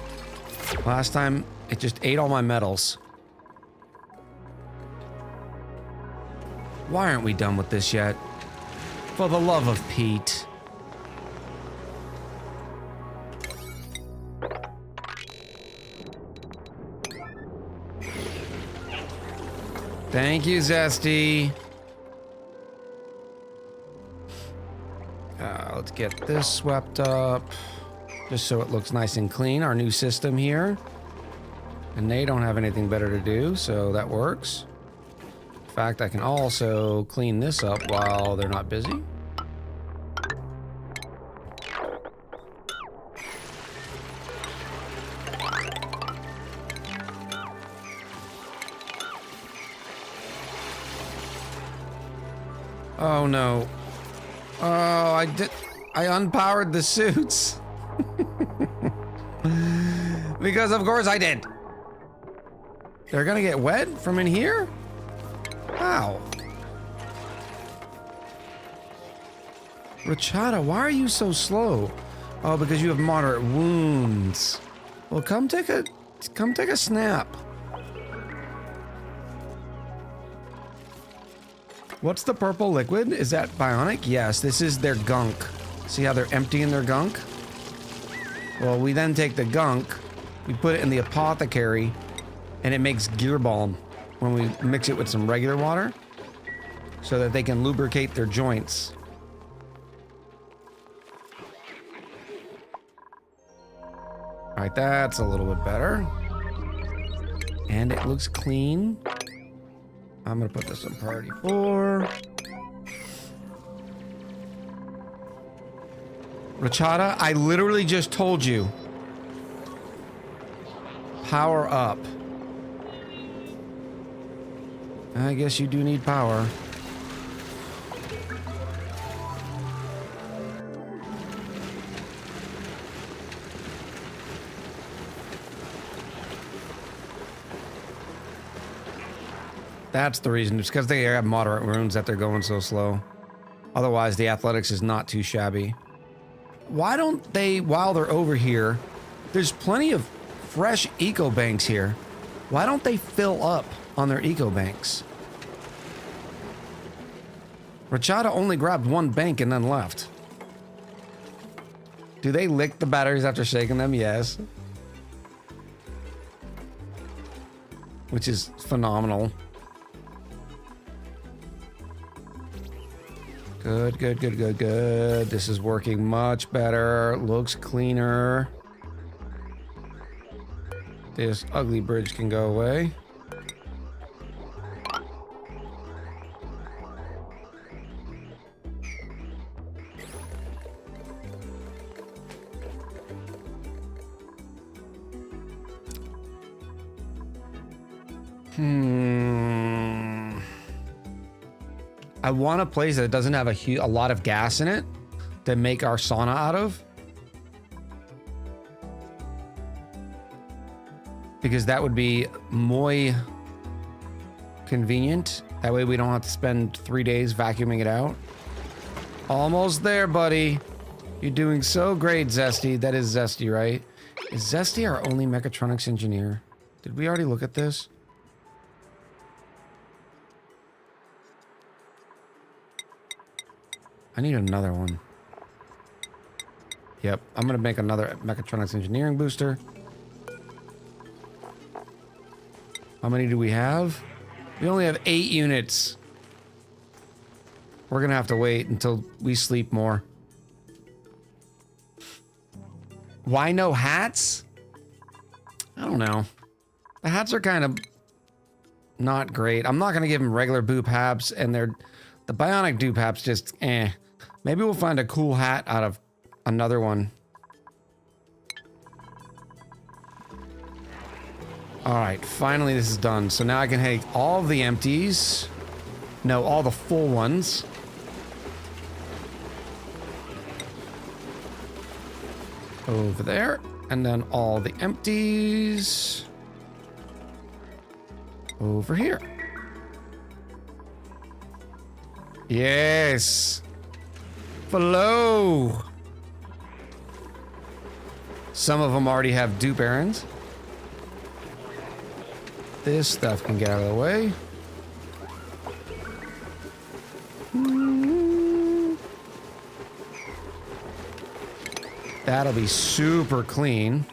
last time it just ate all my metals. Why aren't we done with this yet? For the love of Pete. Thank you, Zesty. Let's get this swept up, just so it looks nice and clean. Our new system here. And they don't have anything better to do, so that works. In fact, I can also clean this up while they're not busy. Oh no. Oh, I unpowered the suits. Because of course I did. They're gonna get wet from in here? How? Rachata, why are you so slow? Oh, because you have moderate wounds. Well, come take a snap. What's the purple liquid? Is that Bionic? Yes, this is their gunk. See how they're emptying their gunk? Well, we then take the gunk, we put it in the apothecary, and it makes gear balm when we mix it with some regular water so that they can lubricate their joints. All right, that's a little bit better. And it looks clean. I'm gonna put this on priority 4. Rachata, I literally just told you. Power up. I guess you do need power. That's the reason. It's because they have moderate wounds that they're going so slow. Otherwise, the athletics is not too shabby. Why don't they, while they're over here, there's plenty of fresh eco banks here. Why don't they fill up on their eco banks? Rachata only grabbed one bank and then left. Do they lick the batteries after shaking them? Yes. Which is phenomenal. Good, good, good, good, good. This is working much better. Looks cleaner. This ugly bridge can go away. I want a place that doesn't have a lot of gas in it to make our sauna out of. Because that would be more convenient. That way we don't have to spend 3 days vacuuming it out. Almost there, buddy. You're doing so great, Zesty. That is Zesty, right? Is Zesty our only mechatronics engineer? Did we already look at this? I need another one. Yep, I'm gonna make another mechatronics engineering booster. How many do we have? We only have 8 units. We're gonna have to wait until we sleep more. Why no hats? I don't know. The hats are kind of Not great. I'm not going to give them regular boop haps, and the bionic dupe haps just eh. Maybe we'll find a cool hat out of another one. All right, finally this is done. So now I can take all of the empties. No, all the full ones. Over there. And then all the empties. Over here. Yes. Flow. Some of them already have dupe errands. This stuff can get out of the way. That'll be super clean.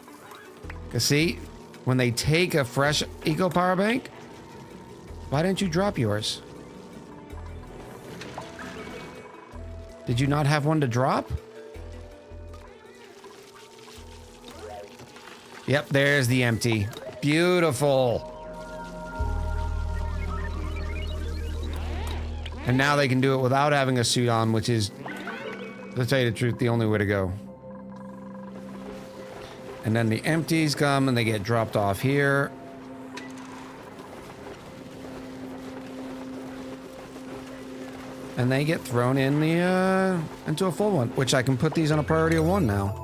Cause see, when they take a fresh eco power bank, why didn't you drop yours? Did you not have one to drop? Yep, there's the empty. Beautiful. And now they can do it without having a suit on, which is, to tell you the truth, the only way to go. And then the empties come and they get dropped off here. And they get thrown in the, into a full one, which I can put these on a priority of 1 now.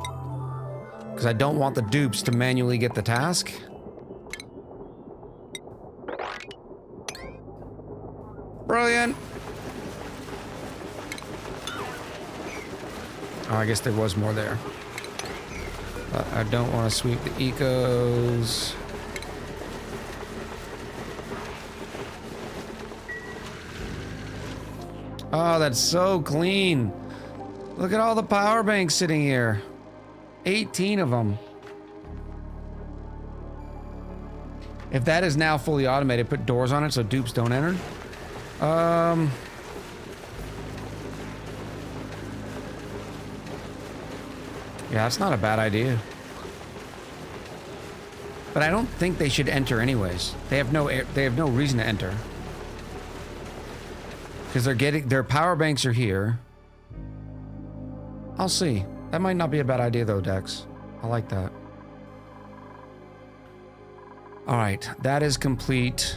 Because I don't want the dupes to manually get the task. Brilliant. Oh, I guess there was more there. But I don't want to sweep the ecos. Oh, that's so clean. Look at all the power banks sitting here. 18 of them. If that is now fully automated, put doors on it so dupes don't enter. Yeah, that's not a bad idea. But I don't think they should enter anyways. They have no reason to enter. Because their power banks are here. I'll see. That might not be a bad idea though, Dex. I like that. All right, that is complete.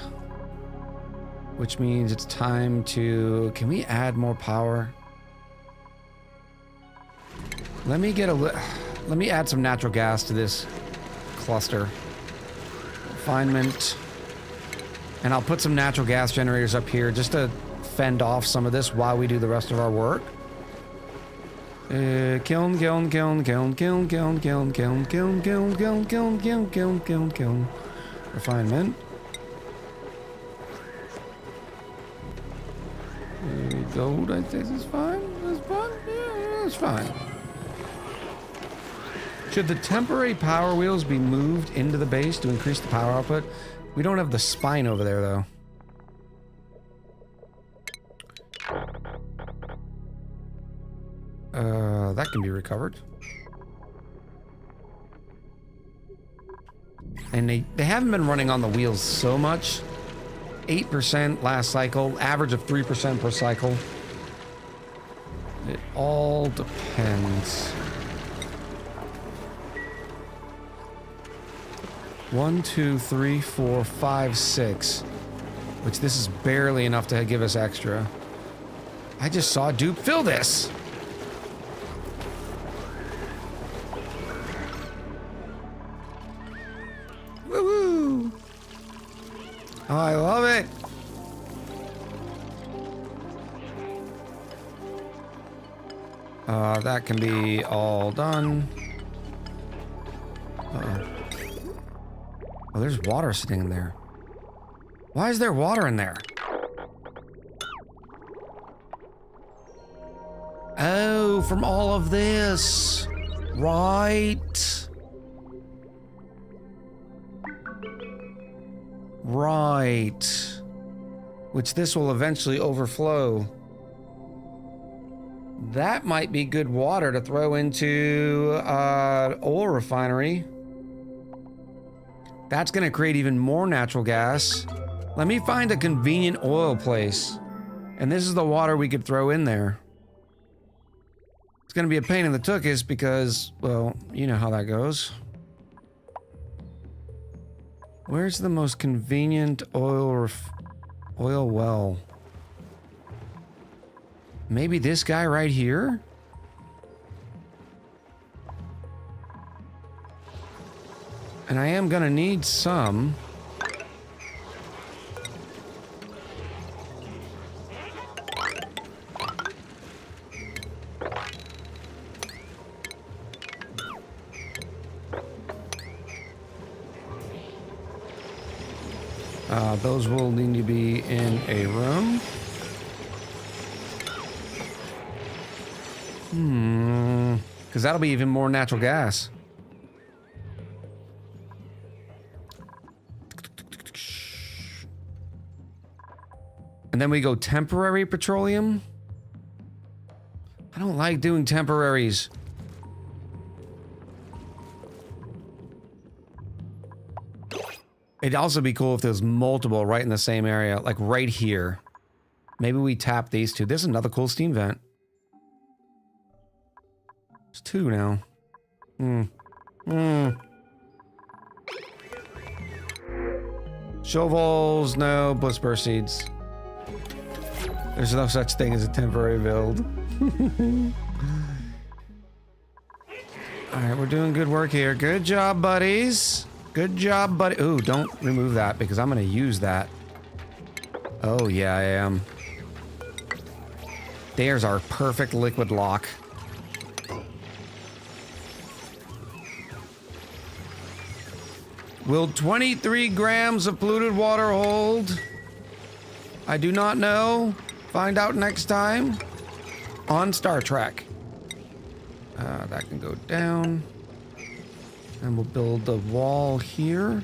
Which means it's time to... Can we add more power? Let me add some natural gas to this cluster. Refinement. And I'll put some natural gas generators up here just to fend off some of this while we do the rest of our work. Kiln. Refinement. Gold, I think is fine. That's fine. Yeah, that's fine. Should the temporary power wheels be moved into the base to increase the power output? We don't have the spine over there, though. That can be recovered. And they haven't been running on the wheels so much. 8% last cycle, average of 3% per cycle. It all depends. 1, 2, 3, 4, 5, 6. Which this is barely enough to give us extra. I just saw a dupe fill this. Woo-hoo! Oh, I love it. That can be all done. Uh-oh. Oh, there's water sitting in there. Why is there water in there? Oh, from all of this. Right. Right. Which this will eventually overflow. That might be good water to throw into oil refinery. That's going to create even more natural gas. Let me find a convenient oil place. And this is the water we could throw in there. It's gonna be a pain in the tuchus because, well, you know how that goes. Where's the most convenient oil well? Maybe this guy right here? And I am gonna need some. Those will need to be in a room. Because that'll be even more natural gas. And then we go temporary petroleum. I don't like doing temporaries. It'd also be cool if there's multiple right in the same area, like right here. Maybe we tap these two. There's another cool steam vent. It's two now. Shovels, no. Bliss burst seeds. There's no such thing as a temporary build. Alright, we're doing good work here. Good job, buddies. Good job, buddy. Ooh, don't remove that because I'm gonna use that. Oh, yeah, I am. There's our perfect liquid lock. Will 23 grams of polluted water hold? I do not know. Find out next time on Star Trek. That can go down. And we'll build the wall here.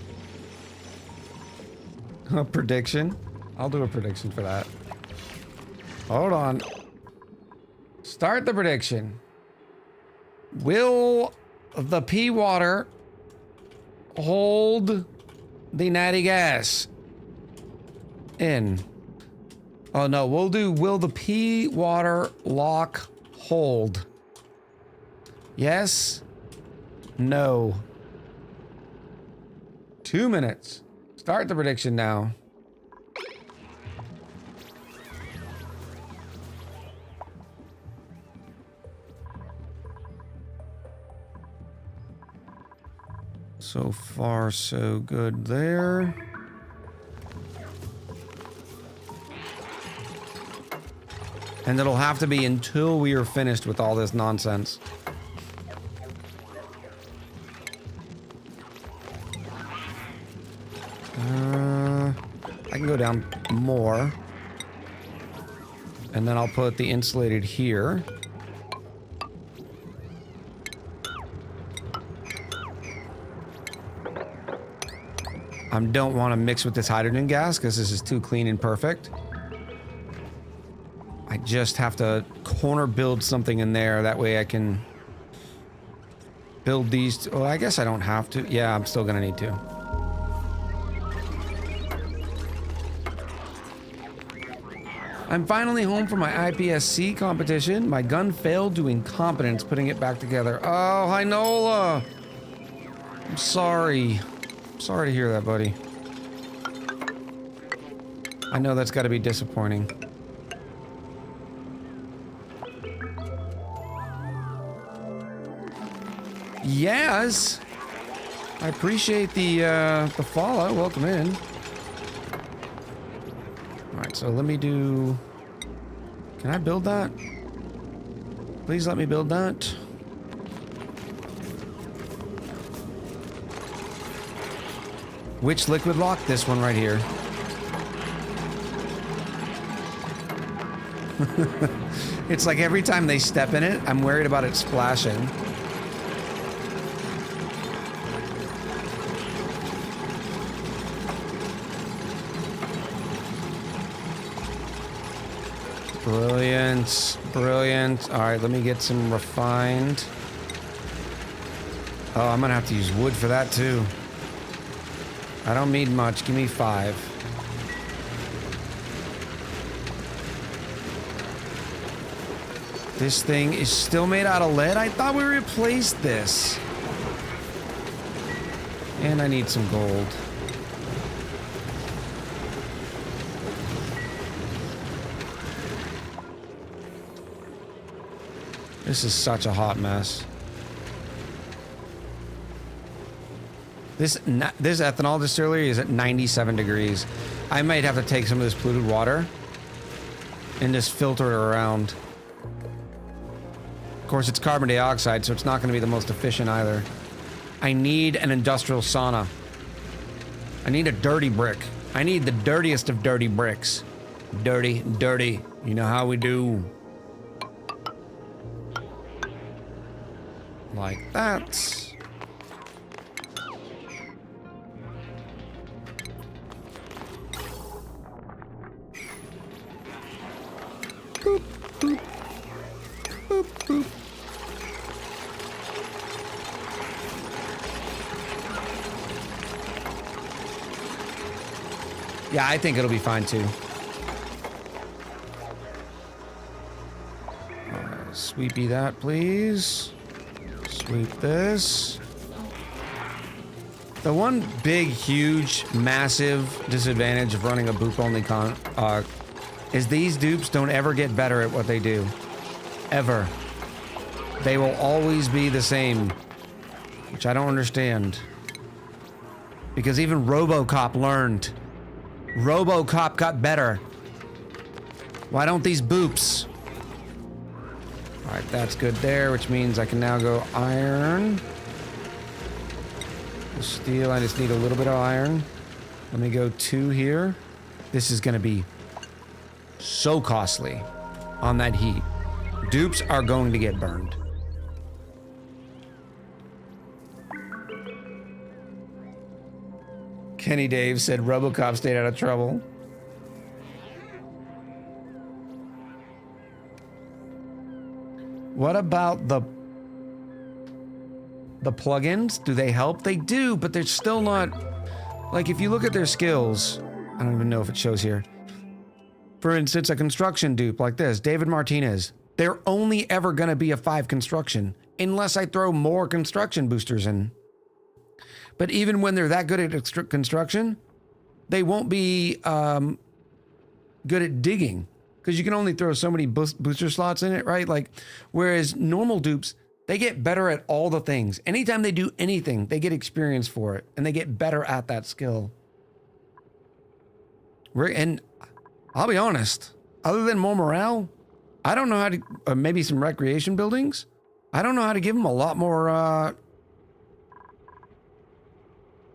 A prediction. I'll do a prediction for that. Hold on. Start the prediction. Will the pea water hold the natty gas in? Oh no, we'll do will the pea water lock hold? Yes? No. 2 minutes. Start the prediction now. So far, so good there. And it'll have to be until we are finished with all this nonsense. I can go down more. And then I'll put the insulated here. I don't want to mix with this hydrogen gas because this is too clean and perfect. I just have to corner build something in there. That way I can build these. Oh, I guess I don't have to. Yeah, I'm still gonna need to. I'm finally home from my IPSC competition. My gun failed due to incompetence putting it back together. Oh, hi Nola. I'm sorry. Sorry to hear that, buddy. I know that's got to be disappointing. Yes. I appreciate the follow. Welcome in. All right, so let me do. Can I build that? Please let me build that. Which liquid lock? This one right here. It's like every time they step in it, I'm worried about it splashing. Brilliant, brilliant. All right, let me get some refined. Oh, I'm gonna have to use wood for that too. I don't need much. Give me 5. This thing is still made out of lead? I thought we replaced this. And I need some gold. This is such a hot mess. This ethanol distillery is at 97 degrees. I might have to take some of this polluted water and just filter it around. Of course, it's carbon dioxide, so it's not going to be the most efficient either. I need an industrial sauna. I need a dirty brick. I need the dirtiest of dirty bricks. Dirty, dirty. You know how we do. Like that. Boop, boop. Boop, boop. Yeah, I think it'll be fine too. Sweepy that, please. Sweep this. The one big, huge, massive disadvantage of running a boop-only is these dupes don't ever get better at what they do. Ever. They will always be the same. Which I don't understand. Because even RoboCop learned. RoboCop got better. Why don't these boops? Alright, that's good there, which means I can now go iron. Steel, I just need a little bit of iron. Let me go 2 here. This is gonna be so costly on that heat. Dupes are going to get burned. Kenny Dave said RoboCop stayed out of trouble. What about the plugins? Do they help? They do, but they're still not... Like, if you look at their skills... I don't even know if it shows here. For instance, a construction dupe like this, David Martinez. They're only ever going to be a 5 construction, unless I throw more construction boosters in. But even when they're that good at construction, they won't be good at digging. Because you can only throw so many booster slots in it, right? Like, whereas normal dupes, they get better at all the things. Anytime they do anything, they get experience for it. And they get better at that skill. And I'll be honest, other than more morale, I don't know how to... maybe some recreation buildings? I don't know how to give them a lot more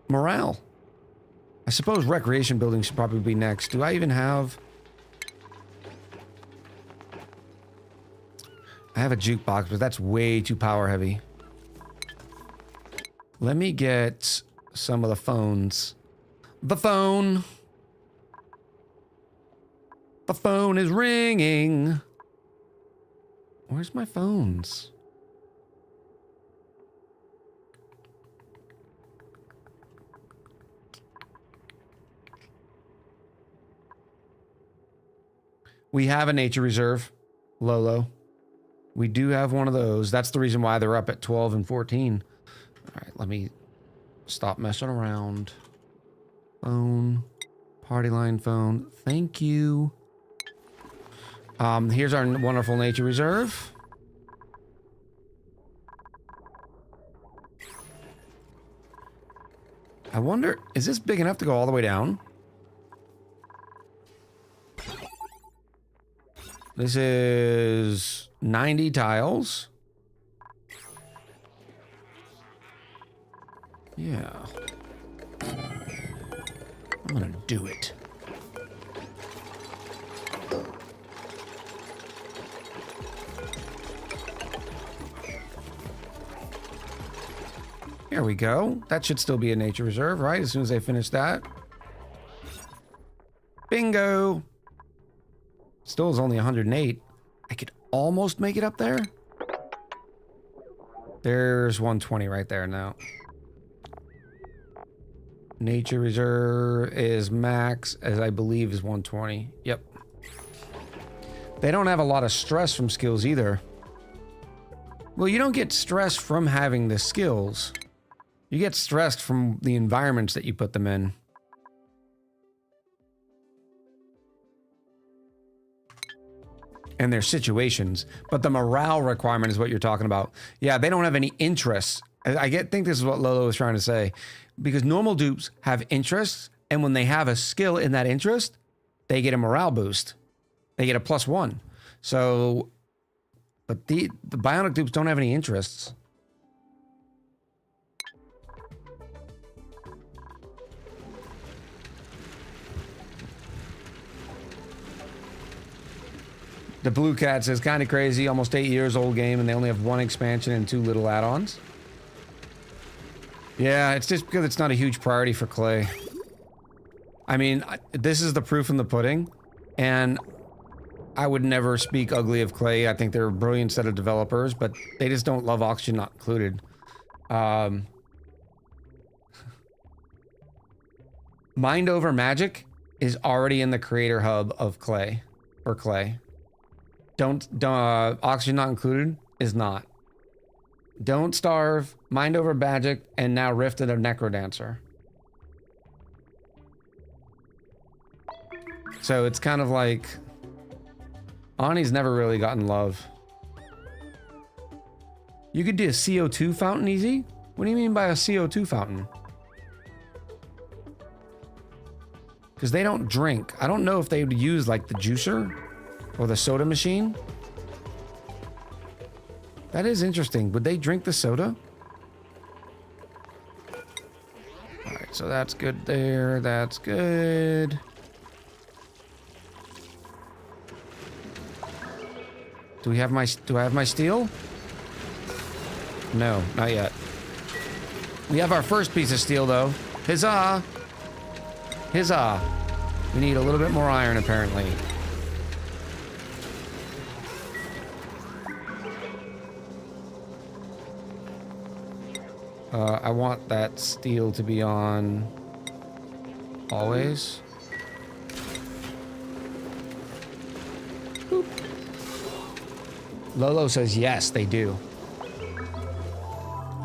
morale. I suppose recreation buildings should probably be next. Do I even have... I have a jukebox, but that's way too power heavy. Let me get some of the phones. The phone. The phone is ringing. Where's my phones? We have a nature reserve, Lolo. We do have one of those. That's the reason why they're up at 12 and 14. All right, let me stop messing around. Phone. Party line phone. Thank you. Here's our wonderful nature reserve. I wonder, is this big enough to go all the way down? This is 90 tiles. Yeah. I'm gonna do it. Here we go. That should still be a nature reserve, right? As soon as I finish that. Bingo! Still is only 108. I could almost make it up there. There's 120 right there now. Nature reserve is max, as I believe is 120. Yep. They don't have a lot of stress from skills either. Well, you don't get stressed from having the skills. You get stressed from the environments that you put them in. And their situations. But the morale requirement is what you're talking about. Yeah, they don't have any interests. Think this is what Lolo was trying to say. Because normal dupes have interests, and when they have a skill in that interest, they get a morale boost. They get a +1. So, but the Bionic dupes don't have any interests. The Blue Cat says, kind of crazy, almost 8 years old game, and they only have 1 expansion and 2 little add-ons. Yeah, it's just because it's not a huge priority for Clay. I mean, this is the proof in the pudding, and I would never speak ugly of Clay. I think they're a brilliant set of developers, but they just don't love Oxygen Not Included. Mind Over Magic is already in the creator hub of Clay, or Clay. Oxygen Not Included is not. Don't Starve, Mind Over Magic, and now Rifted of Necrodancer. So it's kind of like ONI's never really gotten love. You could do a CO2 fountain easy? What do you mean by a CO2 fountain? Because they don't drink. I don't know if they would use like the juicer or the soda machine. That is interesting. Would they drink the soda? Alright, so that's good there. That's good. Do I have my steel? No, not yet. We have our first piece of steel though. Huzzah! Huzzah! We need a little bit more iron apparently. I want that steel to be on always. Boop. Lolo says yes, they do.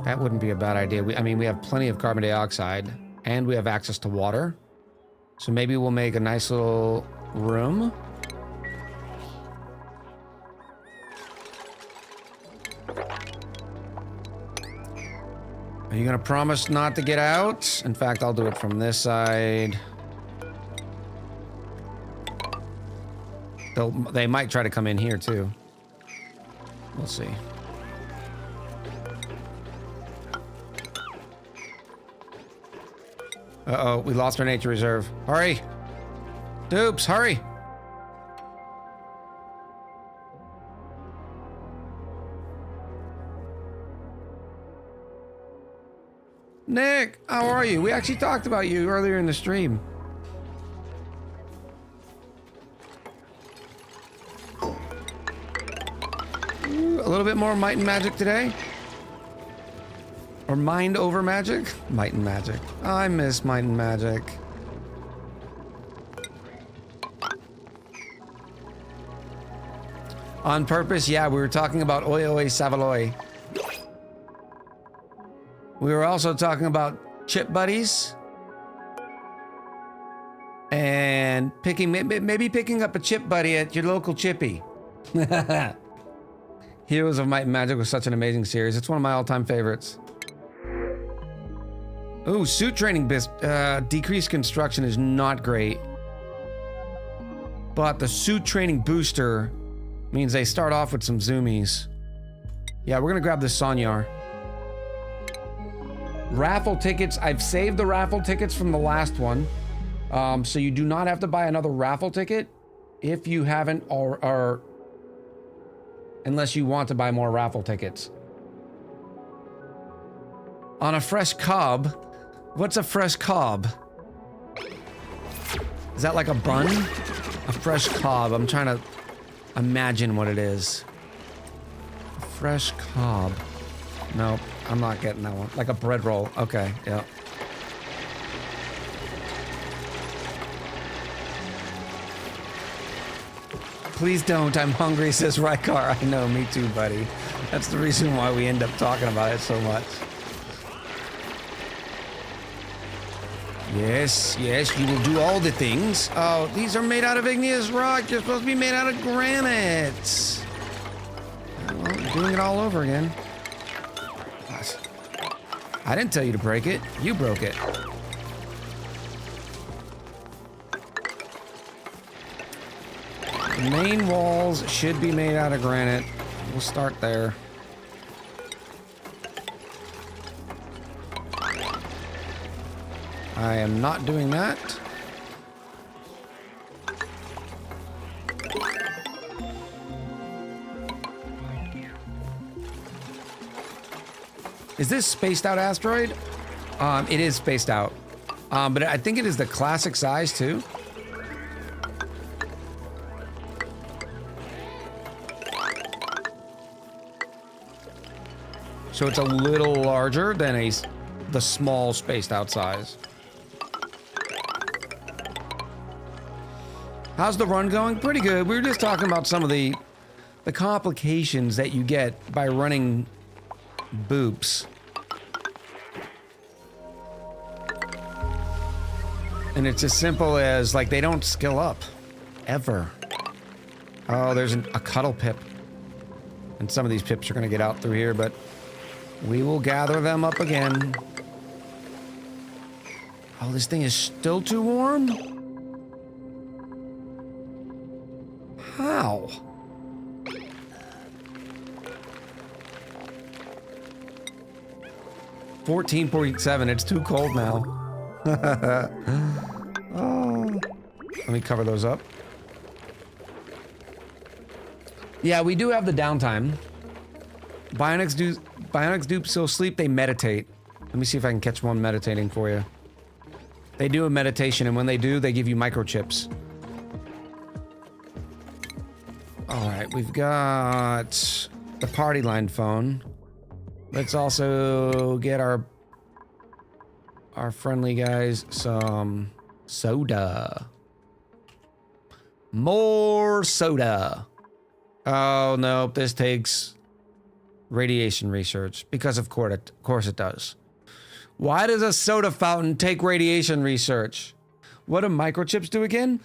That wouldn't be a bad idea. I mean, we have plenty of carbon dioxide and we have access to water. So maybe we'll make a nice little room. Are you gonna promise not to get out? In fact, I'll do it from this side. They might try to come in here too. We'll see. Uh-oh, we lost our nature reserve. Hurry! Dupes, hurry! Nick, how are you? We actually talked about you earlier in the stream. Ooh, a little bit more might and magic today. Or mind over magic? Might and magic. I miss might and magic. On purpose, yeah, we were talking about Oi Oi Savaloy. We were also talking about chip buddies. And maybe picking up a chip buddy at your local chippy. Heroes of Might and Magic was such an amazing series. It's one of my all-time favorites. Ooh, suit training decreased construction is not great. But the suit training booster means they start off with some zoomies. Yeah, we're gonna grab this Sonyar. Raffle tickets, I've saved the raffle tickets from the last one. So you do not have to buy another raffle ticket if you haven't or unless you want to buy more raffle tickets. On a fresh cob, what's a fresh cob? Is that like a bun? A fresh cob, I'm trying to imagine what it is. A fresh cob. Nope, I'm not getting that one. Like a bread roll. Okay, yeah. Please don't. I'm hungry, says Rykar. I know, me too, buddy. That's the reason why we end up talking about it so much. Yes, yes, you will do all the things. Oh, these are made out of igneous rock. You're supposed to be made out of granite. Well, you're doing it all over again. I didn't tell you to break it. You broke it. The main walls should be made out of granite. We'll start there. I am not doing that. Is this spaced out asteroid? It is spaced out. But I think it is the classic size too. So it's a little larger than the small spaced out size. How's the run going? Pretty good. We were just talking about some of the complications that you get by running boops. And it's as simple as, like, they don't skill up. Ever. Oh, there's a cuddle pip. And some of these pips are going to get out through here, but we will gather them up again. Oh, this thing is still too warm? How? $14.7. It's too cold now. Oh. Let me cover those up. Yeah, we do have the downtime. Bionics do still sleep. They meditate. Let me see if I can catch one meditating for you. They do a meditation, and when they do, they give you microchips. All right, we've got the party line phone. Let's also get our friendly guys some soda. More soda. Oh, no, this takes radiation research, because of course it does. Why does a soda fountain take radiation research? What do microchips do again?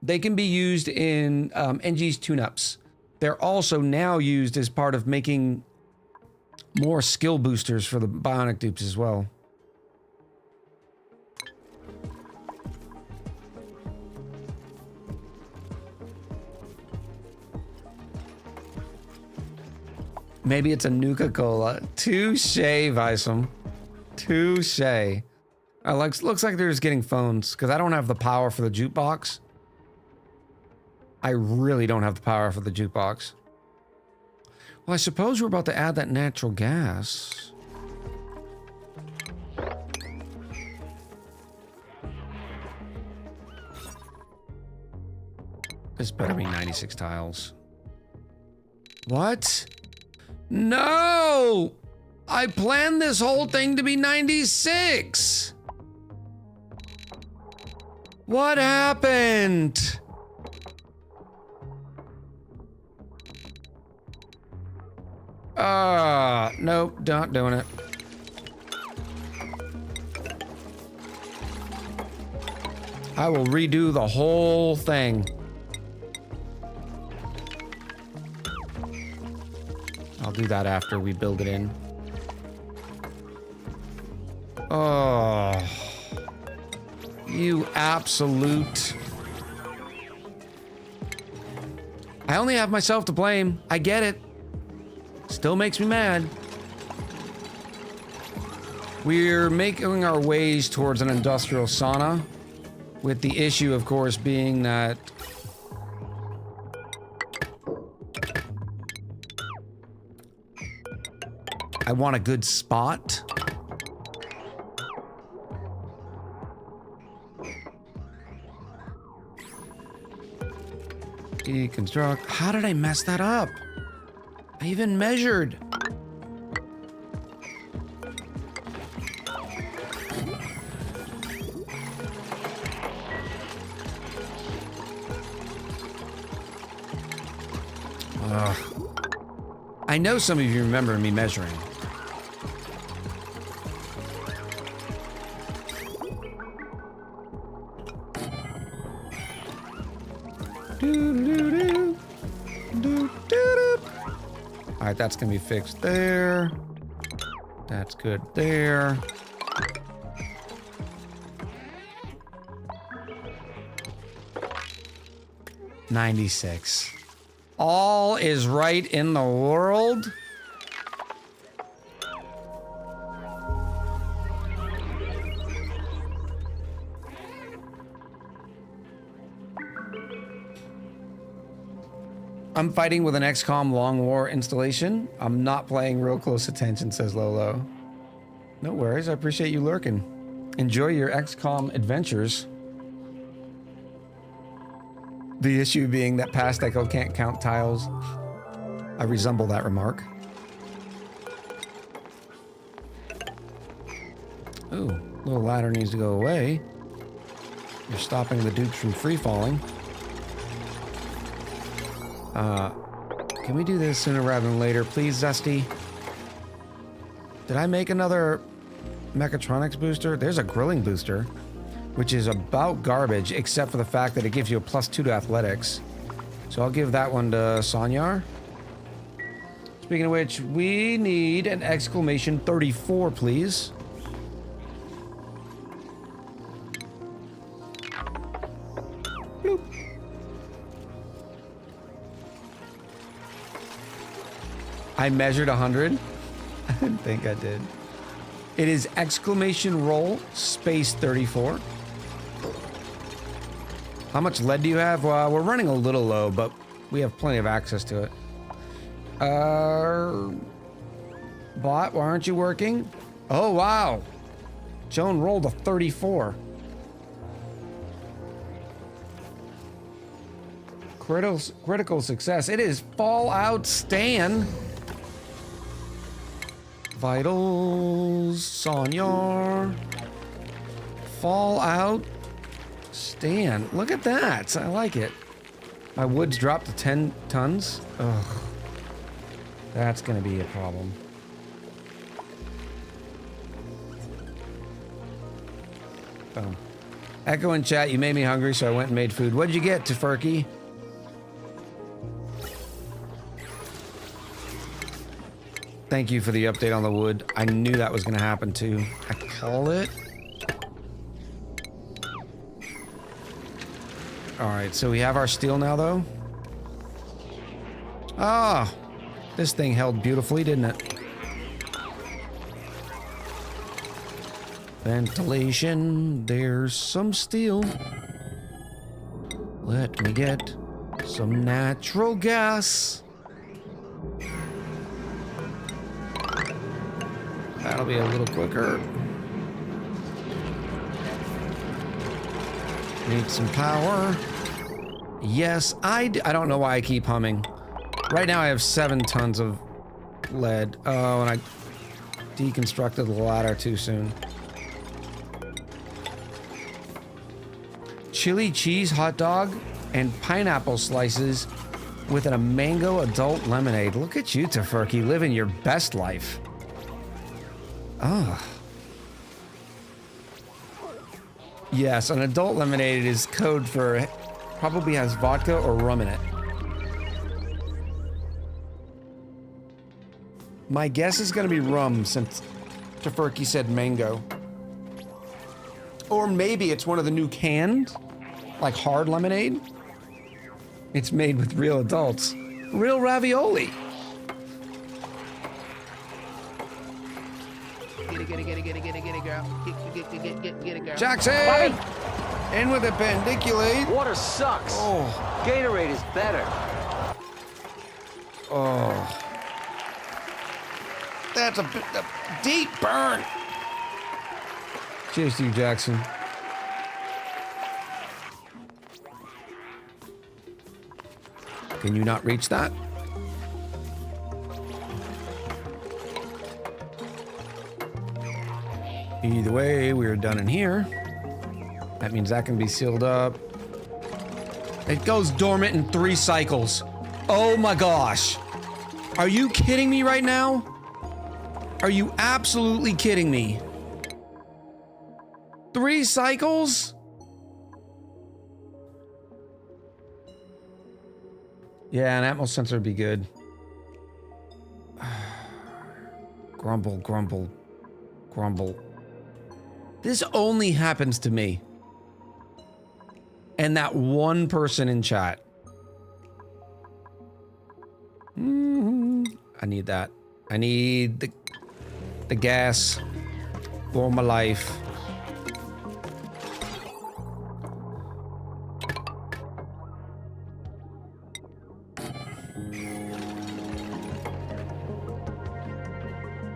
They can be used in NG's tune-ups. They're also now used as part of making more skill boosters for the Bionic dupes as well. Maybe it's a Nuka-Cola. Touche, Visum. Touche. Looks like they're just getting phones, because I don't have the power for the jukebox. I really don't have the power for the jukebox. Well, I suppose we're about to add that natural gas. This better be 96 tiles. What? No! I planned this whole thing to be 96! What happened? Nope, not doing it. I will redo the whole thing. I'll do that after we build it in. Oh, you absolute. I only have myself to blame. I get it. Still makes me mad. We're making our ways towards an industrial sauna, with the issue, of course, being that I want a good spot. Deconstruct. How did I mess that up? I even measured. I know some of you remember me measuring. All right, that's gonna be fixed there. That's good there. $96. All is right in the world. I'm fighting with an XCOM Long War installation. I'm not paying real close attention, says Lolo. No worries, I appreciate you lurking. Enjoy your XCOM adventures. The issue being that past echo can't count tiles. I resemble that remark. Ooh, little ladder needs to go away. You're stopping the dukes from free falling. Can we do this sooner rather than later, please, Zesty? Did I make another mechatronics booster? There's a grilling booster, which is about garbage, except for the fact that it gives you a +2 to athletics. So I'll give that one to Sanyar. Speaking of which, we need an exclamation 34, please. Bloop. I measured 100. I didn't think I did. It is exclamation roll space 34. How much lead do you have? Well, we're running a little low, but we have plenty of access to it. Bot, why aren't you working? Oh, wow. Joan rolled a 34. Critical success. It is Fallout Stan. Vitals, Sanyar, Fallout, Stan. Look at that. I like it. My wood's dropped to 10 tons. Ugh. That's going to be a problem. Boom. Echo in chat, you made me hungry, so I went and made food. What'd you get, Tofurky? Thank you for the update on the wood. I knew that was going to happen too. I call it. All right, so we have our steel now, though. Ah, this thing held beautifully, didn't it? Ventilation. There's some steel. Let me get some natural gas. That'll be a little quicker. Need some power. Yes, I don't know why I keep humming. Right now I have 7 tons of lead. Oh, and I deconstructed the ladder too soon. Chili cheese hot dog and pineapple slices with a mango adult lemonade. Look at you, Tofurky, living your best life. Oh. Yes, an adult lemonade is code for probably has vodka or rum in it. My guess is going to be rum since Tofurky said mango. Or maybe it's one of the new canned, like hard lemonade. It's made with real adults. Real ravioli. Get it, girl. Get it, girl. Jackson! Bobby! In with it, pendiculate. Water sucks. Oh. Gatorade is better. Oh. That's a deep burn. Cheers to you, Jackson. Can you not reach that? Either way, we're done in here. That means that can be sealed up. It goes dormant in 3 cycles. Oh my gosh. Are you kidding me right now? Are you absolutely kidding me? 3 cycles? Yeah, an atmos sensor would be good. Grumble, grumble, grumble. This only happens to me. And that one person in chat. I need that. I need the gas for my life.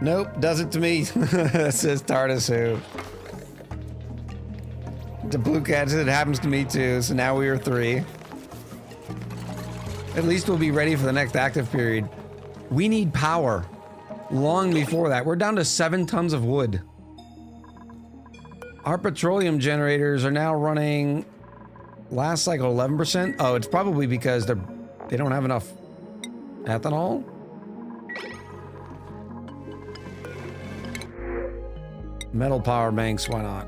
Nope, does it to me. Says TARDIS who. The blue cat said it happens to me too, so now we are 3. At least we'll be ready for the next active period. We need power. Long before that. We're down to 7 tons of wood. Our petroleum generators are now running last cycle 11%. Oh, it's probably because they don't have enough ethanol. Metal power banks, why not?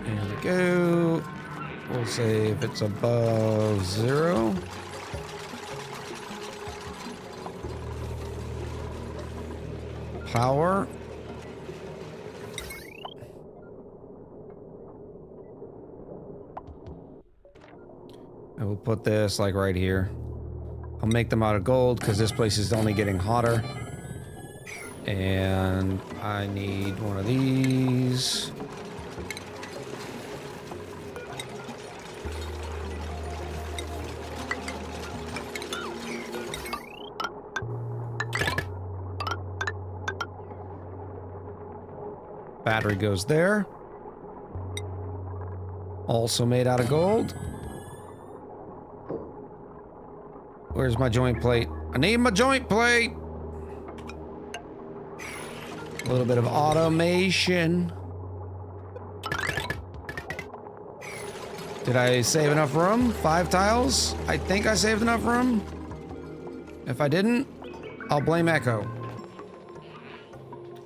There we go. We'll say if it's above 0. Power. I will put this like right here. I'll make them out of gold because this place is only getting hotter. And I need one of these. Battery goes there. Also made out of gold. Where's my joint plate? I need my joint plate! A little bit of automation. Did I save enough room? 5 tiles? I think I saved enough room. If I didn't, I'll blame Echo.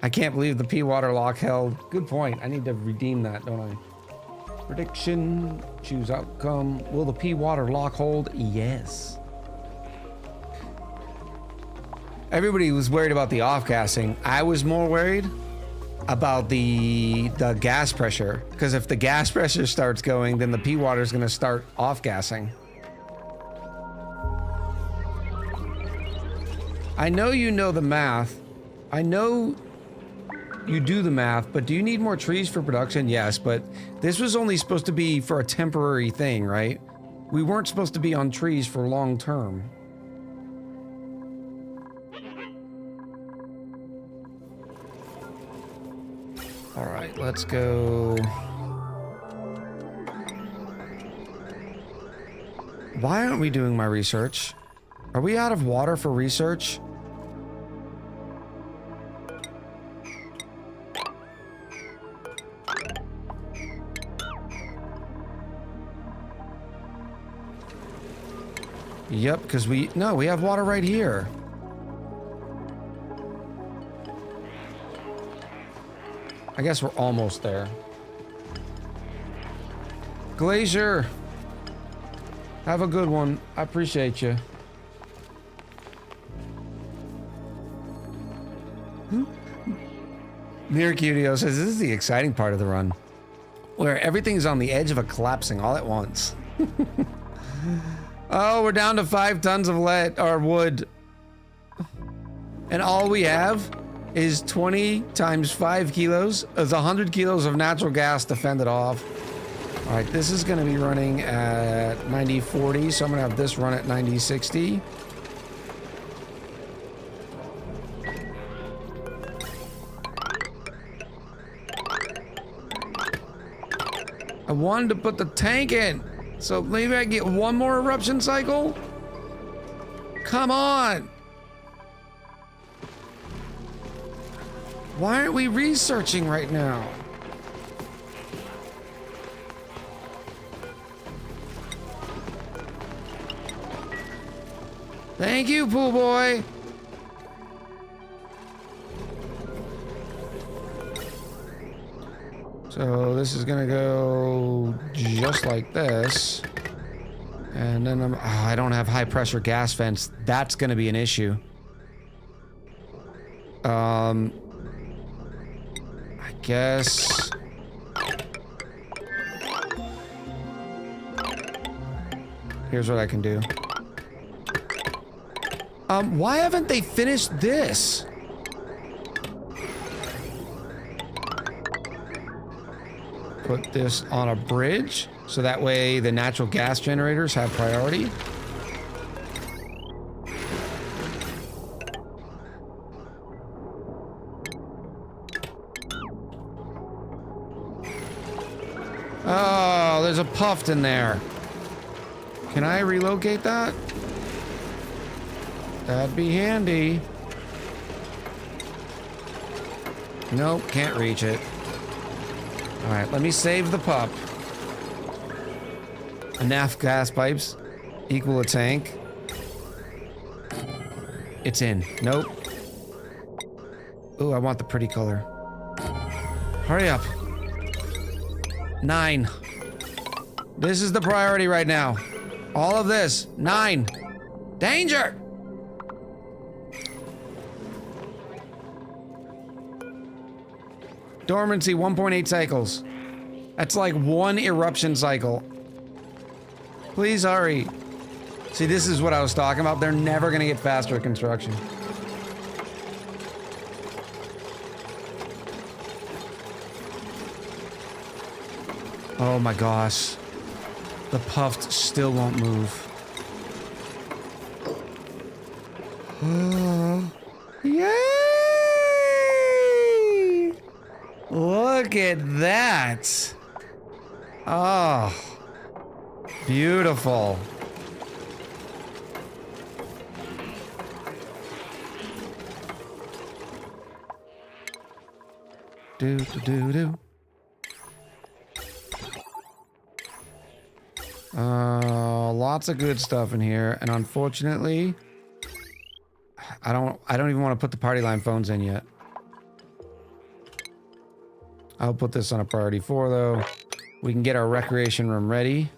I can't believe the P water lock held. Good point. I need to redeem that, don't I? Prediction. Choose outcome. Will the P water lock hold? Yes. Everybody was worried about the off-gassing. I was more worried about the gas pressure. Because if the gas pressure starts going, then the P water is going to start off-gassing. I know you know the math. I know you do the math, but do you need more trees for production? Yes, but this was only supposed to be for a temporary thing, right? We weren't supposed to be on trees for long term. All right, let's go. Why aren't we doing my research? Are we out of water for research? Yep, because we have water right here. I guess we're almost there. Glacier, have a good one. I appreciate you. Miracutio says this is the exciting part of the run, where everything's on the edge of a collapsing all at once. Oh, we're down to 5 tons of lead or wood, and all we have is 20 times 5 kilos. It's 100 kilos of natural gas to fend it off. All right, this is going to be running at 90/40, so I'm going to have this run at 90/60. I wanted to put the tank in, so maybe I get one more eruption cycle? Come on! Why aren't we researching right now? Thank you, pool boy. So this is gonna go just like this. And then I don't have high pressure gas vents. That's gonna be an issue. I guess. Here's what I can do. Why haven't they finished this? Put this on a bridge, so that way the natural gas generators have priority. Oh, there's a puffed in there. Can I relocate that? That'd be handy. Nope, can't reach it. Alright, let me save the pup. Enough gas pipes equal a tank. It's in. Nope. Ooh, I want the pretty color. Hurry up. 9. This is the priority right now. All of this. 9. Danger! Dormancy 1.8 cycles. That's like 1 eruption cycle. Please hurry. See, this is what I was talking about. They're never gonna get faster at construction. Oh my gosh. The puffed still won't move. Yay! Look at that. Oh. Beautiful. Do do do do. Lots of good stuff in here, and unfortunately, I don't even want to put the party line phones in yet. I'll put this on a priority 4 though. We can get our recreation room ready.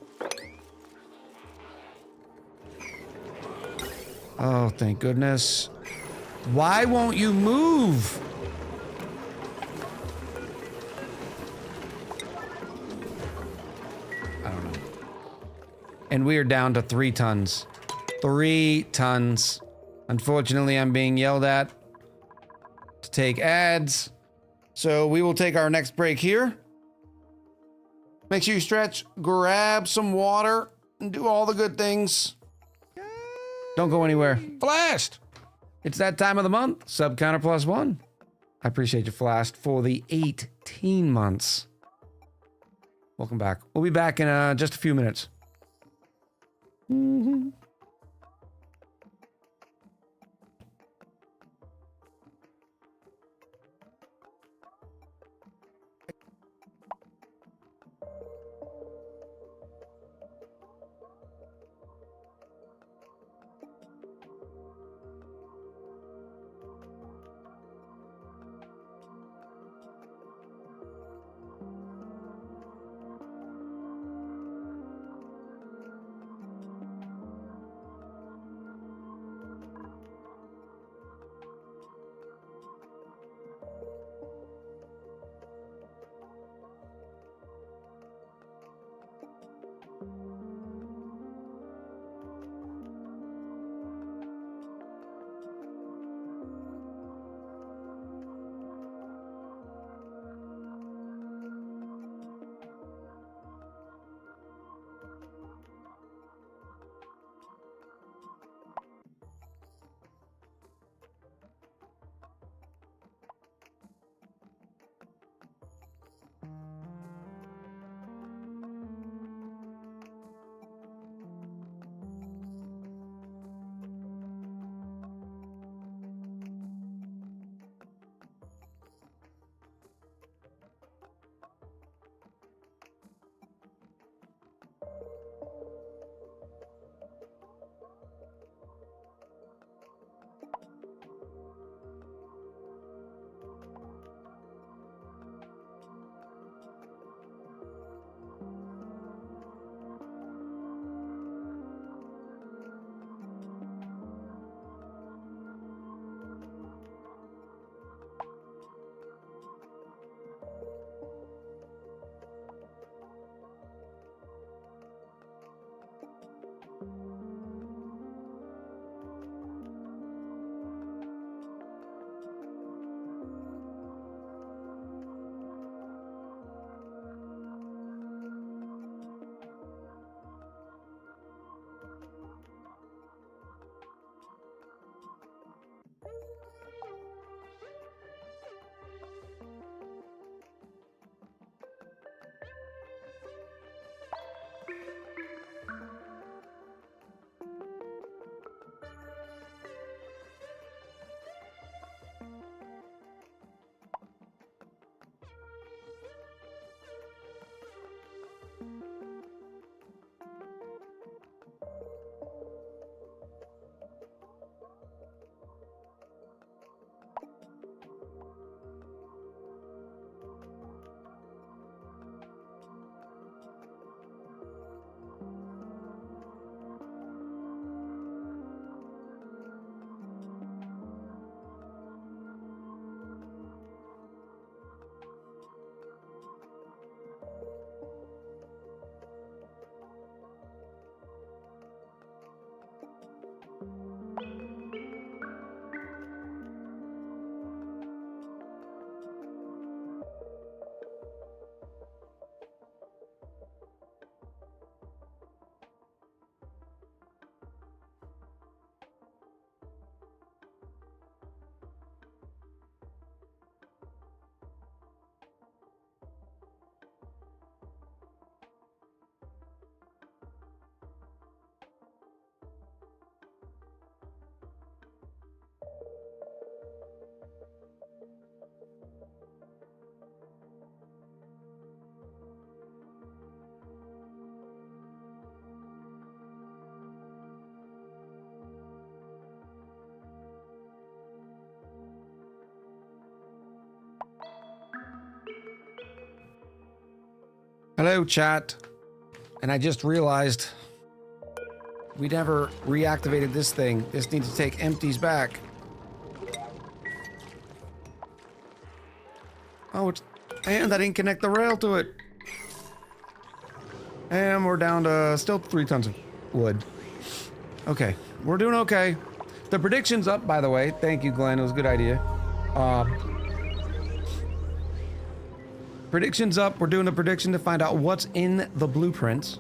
Oh, thank goodness. Why won't you move? I don't know. And we are down to 3 tons. 3 tons. Unfortunately, I'm being yelled at to take ads. So we will take our next break here. Make sure you stretch, grab some water, and do all the good things. Don't go anywhere. Flashed! It's that time of the month. Sub counter +1. I appreciate you, Flashed, for the 18 months. Welcome back. We'll be back in just a few minutes. Hello, chat. And I just realized we never reactivated this thing. This needs to take empties back. Oh, and I didn't connect the rail to it. And we're down to still 3 tons of wood. Okay, we're doing okay. The prediction's up, by the way. Thank you, Glenn. It was a good idea. Prediction's up. We're doing a prediction to find out what's in the blueprints.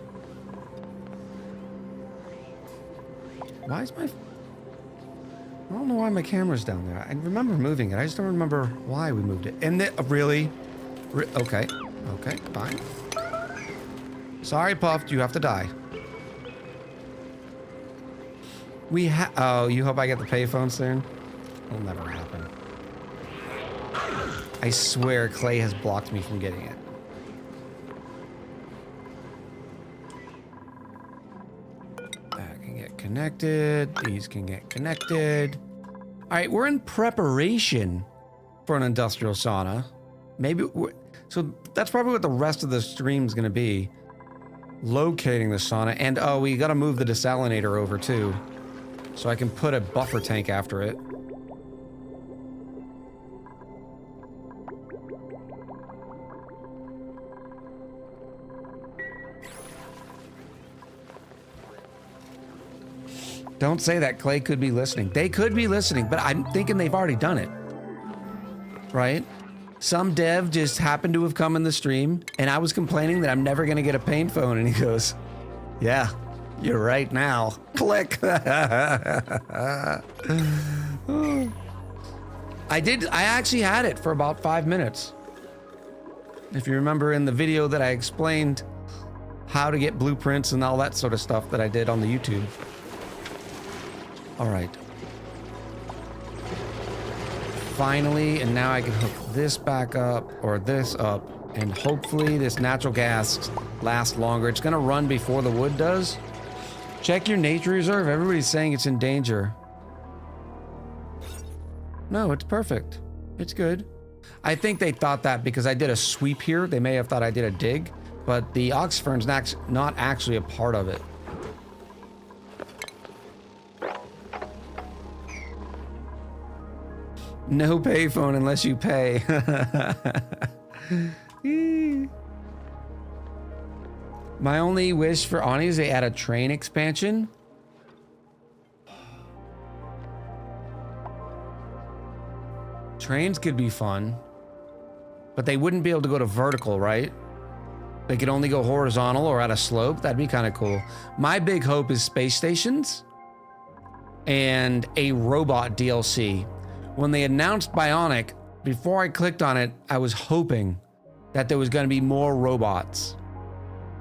Why is my... I don't know why my camera's down there. I remember moving it. I just don't remember why we moved it. And really? Okay. Okay, fine. Sorry, Puffed. You have to die. Oh, you hope I get the payphone soon? It'll never happen. I swear Clay has blocked me from getting it. That can get connected. These can get connected. All right, we're in preparation for an industrial sauna. Maybe, so that's probably what the rest of the stream is going to be. Locating the sauna. And oh, we got to move the desalinator over too. So I can put a buffer tank after it. Don't say that. Clay could be listening. They could be listening, but I'm thinking they've already done it. Right? Some dev just happened to have come in the stream, and I was complaining that I'm never going to get a pain phone, and he goes, yeah, you're right now. Click. I actually had it for about 5 minutes. If you remember in the video that I explained how to get blueprints and all that sort of stuff that I did on the YouTube. All right. Finally, and now I can hook this back up or this up, and hopefully this natural gas lasts longer. It's gonna run before the wood does. Check your nature reserve. Everybody's saying it's in danger. No, it's perfect. It's good. I think they thought that because I did a sweep here. They may have thought I did a dig, but the oxfern's not actually a part of it. No payphone unless you pay. My only wish for ONI is they add a train expansion. Trains could be fun, but they wouldn't be able to go to vertical, right? They could only go horizontal or at a slope. That'd be kind of cool. My big hope is space stations and a robot DLC. When they announced Bionic, before I clicked on it, I was hoping that there was going to be more robots.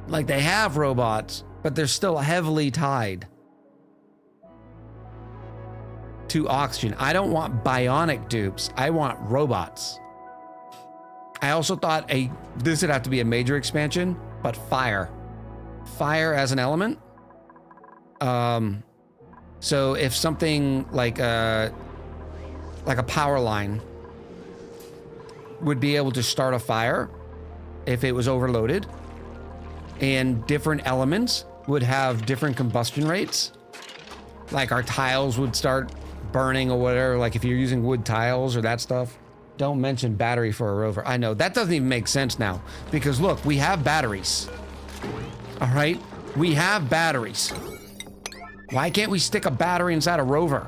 Like they have robots, but they're still heavily tied to oxygen. I don't want bionic dupes. I want robots. I also thought this would have to be a major expansion, but fire. Fire as an element. So if something like a power line would be able to start a fire if it was overloaded, and different elements would have different combustion rates. Like our tiles would start burning or whatever, like if you're using wood tiles or that stuff. Don't mention battery for a rover. I know, that doesn't even make sense now, because look, we have batteries. All right, we have batteries. Why can't we stick a battery inside a rover?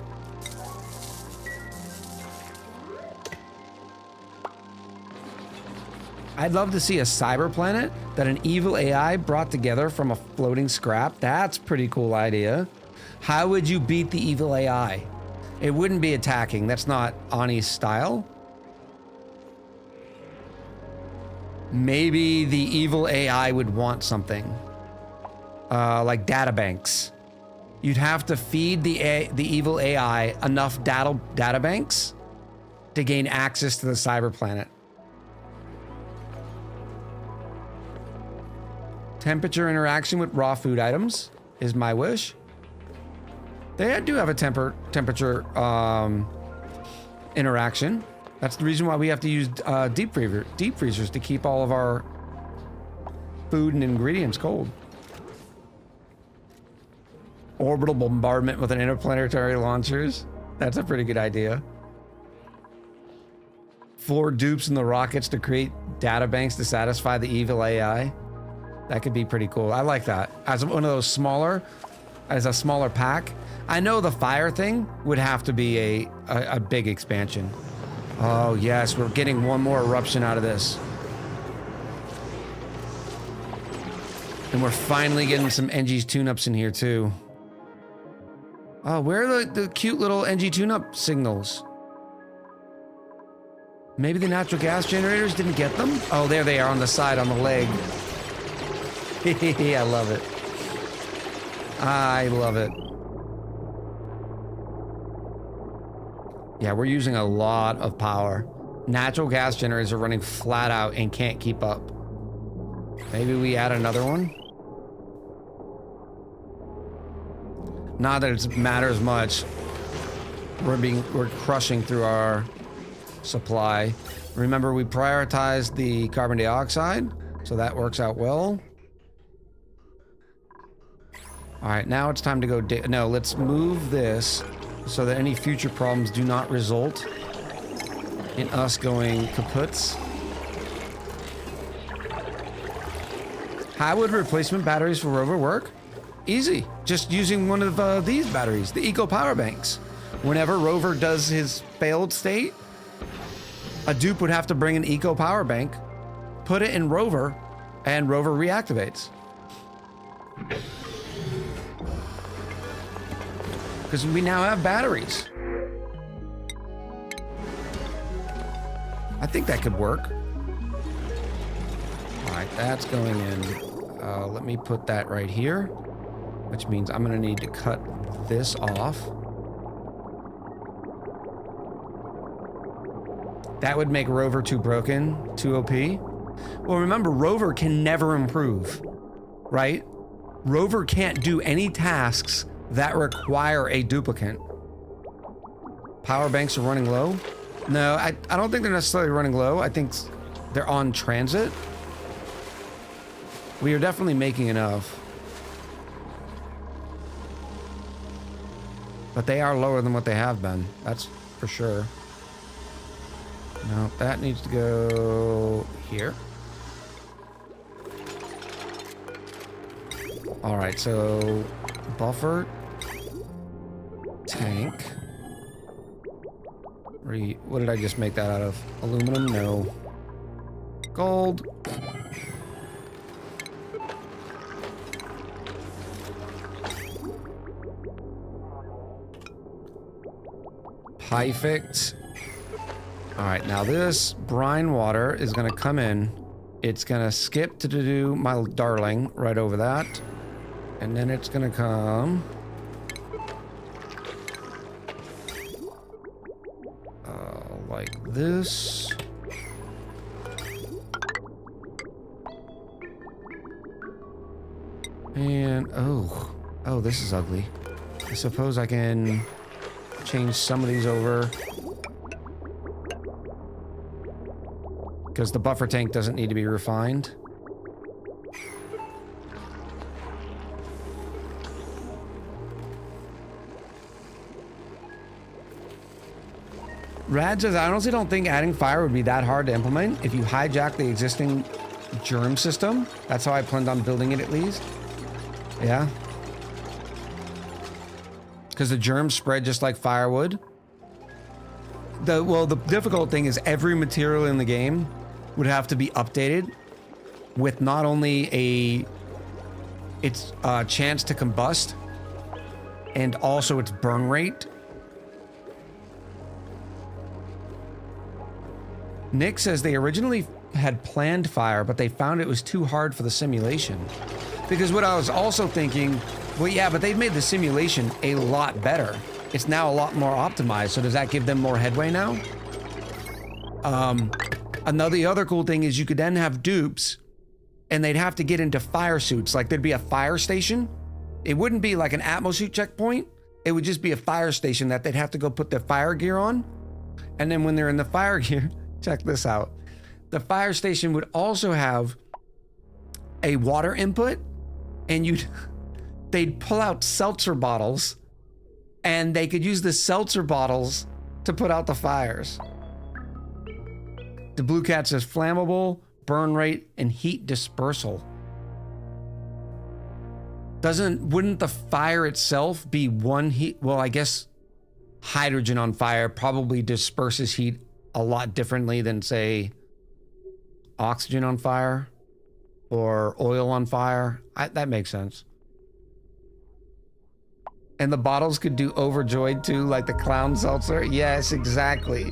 I'd love to see a cyber planet that an evil AI brought together from a floating scrap. That's a pretty cool idea. How would you beat the evil AI? It wouldn't be attacking. That's not ONI's style. Maybe the evil AI would want something. Like databanks. You'd have to feed the evil AI enough databanks to gain access to the cyber planet. Temperature interaction with raw food items is my wish. They do have a temperature interaction. That's the reason why we have to use deep freezers to keep all of our food and ingredients cold. Orbital bombardment with an interplanetary launchers. That's a pretty good idea. 4 dupes in the rockets to create data banks to satisfy the evil AI. That could be pretty cool. I like that. As one of those smaller, as a smaller pack. I know the fire thing would have to be a big expansion. Oh yes, we're getting one more eruption out of this. And we're finally getting some NG's tune-ups in here too. Oh, where are the cute little NG tune-up signals? Maybe the natural gas generators didn't get them? Oh, there they are on the side, on the leg. I love it. I love it. Yeah, we're using a lot of power. Natural gas generators are running flat out and can't keep up. Maybe we add another one? Not that it matters much. We're crushing through our supply. Remember, we prioritized the carbon dioxide, so that works out well. All right, now it's time to go. No, let's move this so that any future problems do not result in us going kaputs. How would replacement batteries for rover work? Easy, just using one of these batteries, the eco power banks. Whenever rover does his failed state, a dupe would have to bring an eco power bank, put it in rover, and rover reactivates. Because we now have batteries. I think that could work. All right, that's going in. Let me put that right here, which means I'm going to need to cut this off. That would make rover too broken, too OP. Well, remember, rover can never improve, right? Rover can't do any tasks that require a duplicate. Power banks are running low? No, I don't think they're necessarily running low. I think they're on transit. We are definitely making enough. But they are lower than what they have been. That's for sure. No, that needs to go here. All right, so buffer, tank. What did I just make that out of? Aluminum? No. Gold. Perfect. All right, now this brine water is gonna come in. It's gonna skip to do my darling right over that. And then it's gonna come. Like this. And, oh, this is ugly. I suppose I can change some of these over. Because the buffer tank doesn't need to be refined. Rad says, I honestly don't think adding fire would be that hard to implement if you hijack the existing germ system. That's how I planned on building it, at least. Yeah. Because the germs spread just like firewood. The difficult thing is every material in the game would have to be updated with not only its chance to combust and also its burn rate. Nick says they originally had planned fire, but they found it was too hard for the simulation. Because what I was also thinking, well, yeah, but they've made the simulation a lot better. It's now a lot more optimized, so does that give them more headway now? The other cool thing is you could then have dupes, and they'd have to get into fire suits. Like, there'd be a fire station. It wouldn't be like an atmosuit checkpoint. It would just be a fire station that they'd have to go put their fire gear on. And then when they're in the fire gear... Check this out. The fire station would also have a water input, and they'd pull out seltzer bottles, and they could use the seltzer bottles to put out the fires. The Blue Cat says flammable, burn rate, and heat dispersal. Wouldn't the fire itself be one heat? Well, I guess hydrogen on fire probably disperses heat a lot differently than, say, oxygen on fire or oil on fire. That makes sense. And the bottles could do overjoyed too, like the clown seltzer. Yes, exactly.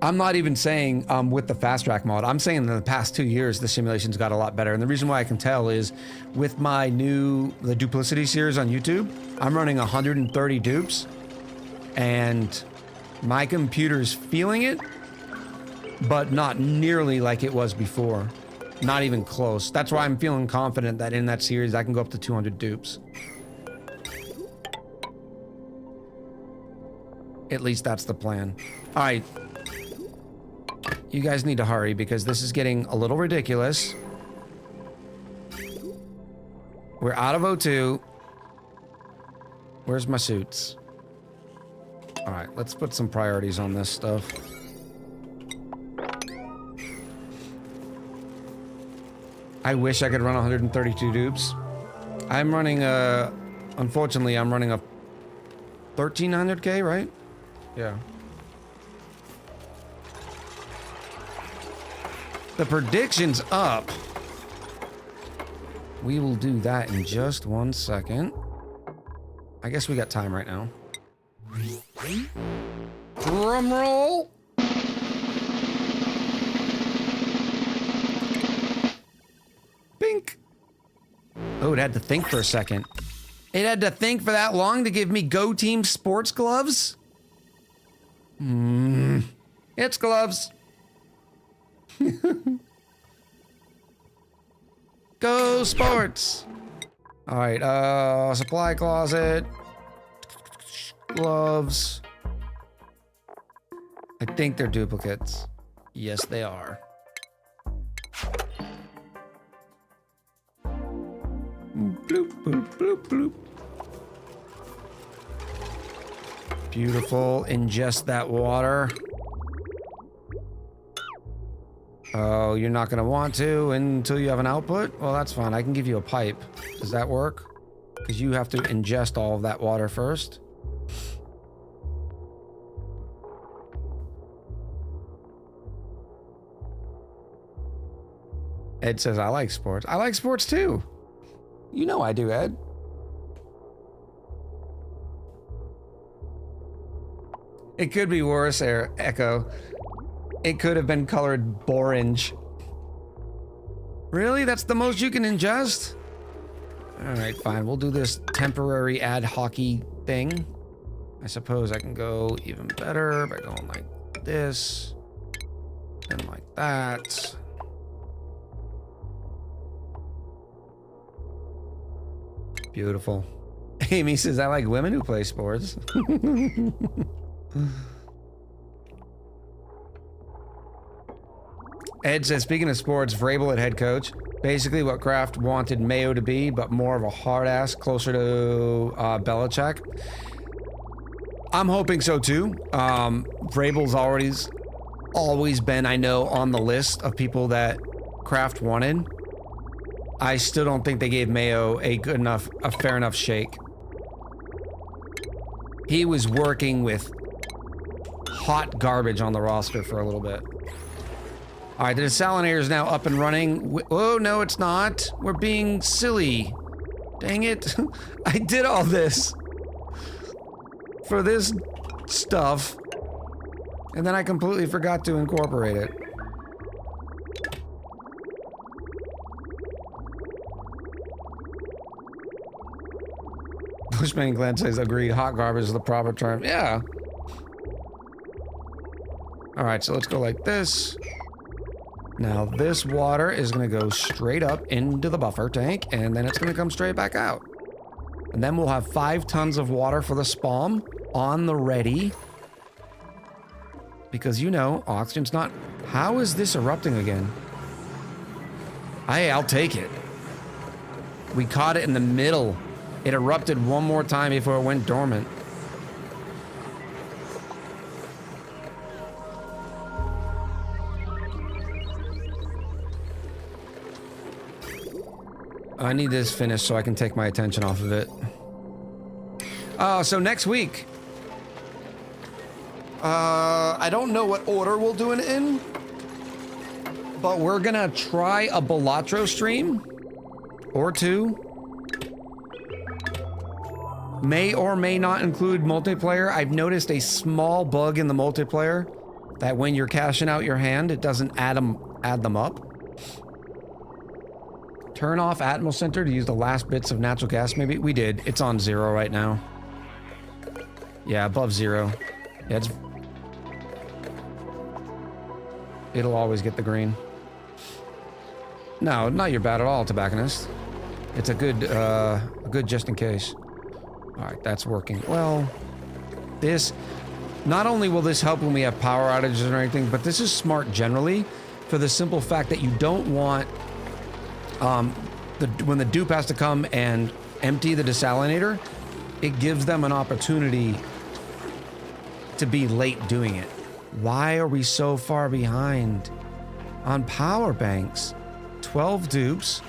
I'm not even saying with the fast track mod. I'm saying in the past 2 years, the simulations got a lot better. And the reason why I can tell is with the Duplicity series on YouTube, I'm running 130 dupes and my computer's feeling it, but not nearly like it was before. Not even close. That's why I'm feeling confident that in that series, I can go up to 200 dupes. At least that's the plan. All right. You guys need to hurry because this is getting a little ridiculous. We're out of O2. Where's my suits? All right, let's put some priorities on this stuff. I wish I could run 132 dupes. I'm running unfortunately, I'm running a 1300K, right? Yeah. The prediction's up. We will do that in just 1 second. I guess we got time right now. Drum roll. Bink. Oh, it had to think for a second. It had to think for that long to give me Go Team sports gloves? It's gloves. Go sports. All right, supply closet. Gloves. I think they're duplicates. Yes, they are. Bloop, bloop, bloop, bloop. Beautiful. Ingest that water. Oh, you're not going to want to until you have an output? Well, that's fine. I can give you a pipe. Does that work? Because you have to ingest all of that water first. Ed says, I like sports. I like sports too. You know I do, Ed. It could be worse, Echo. It could have been colored orange. Really? That's the most you can ingest? All right, fine. We'll do this temporary ad hockey thing. I suppose I can go even better by going like this and like that. Beautiful. Amy says, I like women who play sports. Ed says, speaking of sports, Vrabel at head coach. Basically what Kraft wanted Mayo to be, but more of a hard ass, closer to Belichick. I'm hoping so too. Vrabel's always been, I know, on the list of people that Kraft wanted. I still don't think they gave Mayo a fair enough shake. He was working with hot garbage on the roster for a little bit. All right, the desalinator is now up and running. Oh, no, it's not. We're being silly. Dang it. I did all this for this stuff, and then I completely forgot to incorporate it. Bushman Glenn says, agreed, hot garbage is the proper term. Yeah. All right, so let's go like this. Now this water is gonna go straight up into the buffer tank, and then it's gonna come straight back out. And then we'll have 5 tons of water for the spawn on the ready. Because, you know, oxygen's not... How is this erupting again? I'll take it. We caught it in the middle. It erupted one more time before it went dormant. I need this finished so I can take my attention off of it. Oh, so next week. I don't know what order we'll do it in, but we're gonna try a Balatro stream or two. May or may not include multiplayer. I've noticed a small bug in the multiplayer that when you're cashing out your hand, it doesn't add them up. Turn off Atmos Center to use the last bits of natural gas, maybe? We did. It's on 0 right now. Yeah, above 0. Yeah, it'll always get the green. No, not your bad at all, tobacconist. It's a good just in case. Alright, that's working. Well, this... Not only will this help when we have power outages or anything, but this is smart generally for the simple fact that you don't want... when the dupe has to come and empty the desalinator, it gives them an opportunity to be late doing it. Why are we so far behind on power banks? 12 dupes.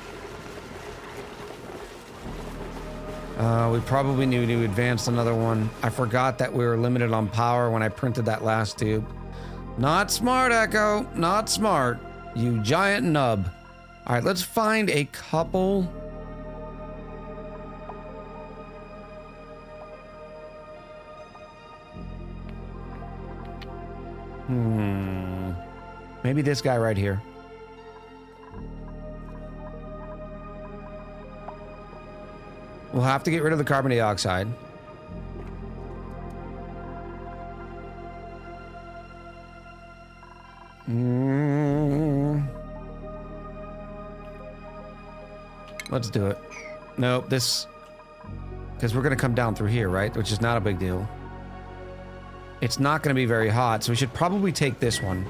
We probably need to advance another one. I forgot that we were limited on power when I printed that last tube. Not smart, Echo. Not smart. You giant nub. All right, let's find a couple. Maybe this guy right here. We'll have to get rid of the carbon dioxide. Let's do it. Nope, this... Because we're going to come down through here, right? Which is not a big deal. It's not going to be very hot, so we should probably take this one.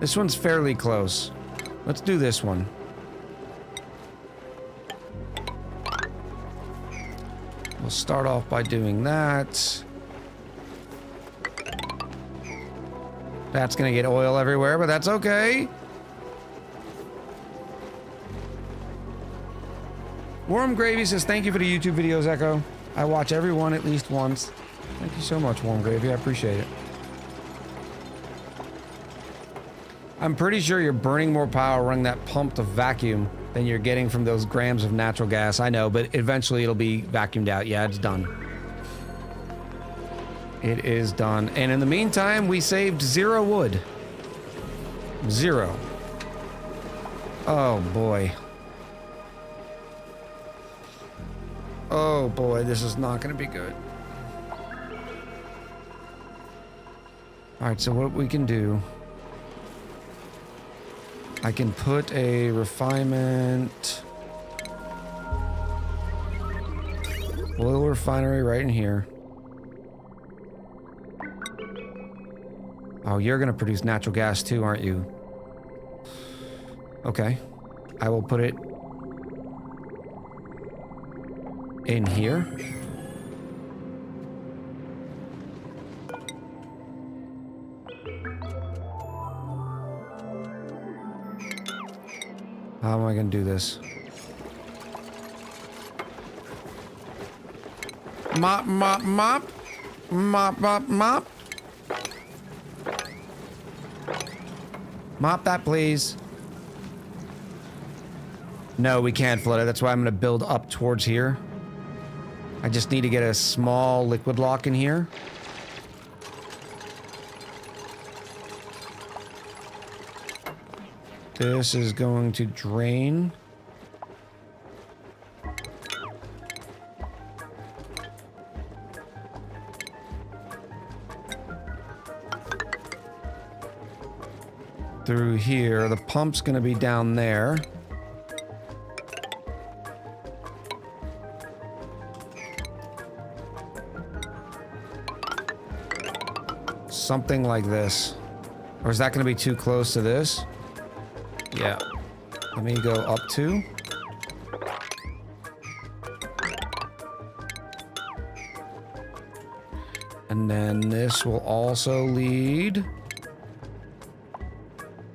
This one's fairly close. Let's do this one. We'll start off by doing that. That's going to get oil everywhere, but that's okay. Warm Gravy says, thank you for the YouTube videos, Echo. I watch every one at least once. Thank you so much, Warm Gravy. I appreciate it. I'm pretty sure you're burning more power running that pump to vacuum than you're getting from those grams of natural gas. I know, but eventually it'll be vacuumed out. Yeah, it's done. It is done. And in the meantime, we saved 0 wood. 0. Oh, boy. Oh, boy, this is not going to be good. All right, so what we can do... I can put a refinement... oil refinery right in here. Oh, you're gonna produce natural gas too, aren't you? Okay. I will put it... in here. How am I going to do this? Mop, mop, mop. Mop, mop, mop. Mop that, please. No, we can't flood it. That's why I'm going to build up towards here. I just need to get a small liquid lock in here. This is going to drain. Through here. The pump's going to be down there. something like this. Or is that going to be too close to this? Yeah. Let me go up 2. And then this will also lead.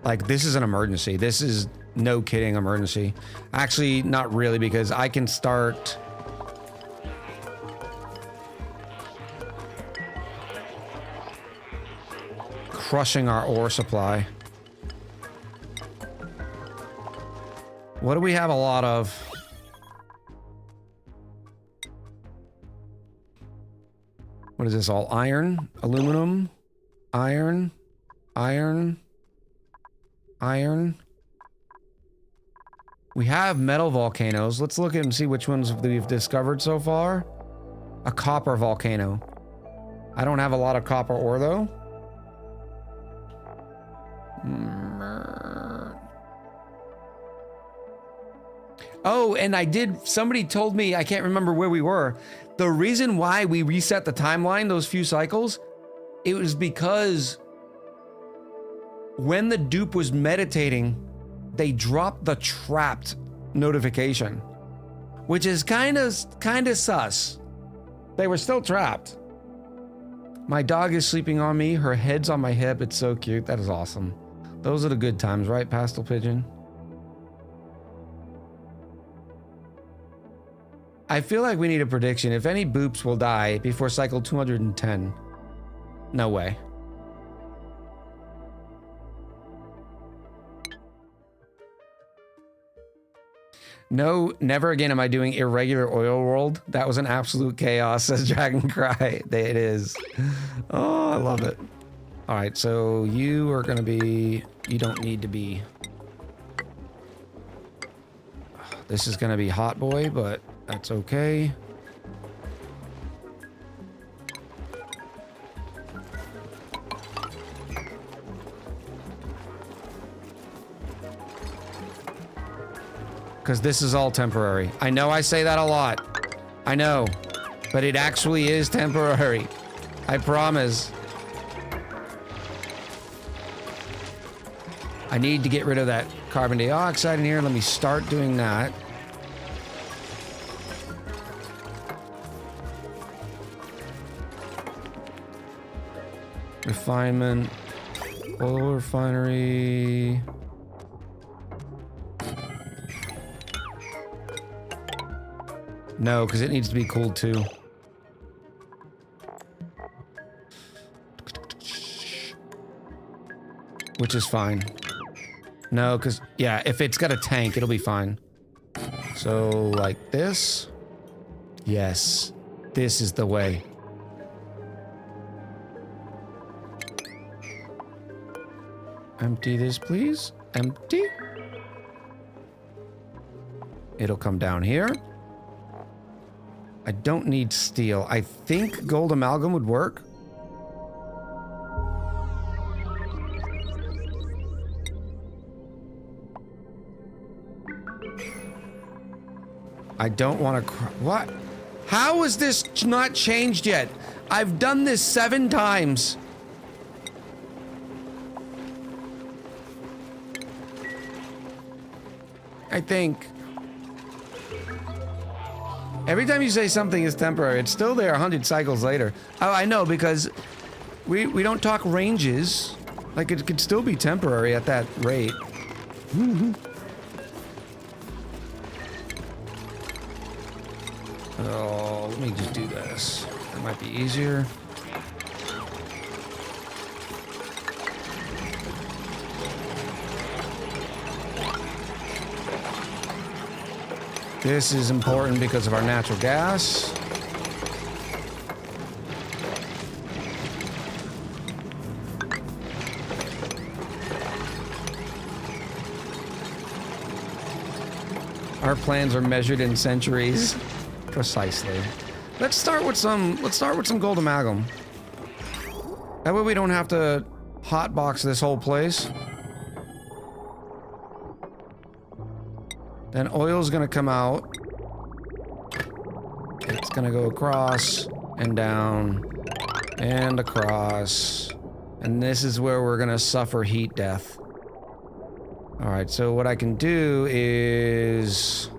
Like, this is an emergency. This is no kidding emergency. Actually, not really, because I can start. Crushing our ore supply. What do we have a lot of? What is this all? Iron, aluminum, iron, iron, iron. We have metal volcanoes. Let's look at and see which ones we've discovered so far. A copper volcano. I don't have a lot of copper ore though. Oh, and somebody told me, I can't remember where we were. The reason why we reset the timeline, those few cycles, it was because when the dupe was meditating, they dropped the trapped notification, which is kind of sus. They were still trapped. My dog is sleeping on me. Her head's on my hip. It's so cute. That is awesome. Those are the good times, right, Pastel Pigeon? I feel like we need a prediction. If any boops will die before cycle 210. No way. No, never again am I doing irregular oil world. That was an absolute chaos, says Dragon Cry. It is. Oh, I love it. All right, so you are gonna be, you don't need to be. This is gonna be Hot Boy, but that's okay. Because this is all temporary. I know I say that a lot. I know. But it actually is temporary. I promise. I need to get rid of that carbon dioxide in here. Let me start doing that. Refinement. Oil refinery. No, because it needs to be cooled too. Which is fine. No, because, yeah, if it's got a tank, it'll be fine. So, like this. Yes, this is the way. Empty this, please. Empty. It'll come down here. I don't need steel. I think gold amalgam would work. I don't want to... What? How is this not changed yet? I've done this 7 times. I think... Every time you say something is temporary, it's still there 100 cycles later. Oh, I know, because we don't talk ranges. Like, it could still be temporary at that rate. Oh, let me just do this. That might be easier. This is important because of our natural gas. Our plans are measured in centuries. Precisely. Let's start with some gold amalgam. That way we don't have to hotbox this whole place. Then oil's gonna come out. It's gonna go across and down and across And this is where we're gonna suffer heat death. Alright, so what I can do is...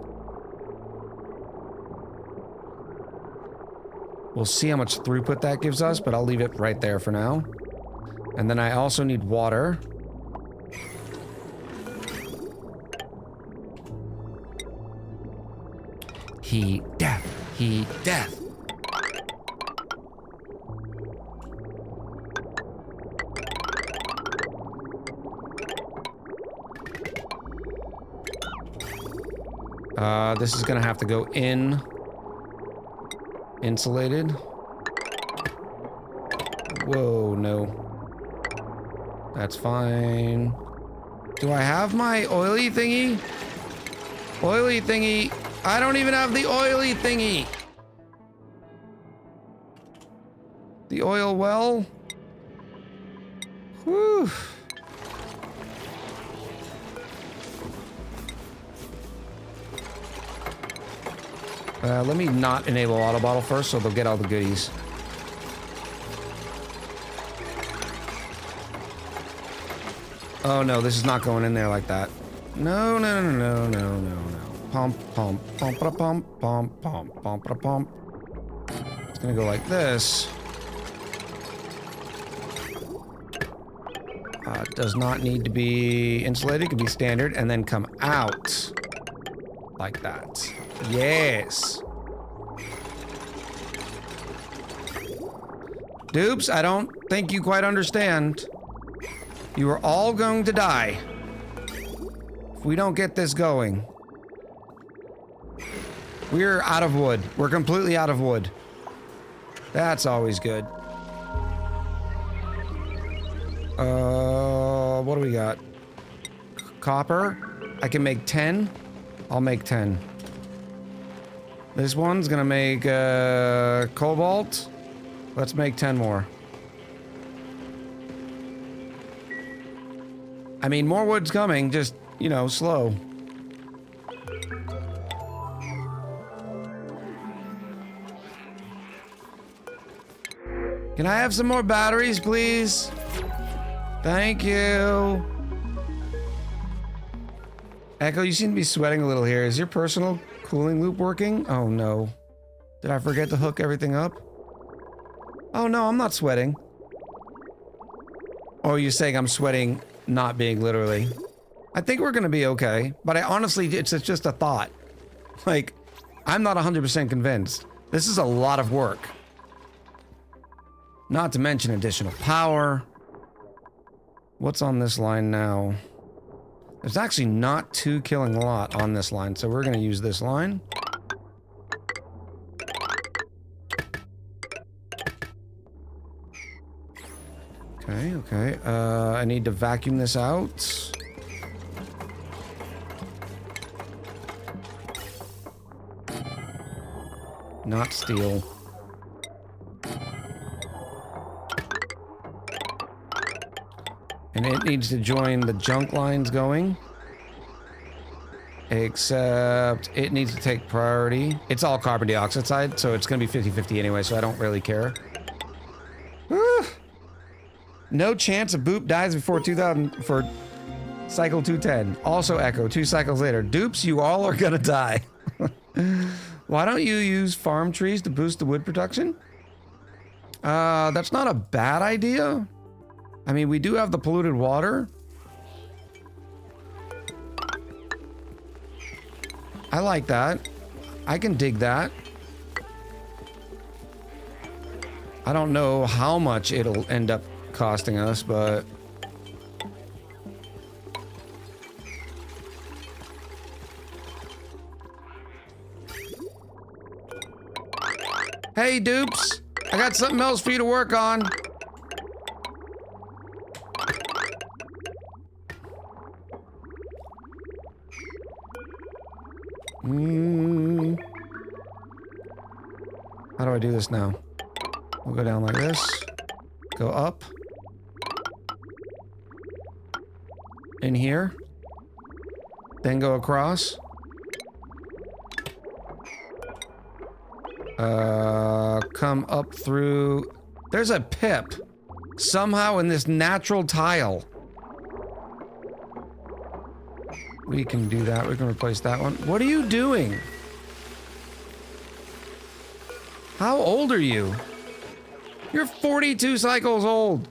we'll see how much throughput that gives us, but I'll leave it right there for now. And then I also need water. Heat death. Heat death. This is gonna have to go in. Insulated. Whoa, no. That's fine. Do I have my oily thingy? Oily thingy. I don't even have the oily thingy. The oil well. Whew. Let me not enable auto bottle first so they'll get all the goodies. Oh no, this is not going in there like that. No, no, no, no, no, no, no. Pump, pump, pump, pump, pump, pump, pump, pump, pump. It's gonna go like this. It does not need to be insulated, it can be standard, and then come out like that. Yes. Dupes, I don't think you quite understand. You are all going to die if we don't get this going. We're out of wood. We're completely out of wood. That's always good. What do we got? Copper. I can make 10. I'll make 10. This one's gonna make cobalt. Let's make 10 more. I mean, more wood's coming, just, you know, slow. Can I have some more batteries, please? Thank you. Echo, you seem to be sweating a little here. Is your personal cooling loop working? Oh no. Did I forget to hook everything up? Oh no, I'm not sweating. Oh, you're saying I'm sweating, not being literally. I think we're gonna be okay, but I honestly, it's just a thought. Like, I'm not 100% convinced. This is a lot of work. Not to mention additional power. What's on this line now? There's actually not too killing a lot on this line, so we're gonna use this line. Okay, okay. I need to vacuum this out. Not steel. And it needs to join the junk lines going. Except it needs to take priority. It's all carbon dioxide, so it's gonna be 50-50 anyway, so I don't really care. Whew. No chance a boop dies before 2000 for cycle 210. Also echo 2 cycles later. Dupes, you all are gonna die. Why don't you use farm trees to boost the wood production? That's not a bad idea. I mean, we do have the polluted water. I like that. I can dig that. I don't know how much it'll end up costing us, but... Hey, dupes! I got something else for you to work on. How do I do this now? We'll go down like this. Go up. In here. Then go across. Come up through... There's a pip somehow in this natural tile. We can do that. We can replace that one. What are you doing? How old are you? You're 42 cycles old.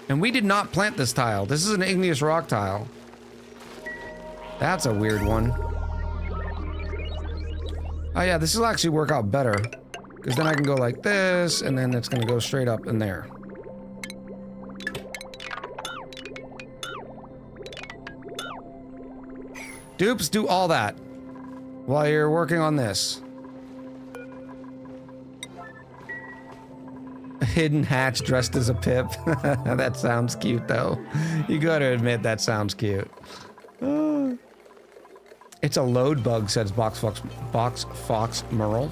And we did not plant this tile. This is an igneous rock tile. That's a weird one. Oh yeah, this will actually work out better. Because then I can go like this, and then it's gonna go straight up in there. Dupes, do all that while you're working on this. A hidden hatch dressed as a pip. That sounds cute, though. You gotta admit that sounds cute. It's a load bug, says Box Fox Merle.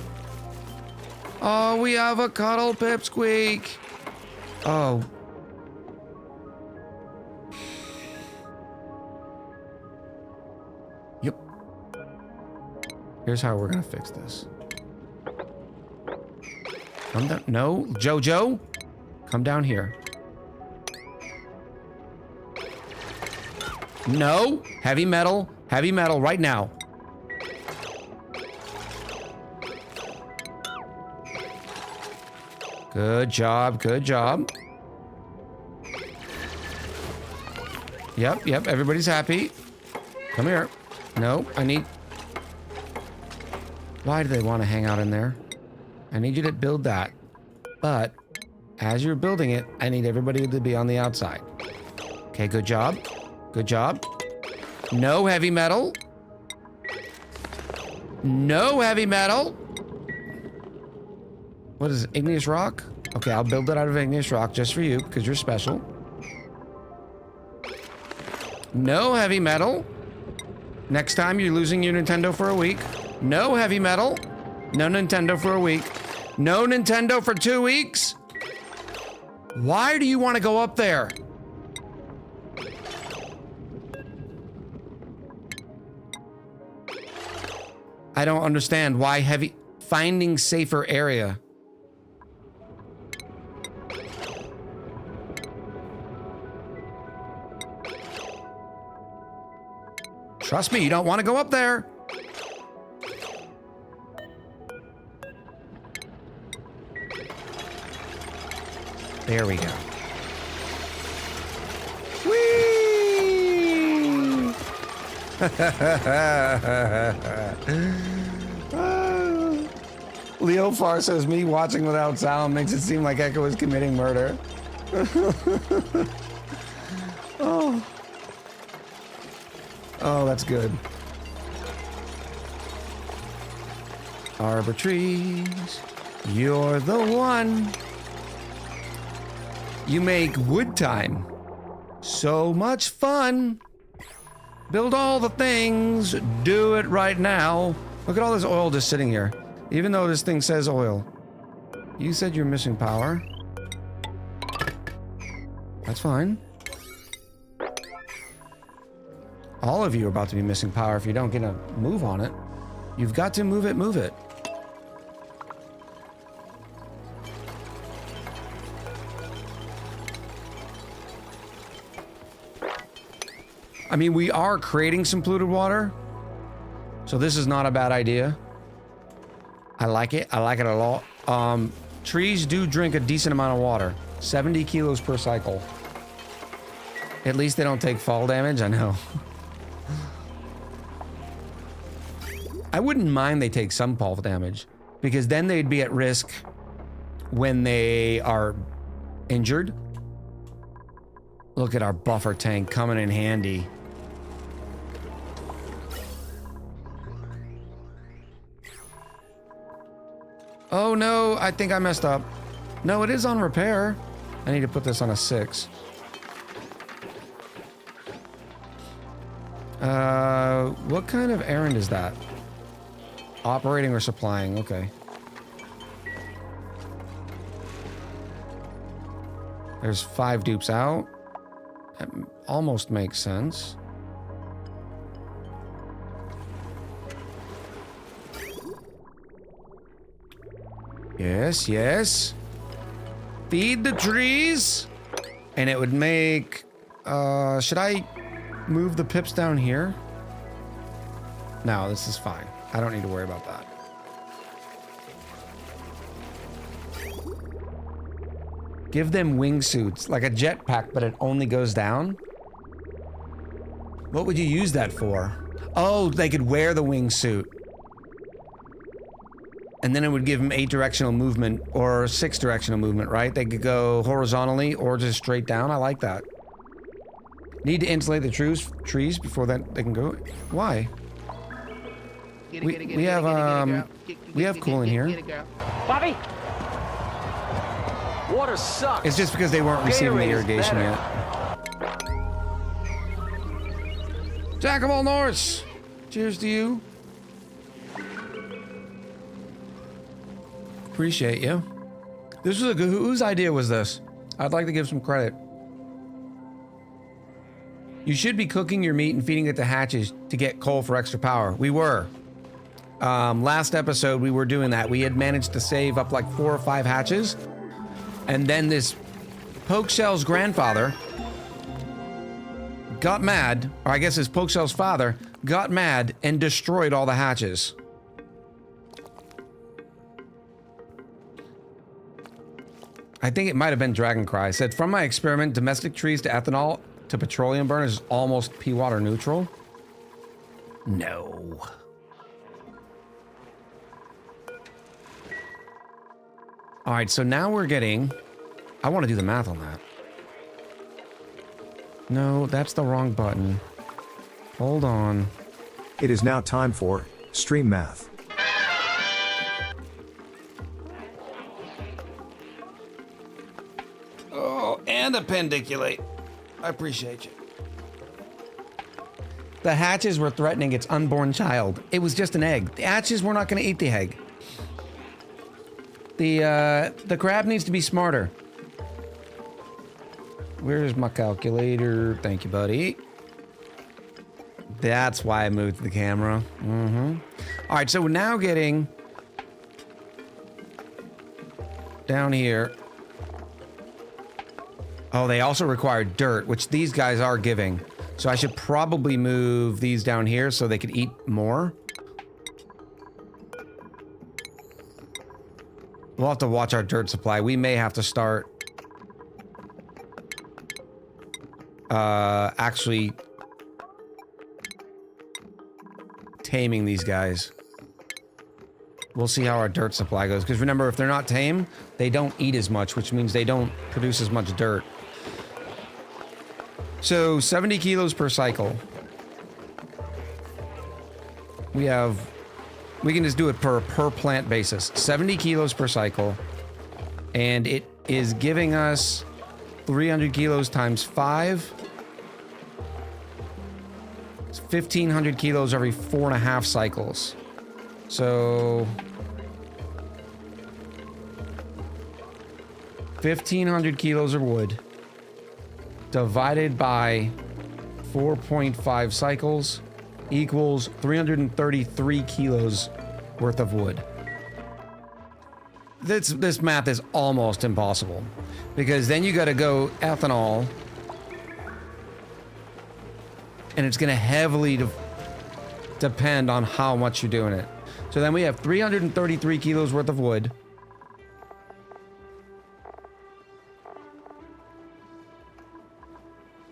Oh, we have a cuddle pipsqueak. Oh. Yep. Here's how we're gonna fix this. Come down. No, Jojo, come down here. No, heavy metal right now. Good job, good job. Yep, everybody's happy. Come here. No, I need... Why do they want to hang out in there? I need you to build that. But, as you're building it, I need everybody to be on the outside. Okay, good job. Good job. No heavy metal. No heavy metal. What is it? Igneous rock? Okay, I'll build it out of igneous rock just for you, because you're special. No heavy metal. Next time you're losing your Nintendo for a week. No heavy metal. No Nintendo for a week. No Nintendo for 2 weeks. Why do you want to go up there? I don't understand why heavy... Finding safer area. Trust me, you don't want to go up there. There we go. Whee! Leo Far says, me watching without sound makes it seem like Echo is committing murder. Oh. Oh, that's good. Arbor trees, you're the one. You make wood time so much fun. Build all the things, do it right now. Look at all this oil just sitting here. Even though this thing says oil. You said you're missing power. That's fine. All of you are about to be missing power if you don't get a move on it. You've got to move it, move it. I mean, we are creating some polluted water, so this is not a bad idea. I like it. I like it a lot. Trees do drink a decent amount of water. 70 kilos per cycle. At least they don't take fall damage, I know. I wouldn't mind they take some fall damage, because then they'd be at risk when they are injured. Look at our buffer tank coming in handy. Oh no, I think I messed up. No, it is on repair. I need to put this on a 6. What kind of errand is that? Operating or supplying, okay. There's 5 dupes out. That almost makes sense. Yes, yes. feed the trees, and it would make, should I move the pips down here? No, this is fine. I don't need to worry about that. Give them wingsuits, like a jetpack, but it only goes down. What would you use that for? Oh, they could wear the wingsuit. And then it would give them 8 directional movement or 6 directional movement, right? They could go horizontally or just straight down. I like that. Need to insulate the trees before that they can go. Why? We have cooling here. Bobby. Water sucks. It's just because they weren't receiving the Gatorade is irrigation better. yet. Jack of all Norse! Cheers to you. Appreciate you. This was a good. Whose idea was this? I'd like to give some credit. You should be cooking your meat and feeding it to hatches to get coal for extra power. We were. Last episode, we were doing that. We had managed to save up like 4 or 5 hatches. And then this Pokeshell's grandfather got mad, or I guess his Pokeshell's father got mad and destroyed all the hatches. I think it might have been Dragoncry. Said, from my experiment, domestic trees to ethanol to petroleum burn is almost pea water neutral. No. All right, so now we're getting... I want to do the math on that. No, that's the wrong button. Hold on. It is now time for Stream Math. Oh, and appendiculate. I appreciate you. The hatches were threatening its unborn child. It was just an egg. The hatches were not going to eat the egg. The crab needs to be smarter. Where's my calculator? Thank you, buddy. That's why I moved the camera. All right, so we're now getting down here. Oh, they also require dirt, which these guys are giving. So I should probably move these down here so they could eat more. We'll have to watch our dirt supply. We may have to start actually taming these guys. We'll see how our dirt supply goes. Because remember, if they're not tame, they don't eat as much, which means they don't produce as much dirt. So 70 kilos per cycle. We can just do it per plant basis. 70 kilos per cycle. And it is giving us 300 kilos times 5. It's 1,500 kilos every 4.5 cycles. So 1,500 kilos of wood divided by 4.5 cycles equals 333 kilos worth of wood. This math is almost impossible because then you got to go ethanol, and it's going to heavily depend on how much you're doing it. So then we have 333 kilos worth of wood.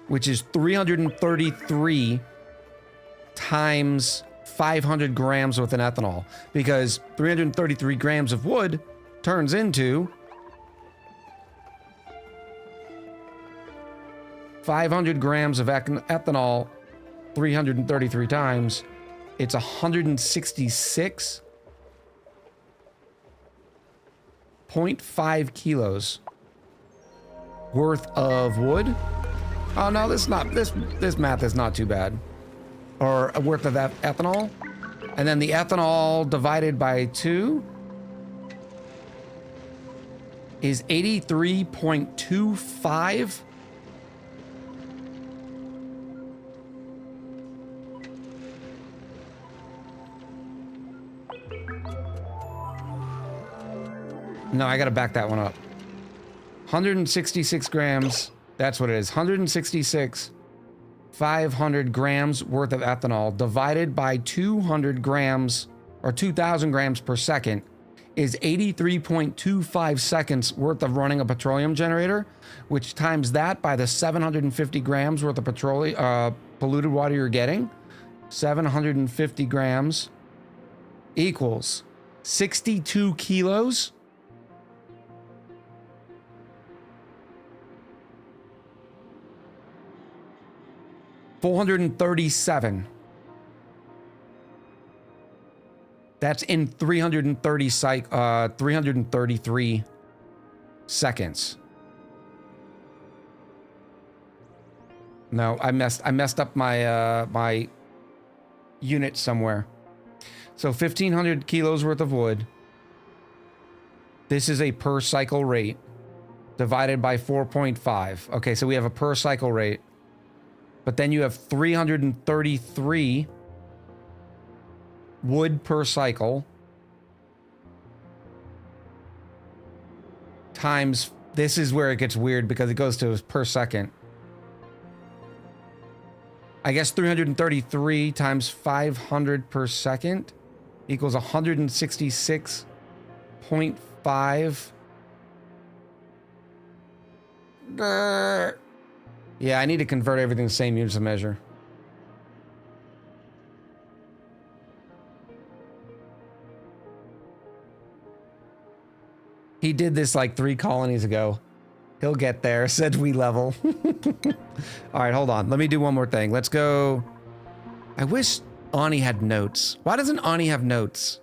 Which is 333 times 500 grams with an ethanol. Because 333 grams of wood turns into 500 grams of ethanol 333 times. It's 166.5 kilos worth of wood. Oh no, this math is not too bad. Or worth of that ethanol. And then the ethanol divided by 2 is 83.25. No, I gotta back that one up. 166 grams. That's what it is. 166, 500 grams worth of ethanol divided by 200 grams or 2,000 grams per second is 83.25 seconds worth of running a petroleum generator, which times that by the 750 grams worth of petroleum polluted water you're getting. 750 grams equals 62 kilos. $437. That's in 333 seconds. No, I messed up my my unit somewhere. So 1,500 kilos worth of wood. This is a per cycle rate divided by 4.5. Okay, so we have a per cycle rate. But then you have 333 wood per cycle times, this is where it gets weird because it goes to per second. I guess 333 times 500 per second equals 166.5. Yeah, I need to convert everything to the same units of measure. He did this like 3 colonies ago. He'll get there, said we level. All right, hold on. Let me do one more thing. Let's go. I wish ONI had notes. Why doesn't ONI have notes?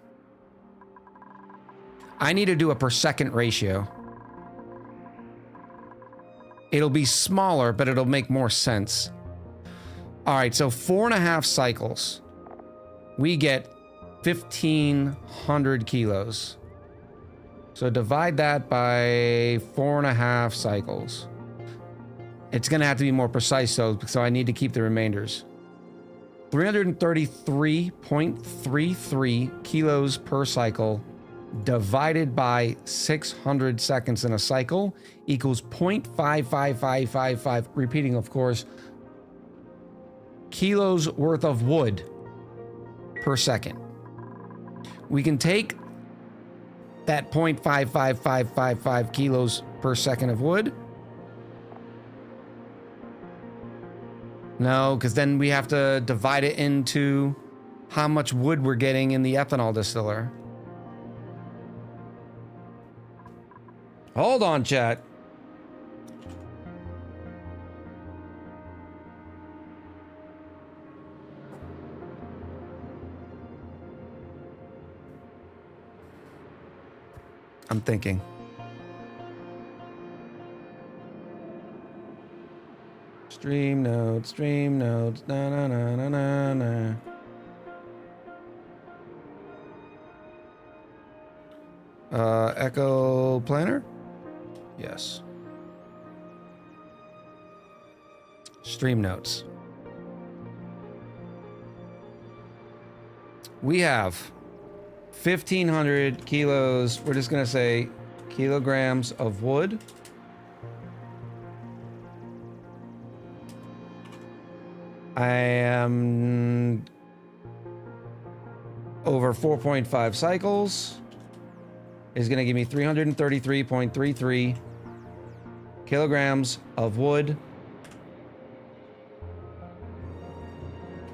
I need to do a per second ratio. It'll be smaller, but it'll make more sense. All right, so 4.5 cycles. We get 1,500 kilos. So divide that by 4.5 cycles. It's gonna have to be more precise though, so I need to keep the remainders. 333.33 kilos per cycle divided by 600 seconds in a cycle equals 0.55555, repeating of course, kilos worth of wood per second. We can take that 0.55555 kilos per second of wood. No, because then we have to divide it into how much wood we're getting in the ethanol distiller. Hold on, chat. I'm thinking. Stream notes, na na na na na na. Echo planner? Yes. Stream notes. We have 1,500 kilos. We're just going to say kilograms of wood. I am over 4.5 cycles is going to give me 333.33 kilograms of wood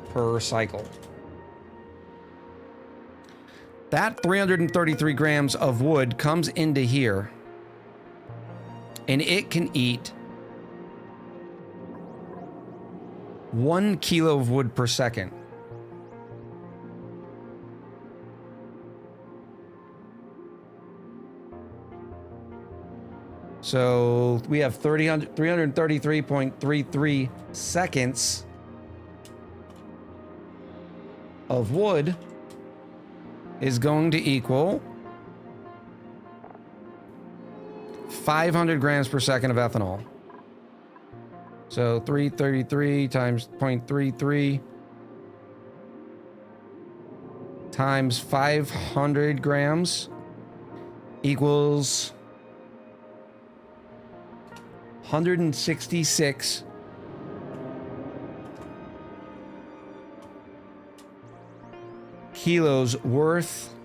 per cycle. That 333 grams of wood comes into here, and it can eat 1 kilo of wood per second. So we have 333.33 seconds of wood is going to equal 500 grams per second of ethanol. So 333 times 0.33 times 500 grams equals 166 kilos worth.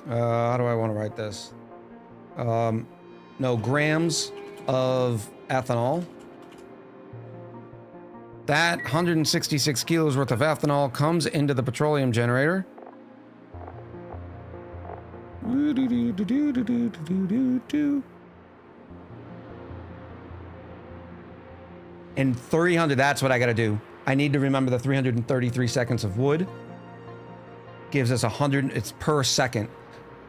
How do I want to write this? No, grams of ethanol. That 166 kilos worth of ethanol comes into the petroleum generator. And 300, that's what I gotta do. I need to remember the 333 seconds of wood. Gives us 100, it's per second.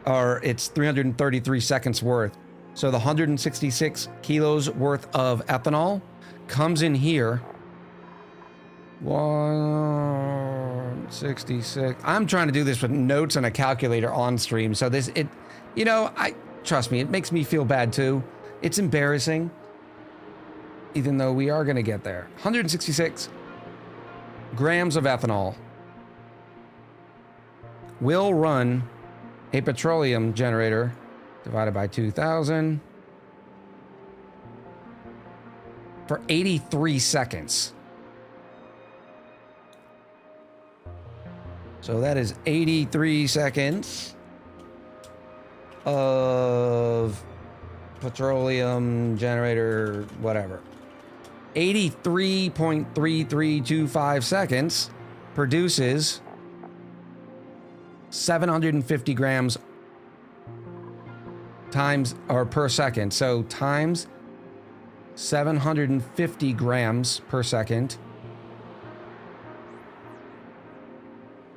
Or it's 333 seconds worth. So the 166 kilos worth of ethanol comes in here. 166. I'm trying to do this with notes and a calculator on stream. So this, you know, trust me, it makes me feel bad too. It's embarrassing. Even though we are going to get there. 166 grams of ethanol will run a petroleum generator divided by 2,000 for 83 seconds. So that is 83 seconds of petroleum generator, whatever. 83.3325 seconds produces 750 grams times, or per second. So times 750 grams per second.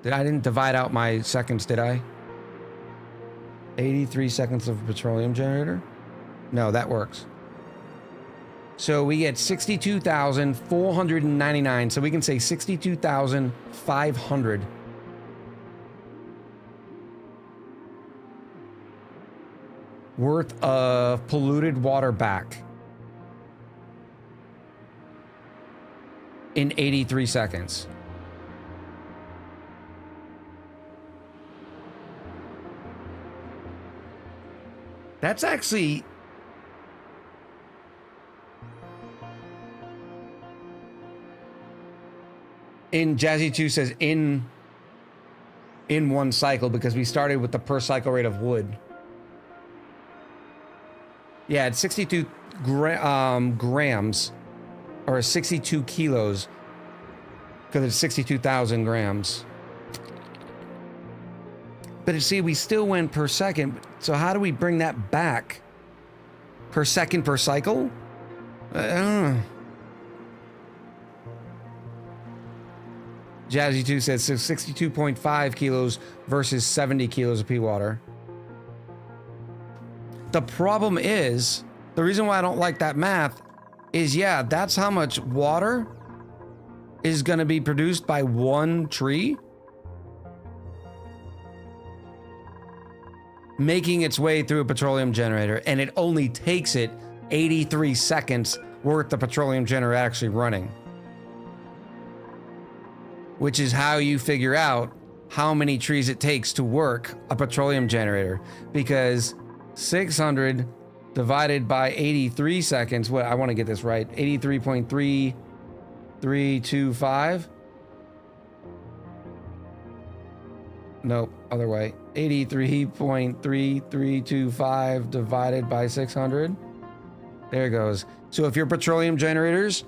I didn't divide out my seconds, did I? 83 seconds of a petroleum generator? No, that works. So we get 62,499. So we can say 62,500 worth of polluted water back in 83 seconds. That's actually... in Jazzy 2 says in one cycle, because we started with the per cycle rate of wood. Yeah, it's 62 grams, or 62 kilos, because it's 62,000 grams. But you see, we still went per second. So how do we bring that back? Per second per cycle? I don't know. Jazzy 2 says 62.5 kilos versus 70 kilos of pea water. The problem is, the reason why I don't like that math is, yeah, that's how much water is going to be produced by one tree making its way through a petroleum generator, and it only takes it 83 seconds worth the petroleum generator actually running. Which is how you figure out how many trees it takes to work a petroleum generator. Because 600 divided by 83 seconds, what, I want to get this right, 83.3325. Nope, other way. 83.3325 divided by 600. There it goes. So if your petroleum generators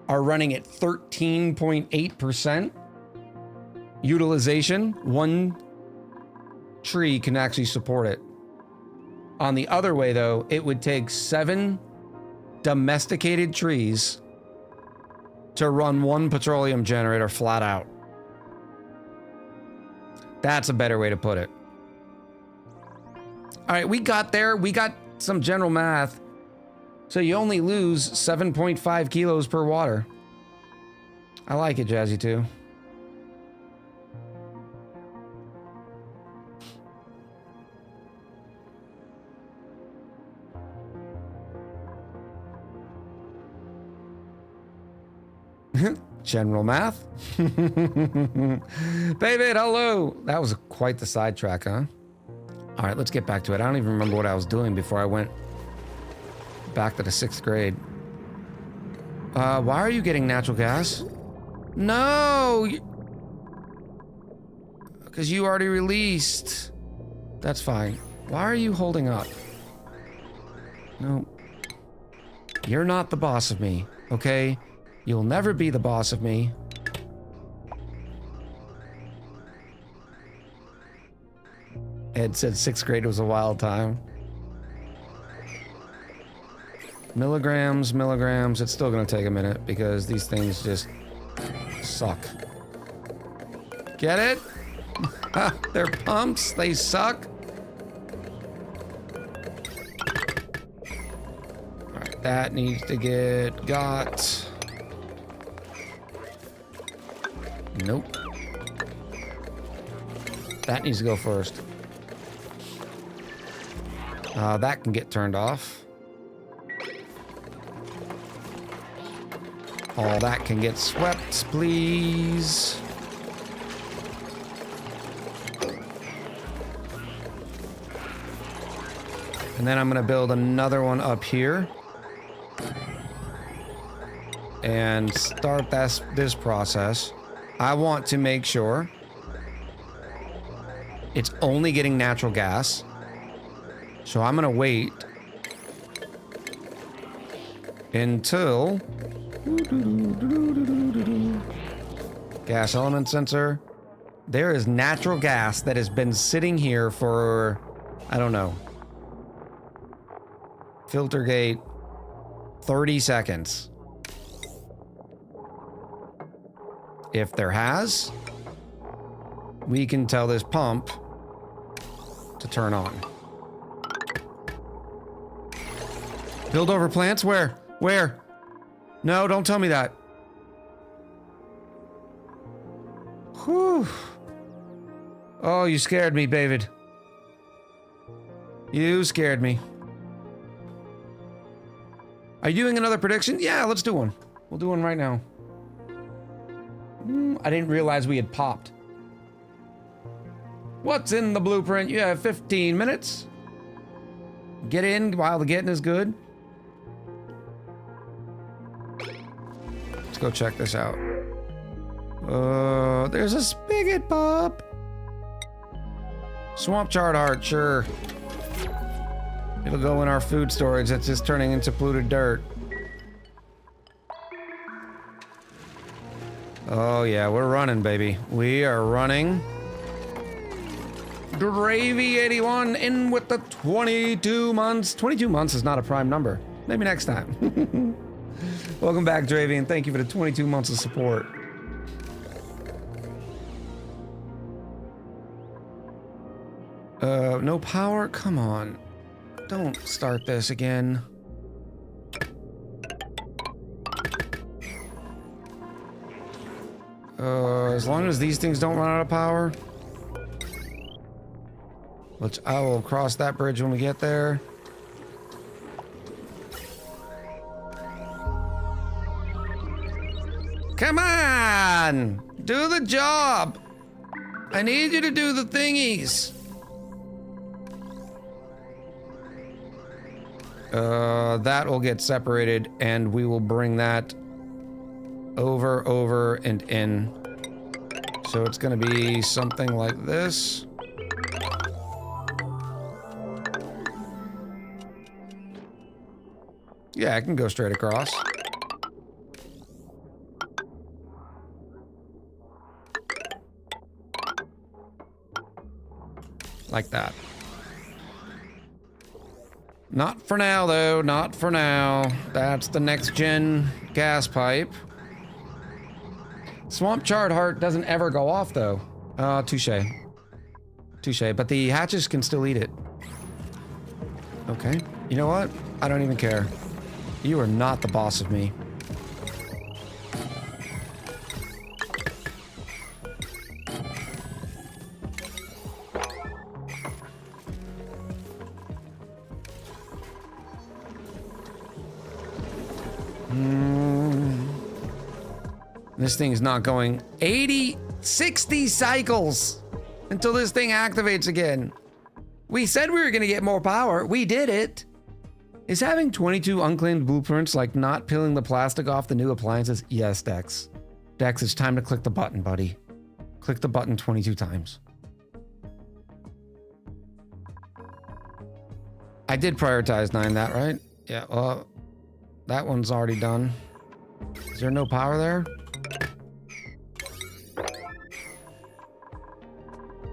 are running at 13.8% utilization, one tree can actually support it. On the other way, though, it would take 7 domesticated trees to run one petroleum generator flat out. That's a better way to put it. All right, we got there. We got some general math. So you only lose 7.5 kilos per water. I like it, Jazzy, too. General math. Baby, hello. That was quite the sidetrack, huh? All right, let's get back to it. I don't even remember what I was doing before I went back to the 6th grade. Why are you getting natural gas? No! Because you already released. That's fine. Why are you holding up? No. You're not the boss of me, okay? You'll never be the boss of me. Ed said 6th grade was a wild time. Milligrams, milligrams. It's still gonna take a minute because these things just suck. Get it? They're pumps. They suck. Alright, that needs to get got. Nope. That needs to go first. That can get turned off. All that can get swept, please. And then I'm gonna build another one up here. And start this process. I want to make sure it's only getting natural gas. So I'm gonna wait until gas element sensor. There is natural gas that has been sitting here for, I don't know, filter gate 30 seconds. If there has, we can tell this pump to turn on. Build over plants? Where? Where? No, don't tell me that. Whew. Oh, you scared me, David. You scared me. Are you doing another prediction? Yeah, let's do one. We'll do one right now. I didn't realize we had popped. What's in the blueprint? You have 15 minutes. Get in while the getting is good. Let's go check this out. There's a spigot pop. Swamp chard heart, sure. It'll go in our food storage that's just turning into polluted dirt. Oh yeah, we're running, baby. We are running. Dravy81 in with the 22 months. 22 months is not a prime number. Maybe next time. Welcome back, Dravy, and thank you for the 22 months of support. No power? Come on. Don't start this again. As long as these things don't run out of power. Which I will cross that bridge when we get there. Come on! Do the job! I need you to do the thingies. That will get separated and we will bring that over, and in. So it's gonna be something like this. Yeah, I can go straight across. Like that. Not for now, though. Not for now. That's the next gen gas pipe. Swamp chard heart doesn't ever go off, though. Touche. Touche. But the hatches can still eat it. Okay. You know what? I don't even care. You are not the boss of me. This thing's not going 60 cycles until this thing activates again. We said we were gonna get more power. We did it. Is having 22 unclaimed blueprints like not peeling the plastic off the new appliances? Yes, Dex. Dex, it's time to click the button, buddy. Click the button 22 times. I did prioritize 9 that, right? Yeah, well, that one's already done. Is there no power there?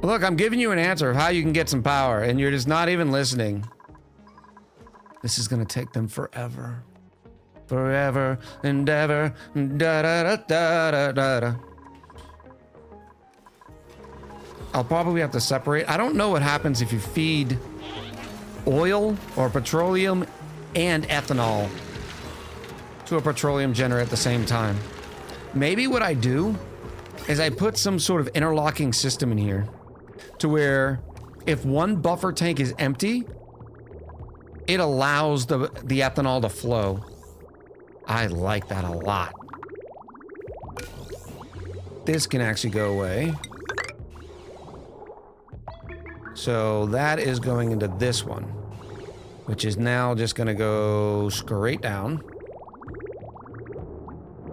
Look, I'm giving you an answer of how you can get some power, and you're just not even listening. This is gonna take them forever. Forever and ever. Da da da da da da da. I'll probably have to separate. I don't know what happens if you feed oil or petroleum and ethanol to a petroleum generator at the same time. Maybe what I do is I put some sort of interlocking system in here to where if one buffer tank is empty, it allows the ethanol to flow. I like that a lot. This can actually go away. So that is going into this one, which is now just going to go straight down.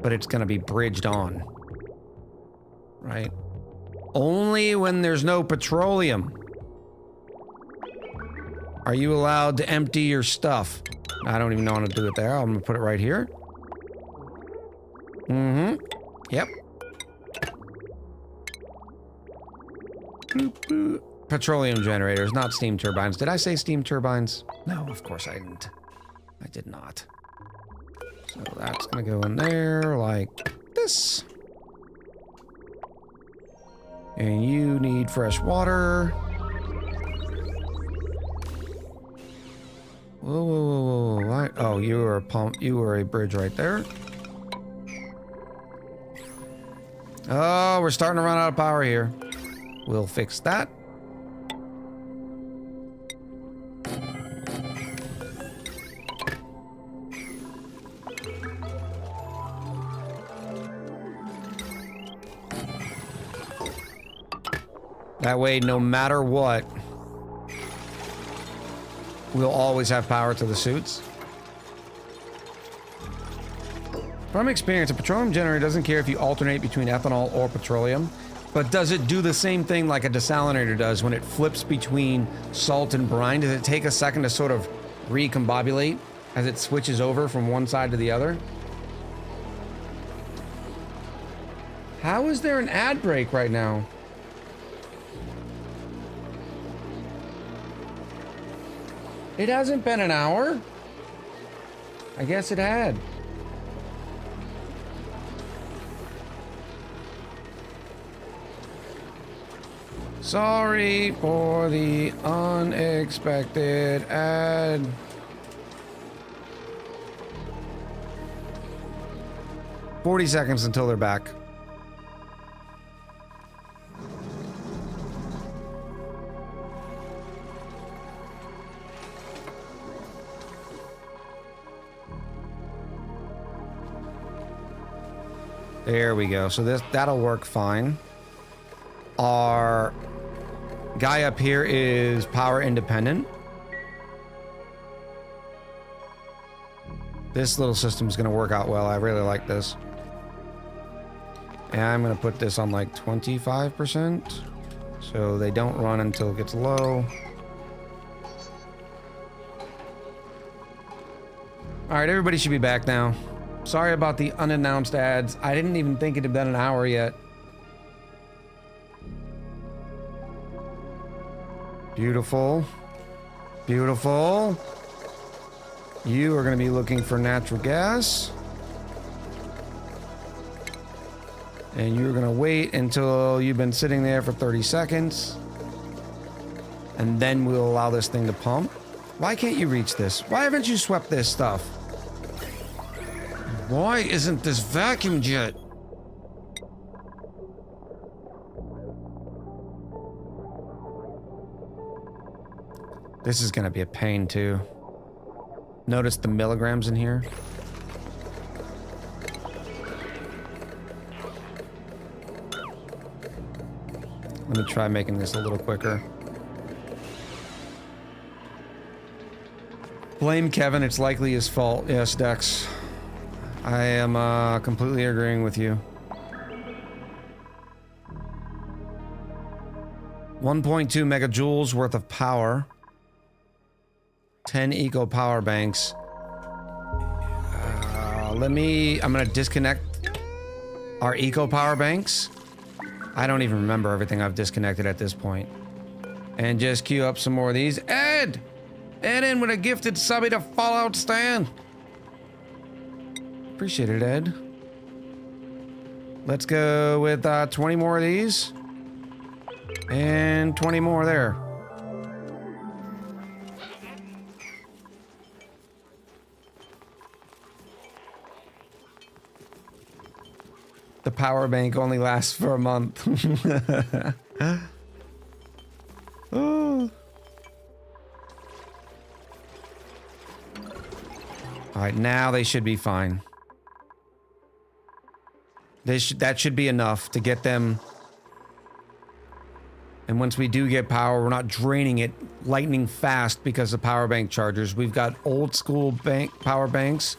But it's going to be bridged on. Right? Only when there's no petroleum are you allowed to empty your stuff. I don't even know how to do it there. I'm going to put it right here. Mm-hmm. Yep. Boop, boop. Petroleum generators, not steam turbines. Did I say steam turbines? No, of course I didn't. I did not. So that's going to go in there like this. And you need fresh water. Whoa, whoa, whoa, whoa. Oh, you were a pump. You were a bridge right there. Oh, we're starting to run out of power here. We'll fix that. That way, no matter what, we'll always have power to the suits. From experience, a petroleum generator doesn't care if you alternate between ethanol or petroleum, but does it do the same thing like a desalinator does when it flips between salt and brine? Does it take a second to sort of recombobulate as it switches over from one side to the other? How is there an ad break right now? It hasn't been an hour. I guess it had. Sorry for the unexpected ad. "40 seconds until they're back." There we go. So that'll work fine. Our guy up here is power independent. This little system is going to work out well. I really like this. And I'm going to put this on like 25%. So they don't run until it gets low. All right, everybody should be back now. Sorry about the unannounced ads. I didn't even think it had been an hour yet. Beautiful. Beautiful. You are going to be looking for natural gas. And you're going to wait until you've been sitting there for 30 seconds. And then we'll allow this thing to pump. Why can't you reach this? Why haven't you swept this stuff? Why isn't this vacuumed yet? This is gonna be a pain too. Notice the milligrams in here. Let me try making this a little quicker. Blame Kevin, it's likely his fault. Yes, Dex. I am completely agreeing with you. 1.2 megajoules worth of power. 10 eco power banks. I'm gonna disconnect our eco power banks. I don't even remember everything I've disconnected at this point. And just queue up some more of these. Ed! Ed in with a gifted subby to Fallout Stan. Appreciate it, Ed. Let's go with 20 more of these. And 20 more there. The power bank only lasts for a month. Oh. Alright, now they should be fine. That should be enough to get them. And once we do get power, we're not draining it lightning fast because of power bank chargers. We've got old school power banks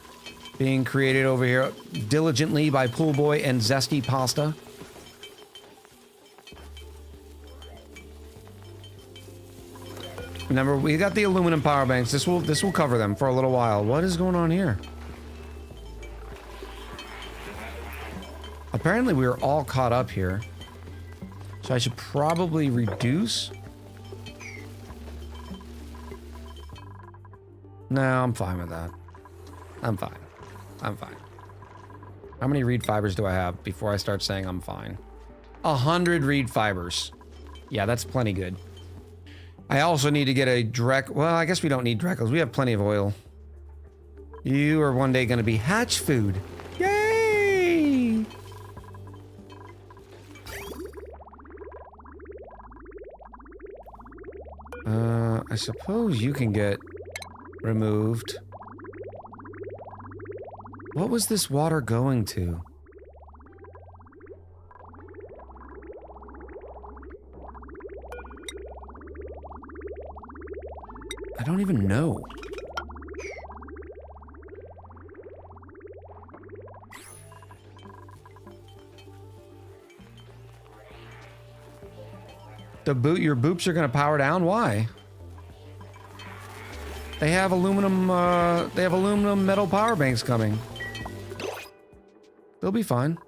being created over here diligently by Pool Boy and Zesty Pasta. Remember, we got the aluminum power banks. This will cover them for a little while. What is going on here? Apparently we are all caught up here. So I should probably reduce. No, I'm fine with that. I'm fine. I'm fine. How many reed fibers do I have before I start saying I'm fine? 100 reed fibers. Yeah, that's plenty good. I also need to get a Drek. Well, I guess we don't need Dreckles. We have plenty of oil. You are one day going to be hatch food. Yay! I suppose you can get removed. What was this water going to? I don't even know. Your boops are gonna power down? Why? They have aluminum metal power banks coming. They'll be fine.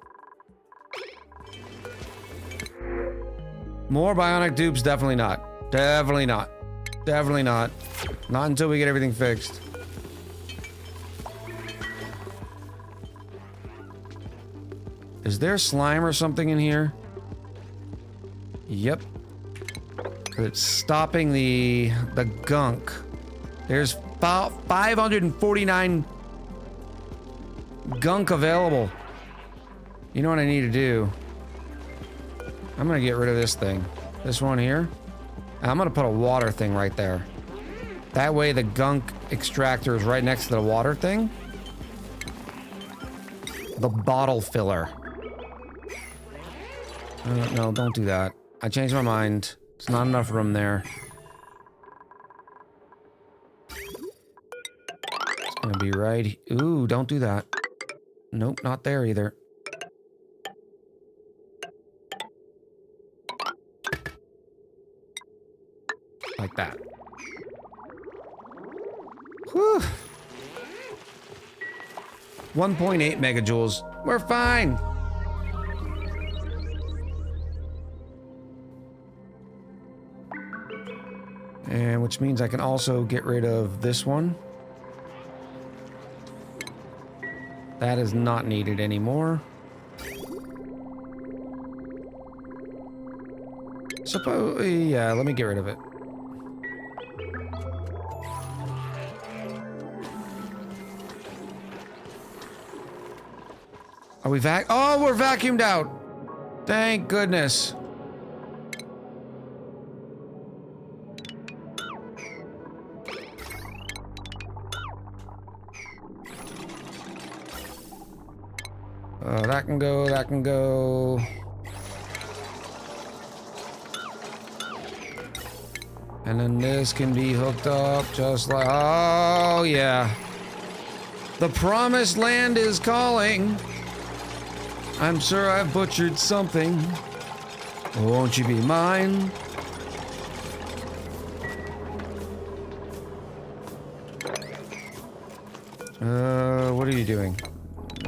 More bionic dupes? Definitely not. Definitely not. Definitely not. Not until we get everything fixed. Is there slime or something in here? Yep. It's stopping the gunk. There's 549 gunk available. You know what I need to do? I'm gonna get rid of this thing. This one here. I'm gonna put a water thing right there. That way the gunk extractor is right next to the water thing. The bottle filler. No, don't do that. I changed my mind. There's not enough room there. It's gonna be right. Ooh, don't do that. Nope, not there either. Like that. Whew. 1.8 megajoules. We're fine. And which means I can also get rid of this one. That is not needed anymore. Yeah, let me get rid of it. Are we Oh, we're vacuumed out. Thank goodness. That can go, that can go. And then this can be hooked up just like, oh yeah. The promised land is calling. I'm sure I've butchered something. Won't you be mine? What are you doing?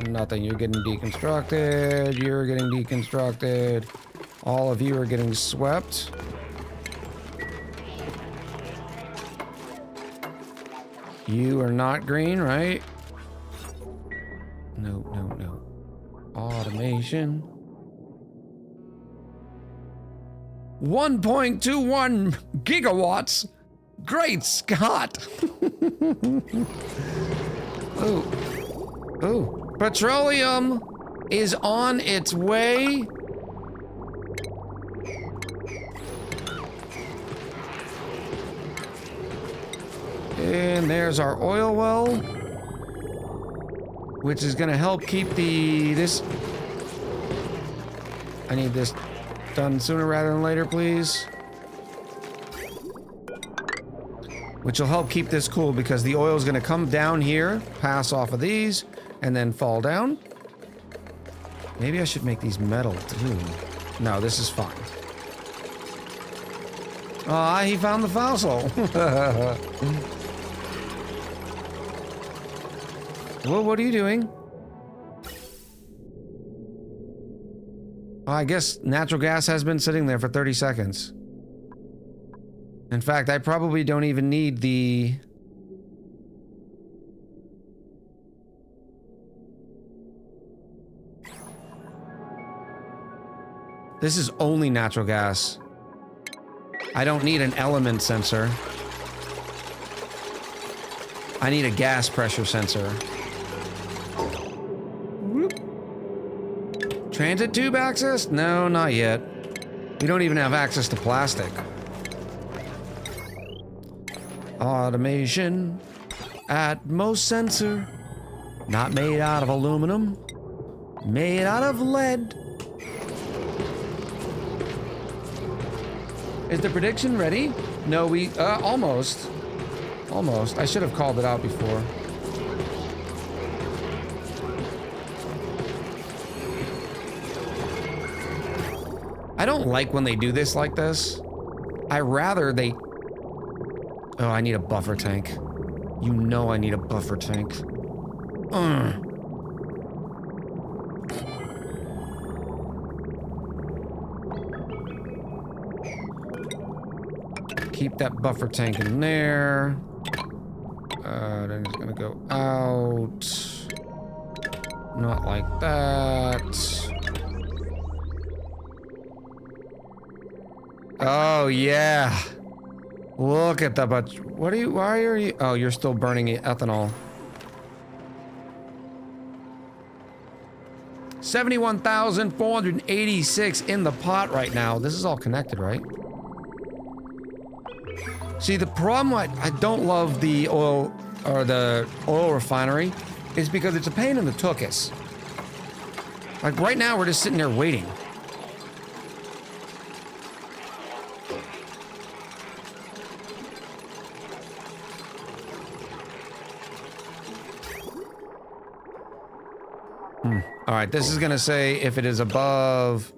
Nothing. You're getting deconstructed. You're getting deconstructed. All of you are getting swept. You are not green, right? No, no, no. Automation. 1.21 gigawatts. Great Scott. Oh. Oh. Petroleum is on its way. And there's our oil well, which is going to help keep this. I need this done sooner rather than later, please. Which will help keep this cool because the oil is going to come down here, pass off of these, and then fall down. Maybe I should make these metal too. No, this is fine. Ah, he found the fossil. Well, what are you doing? I guess natural gas has been sitting there for 30 seconds. In fact, I probably don't even need the... This is only natural gas. I don't need an element sensor. I need a gas pressure sensor. Whoop. Transit tube access? No, not yet. We don't even have access to plastic. Automation. Atmos sensor. Not made out of aluminum. Made out of lead. Is the prediction ready? No, almost. Almost. I should have called it out before. I don't like when they do this like this. I rather they... Oh, I need a buffer tank. You know I need a buffer tank. Keep that buffer tank in there. Then it's gonna go out. Not like that. Oh, yeah. Look at the but. What are you? Why are you? Oh, you're still burning ethanol. 71,486 in the pot right now. This is all connected, right? See, the problem I don't love the oil or the oil refinery is because it's a pain in the tuchus. Like right now, we're just sitting there waiting. All right, this is gonna say if it is above,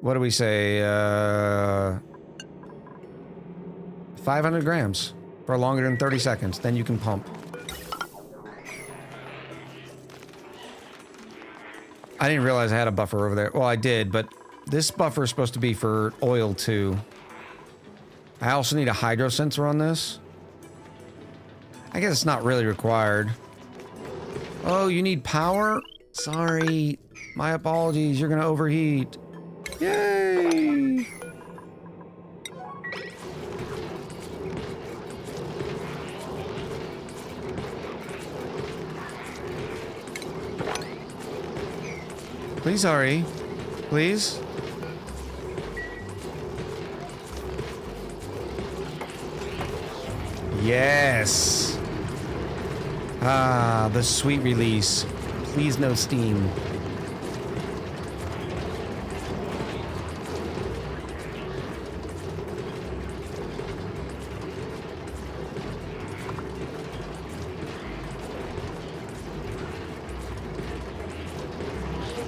what do we say, 500 grams for longer than 30 seconds, then you can pump. I didn't realize I had a buffer over there. Well, I did, but this buffer is supposed to be for oil too. I also need a hydro sensor on this. I guess it's not really required. Oh, you need power? Sorry, my apologies, you're gonna overheat. Yay! Please hurry, please. Yes! Ah, the sweet release. Please no steam.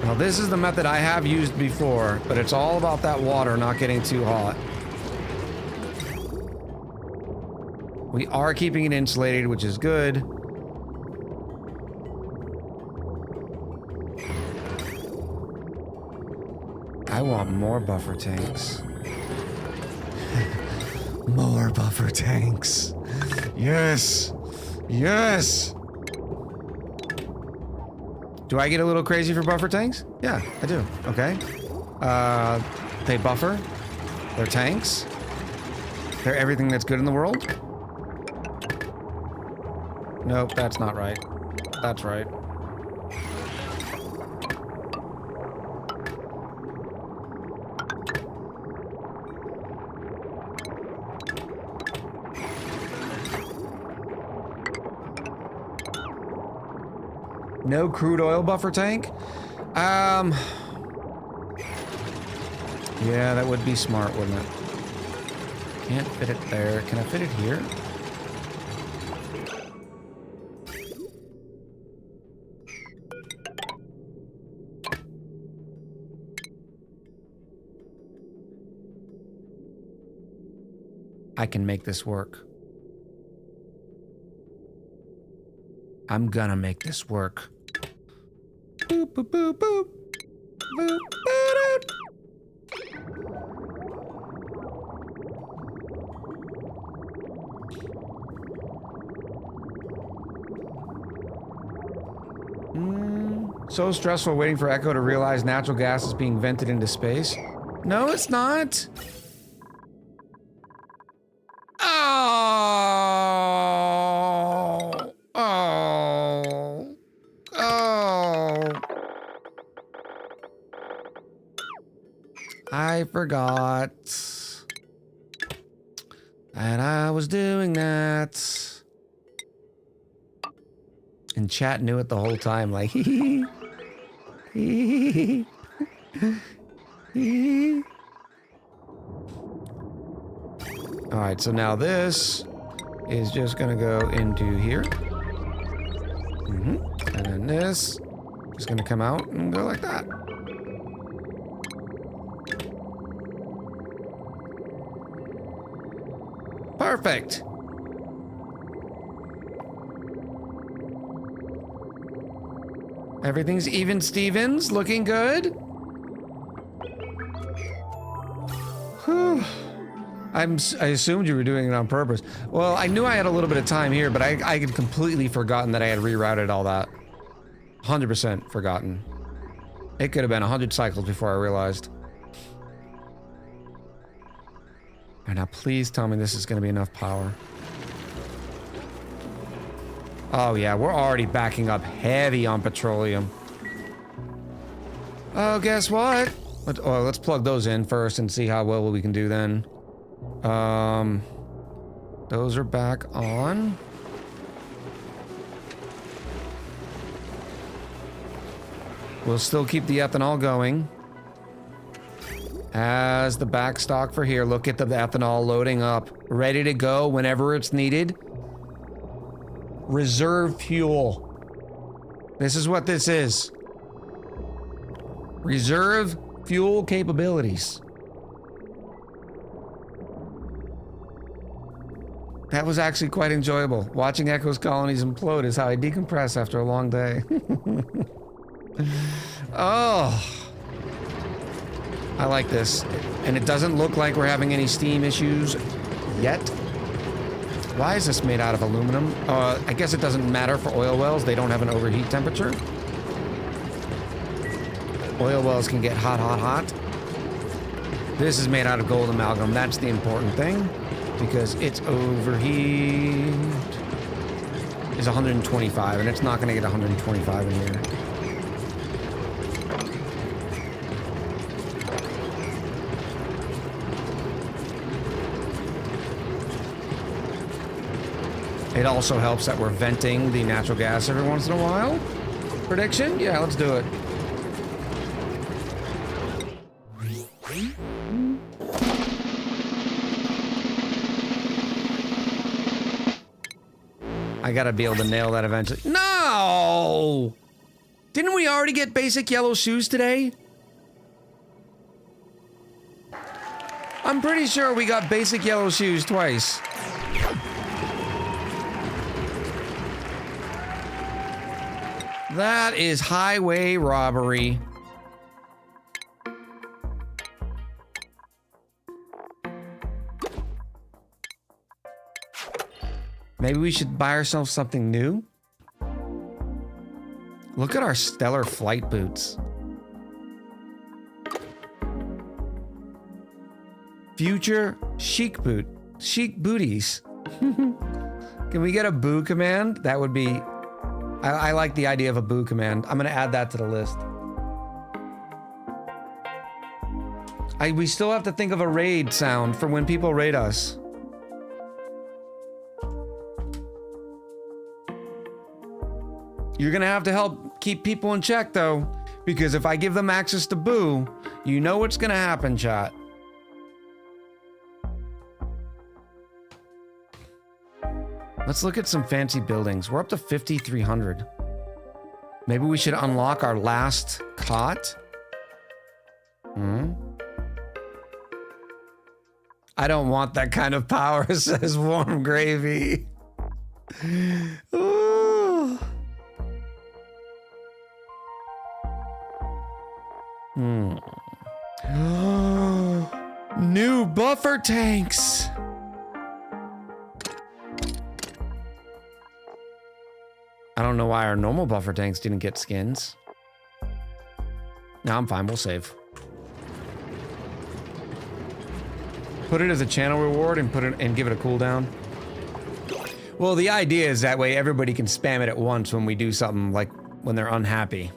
Now this is the method I have used before, but it's all about that water not getting too hot. We are keeping it insulated, which is good. I want more buffer tanks. More buffer tanks. Yes. Yes. Do I get a little crazy for buffer tanks? Yeah, I do. Okay. They buffer. They're tanks. They're everything that's good in the world. Nope, that's not right. That's right. No crude oil buffer tank? Yeah, that would be smart, wouldn't it? Can't fit it there. Can I fit it here? I can make this work. I'm gonna make this work. Boop, boop, boop, boop. Boop, boop, So stressful waiting for Echo to realize natural gas is being vented into space. No, it's not. Oh. Oh. Oh. I forgot that I was doing that. And chat knew it the whole time, like, hee hee. Alright, so now this is just gonna go into here. And then this is gonna come out and go like that. Perfect. Everything's even Stevens, looking good. Whew. I assumed you were doing it on purpose. Well, I knew I had a little bit of time here, but I had completely forgotten that I had rerouted all that. 100% forgotten. It could have been 100 cycles before I realized. Alright, now please tell me this is going to be enough power. Oh yeah, we're already backing up heavy on petroleum. Oh, guess what? Let's plug those in first and see how well we can do then. Those are back on. We'll still keep the ethanol going. As the backstock for here, look at the ethanol loading up. Ready to go whenever it's needed. Reserve fuel. This is what this is. Reserve fuel capabilities. That was actually quite enjoyable. Watching Echo's colonies implode is how I decompress after a long day. Oh. I like this. And it doesn't look like we're having any steam issues yet. Why is this made out of aluminum? I guess it doesn't matter for oil wells. They don't have an overheat temperature. Oil wells can get hot, hot, hot. This is made out of gold amalgam. That's the important thing. Because its overheat is 125, and it's not going to get 125 in here. It also helps that we're venting the natural gas every once in a while. Prediction? Yeah, let's do it. I gotta be able to nail that eventually. No! Didn't we already get basic yellow shoes today? I'm pretty sure we got basic yellow shoes twice. That is highway robbery. Maybe we should buy ourselves something new? Look at our stellar flight boots. Future chic boot. Chic booties. Can we get a boo command? That would be... I like the idea of a boo command. I'm gonna add that to the list. We still have to think of a raid sound for when people raid us. You're gonna have to help keep people in check though, because if I give them access to boo, you know what's gonna happen, chat. Let's look at some fancy buildings. We're up to 5,300. Maybe we should unlock our last cot? I don't want that kind of power, says Warm Gravy. Ooh. New buffer tanks. I don't know why our normal buffer tanks didn't get skins. No, I'm fine. We'll save. Put it as a channel reward and put it and give it a cooldown. Well, the idea is that way everybody can spam it at once when we do something, like when they're unhappy.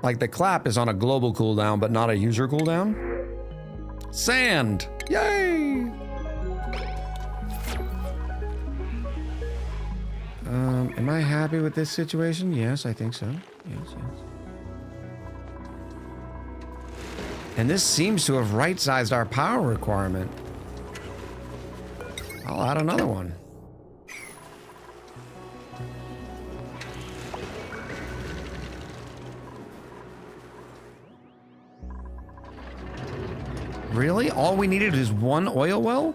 Like the clap is on a global cooldown, but not a user cooldown. Sand! Yay! Am I happy with this situation? Yes, I think so. Yes. And this seems to have right-sized our power requirement. I'll add another one. Really? All we needed is one oil well?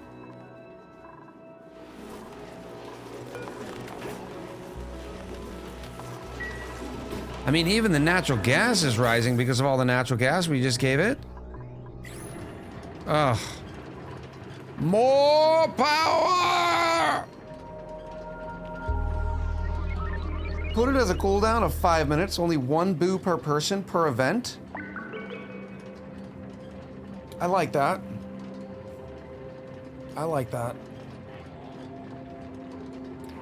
I mean, even the natural gas is rising because of all the natural gas we just gave it. Ugh. More power! Put it as a cooldown of 5 minutes, only 1 boo per person per event. I like that. I like that.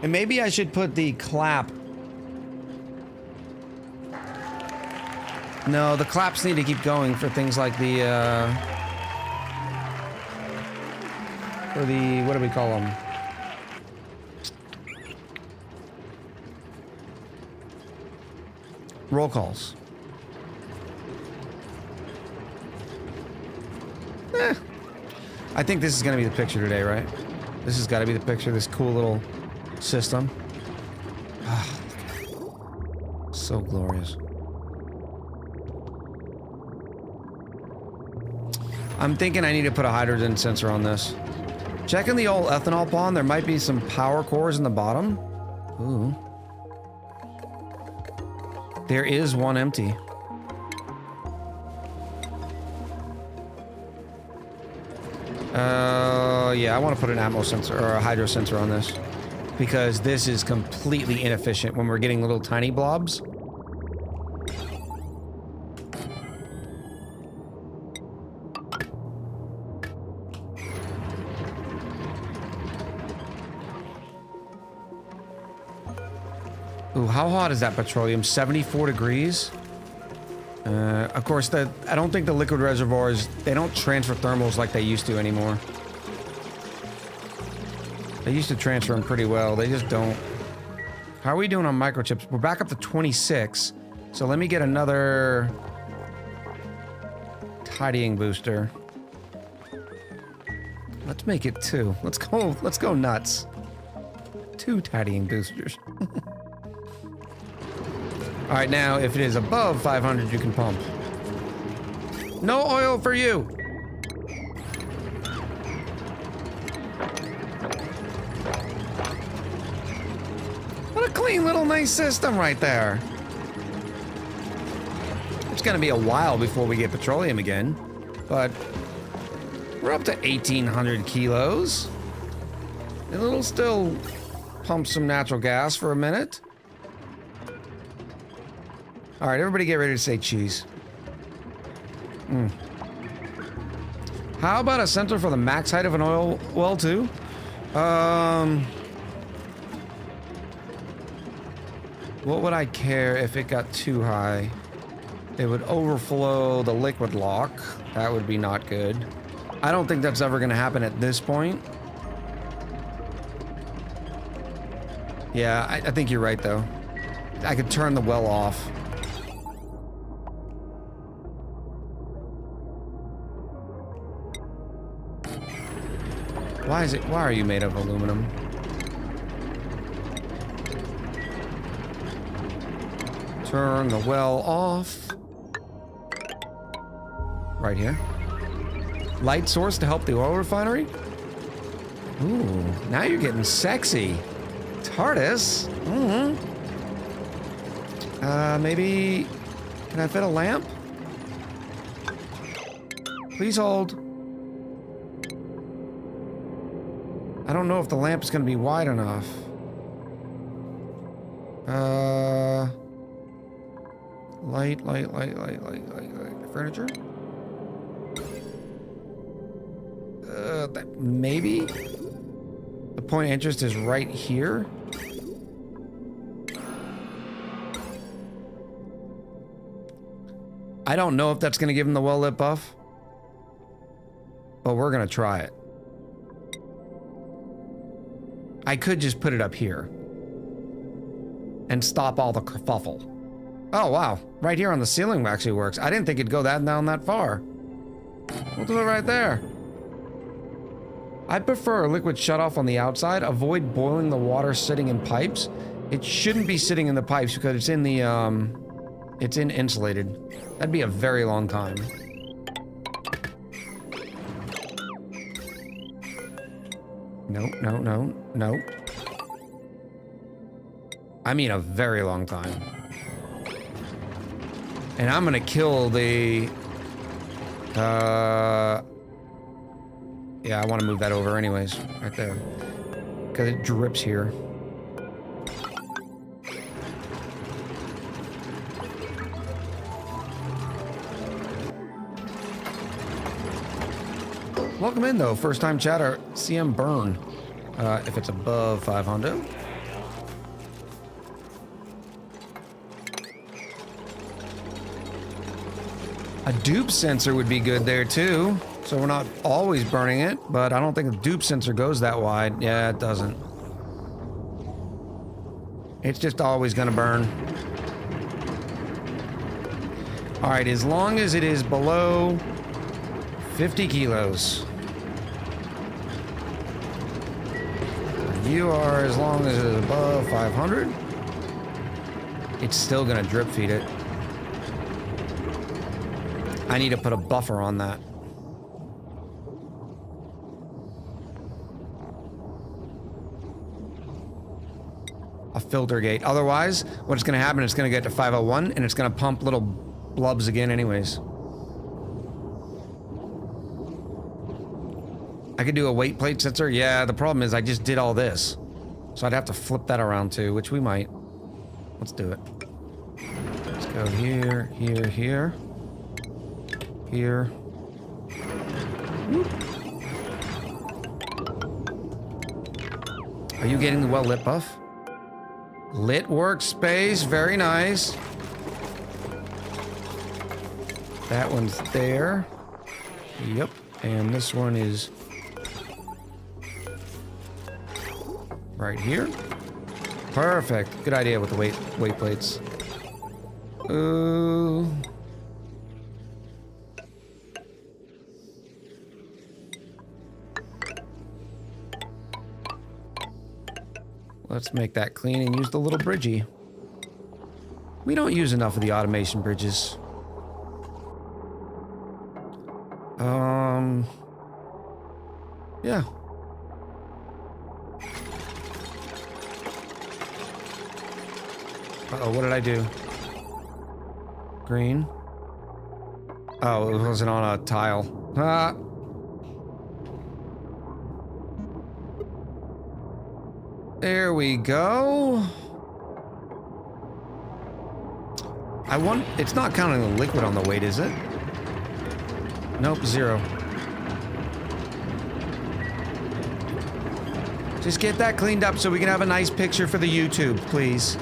And maybe I should put the clap. No, the claps need to keep going for things like the, what do we call them? Roll calls. I think this is gonna be the picture today, right? This has gotta be the picture, this cool little system. So glorious. I'm thinking I need to put a hydrogen sensor on this. Checking the old ethanol pond, there might be some power cores in the bottom. Ooh. There is one empty. Yeah, I want to put an ammo sensor or a hydro sensor on this because this is completely inefficient when we're getting little tiny blobs. Ooh, how hot is that petroleum? 74 degrees? Of course, I don't think the liquid reservoirs, they don't transfer thermals like they used to anymore. They used to transfer them pretty well. They just don't. How are we doing on microchips? We're back up to 26. So let me get another tidying booster. Let's make it 2. Let's go nuts. 2 tidying boosters. All right, now if it is above 500, you can pump. No oil for you. What a clean little nice system right there. It's gonna be a while before we get petroleum again, but we're up to 1,800 kilos. And it'll still pump some natural gas for a minute. All right, everybody get ready to say cheese. How about a sensor for the max height of an oil well, too? What would I care if it got too high? It would overflow the liquid lock. That would be not good. I don't think that's ever going to happen at this point. Yeah, I think you're right, though. I could turn the well off. Why are you made of aluminum? Turn the well off. Right here. Light source to help the oil refinery? Ooh, now you're getting sexy. TARDIS? Maybe... Can I fit a lamp? Please hold. I don't know if the lamp is going to be wide enough. Light. Furniture? Maybe? The point of interest is right here. I don't know if that's going to give him the well-lit buff, but we're going to try it. I could just put it up here and stop all the kerfuffle. Oh, wow. Right here on the ceiling actually works. I didn't think it'd go down that far. We'll do it right there. I prefer a liquid shutoff on the outside. Avoid boiling the water sitting in pipes. It shouldn't be sitting in the pipes because it's in the, it's in insulated. That'd be a very long time. No. I mean a very long time. And I'm gonna kill the... Yeah, I want to move that over anyways. Right there. Because it drips here. Welcome in, though. First time chatter. CM Burn. If it's above 500. A dupe sensor would be good there, too. So we're not always burning it, but I don't think the dupe sensor goes that wide. Yeah, it doesn't. It's just always gonna burn. All right, as long as it is below 50 kilos. You are, as long as it is above 500. It's still gonna drip feed it. I need to put a buffer on that. A filter gate. Otherwise, what's going to happen is it's going to get to 501 and it's going to pump little blubs again anyways. I could do a weight plate sensor. Yeah, the problem is I just did all this. So I'd have to flip that around too, which we might. Let's do it. Let's go here, here, here. Here. Whoop. Are you getting the well-lit buff? Lit workspace, very nice. That one's there. Yep, and this one is right here. Perfect. Good idea with the weight plates. Ooh. let's make that clean and use the little bridgey. We don't use enough of the automation bridges. Yeah. Uh-oh, what did I do? Green. Oh, it wasn't on a tile. Ah. There we go. It's not counting the liquid on the weight, is it? Nope, 0. Just get that cleaned up so we can have a nice picture for the YouTube, please.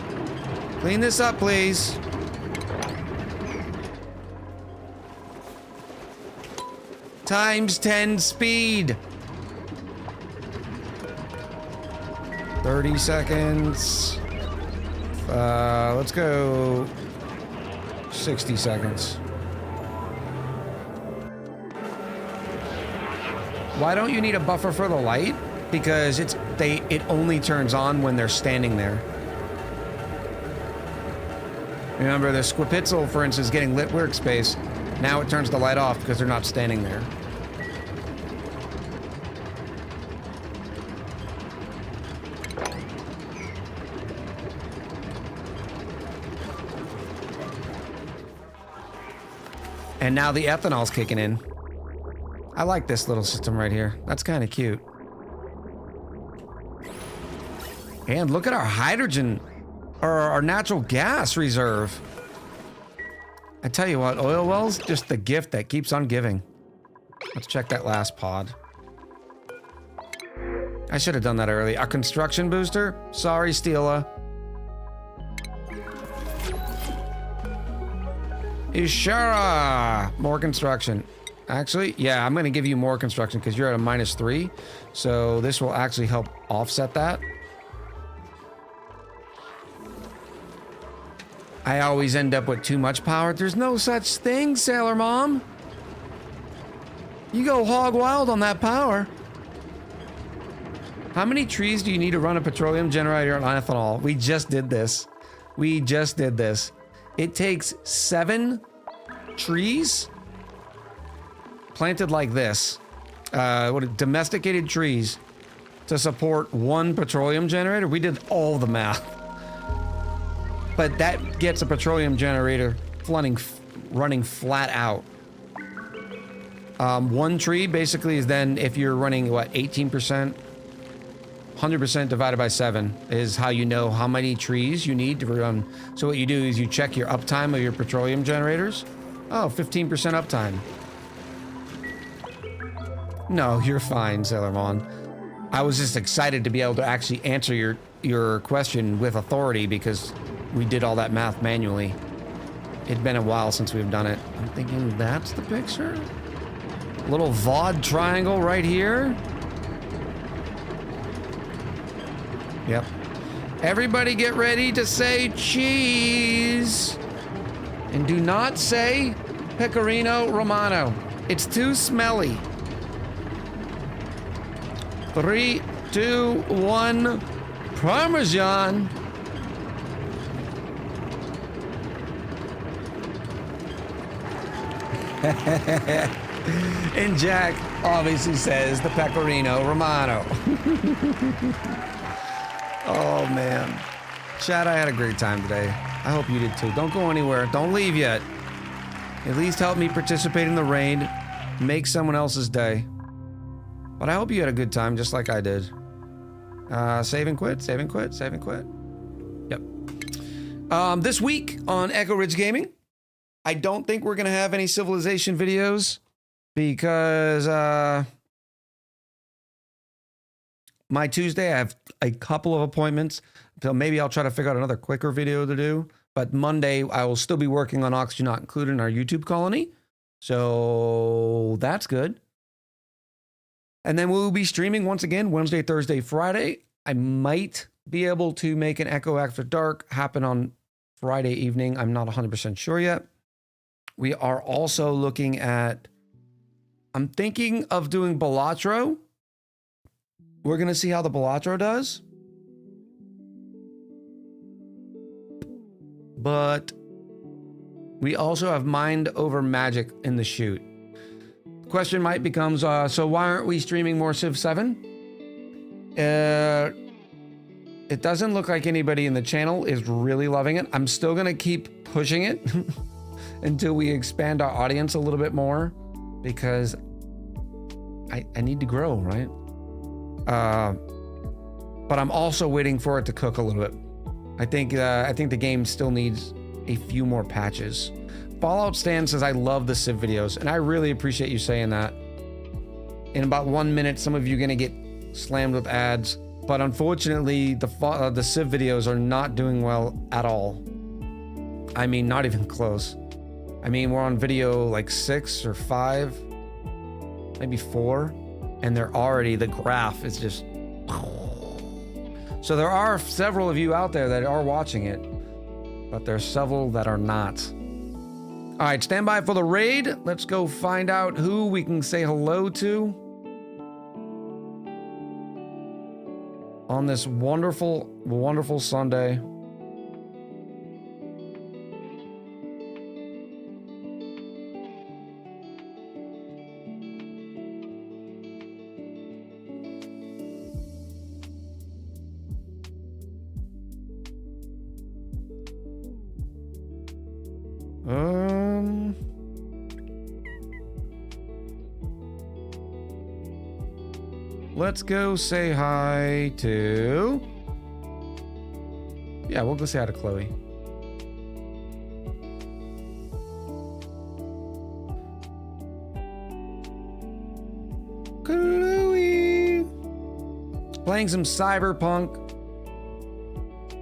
Clean this up, please. Times 10 speed. 30 seconds. Let's go 60 seconds. Why don't you need a buffer for the light? Because it only turns on when they're standing there. Remember, the Squipitzel, for instance, getting lit workspace. Now it turns the light off because they're not standing there. And now the ethanol's kicking in. I like this little system right here. That's kind of cute. And look at our hydrogen, or our natural gas reserve. I tell you what, oil wells, just the gift that keeps on giving. Let's check that last pod. I should have done that early. Our construction booster? Sorry, Steela. Ishara! More construction. Actually, yeah, I'm going to give you more construction because you're at a -3. So this will actually help offset that. I always end up with too much power. There's no such thing, Sailor Mom. You go hog wild on that power. How many trees do you need to run a petroleum generator on ethanol? We just did this. We just did this. It takes 7 trees planted like this, domesticated trees, to support 1 petroleum generator. We did all the math. But that gets a petroleum generator running flat out. 1 tree basically is then, if you're running, what, 18%? 100% divided by 7 is how you know how many trees you need to run. So what you do is you check your uptime of your petroleum generators. Oh, 15% uptime. No, you're fine, Sailor Mon. I was just excited to be able to actually answer your question with authority because we did all that math manually. It'd been a while since we've done it. I'm thinking that's the picture? Little VOD triangle right here. Yep. Everybody get ready to say cheese. And do not say Pecorino Romano. It's too smelly. 3, 2, 1. Parmesan. And Jack obviously says the Pecorino Romano. Oh, man. Chad, I had a great time today. I hope you did too. Don't go anywhere. Don't leave yet. At least help me participate in the raid. Make someone else's day. But I hope you had a good time just like I did. Save and quit, save and quit, save and quit. Yep. This week on Echo Ridge Gaming, I don't think we're going to have any Civilization videos because my Tuesday I have a couple of appointments. So maybe I'll try to figure out another quicker video to do. But Monday I will still be working on Oxygen Not Included in our YouTube colony. So that's good. And then we'll be streaming once again Wednesday, Thursday, Friday. I might be able to make an Echo After Dark happen on Friday evening. I'm not 100% sure yet. We are also looking at, I'm thinking of doing Balatro. We're going to see how the Balatro does. but we also have mind over magic in the shoot. Question might becomes, so why aren't we streaming more Civ 7? It doesn't look like anybody in the channel is really loving it. I'm still gonna keep pushing it until we expand our audience a little bit more, because I need to grow, right? But I'm also waiting for it to cook a little bit. I think the game still needs a few more patches. Fallout Stan says, I love the Civ videos, and I really appreciate you saying that. In about 1 minute, some of you are gonna get slammed with ads, but unfortunately, the Civ videos are not doing well at all. I mean, not even close. I mean, we're on video like 6 or 5, maybe 4, and they're already, the graph is just... So there are several of you out there that are watching it, but there's several that are not. All right, stand by for the raid. Let's go find out who we can say hello to on this wonderful, wonderful Sunday. Let's go say hi to... Yeah, we'll go say hi to Chloe. Chloe! Playing some Cyberpunk.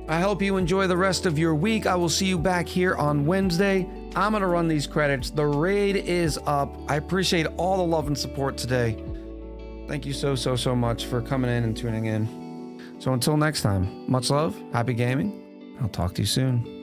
I hope you enjoy the rest of your week. I will see you back here on Wednesday. I'm gonna run these credits. The raid is up. I appreciate all the love and support today. Thank you so much for coming in and tuning in. So until next time, much love, happy gaming. I'll talk to you soon.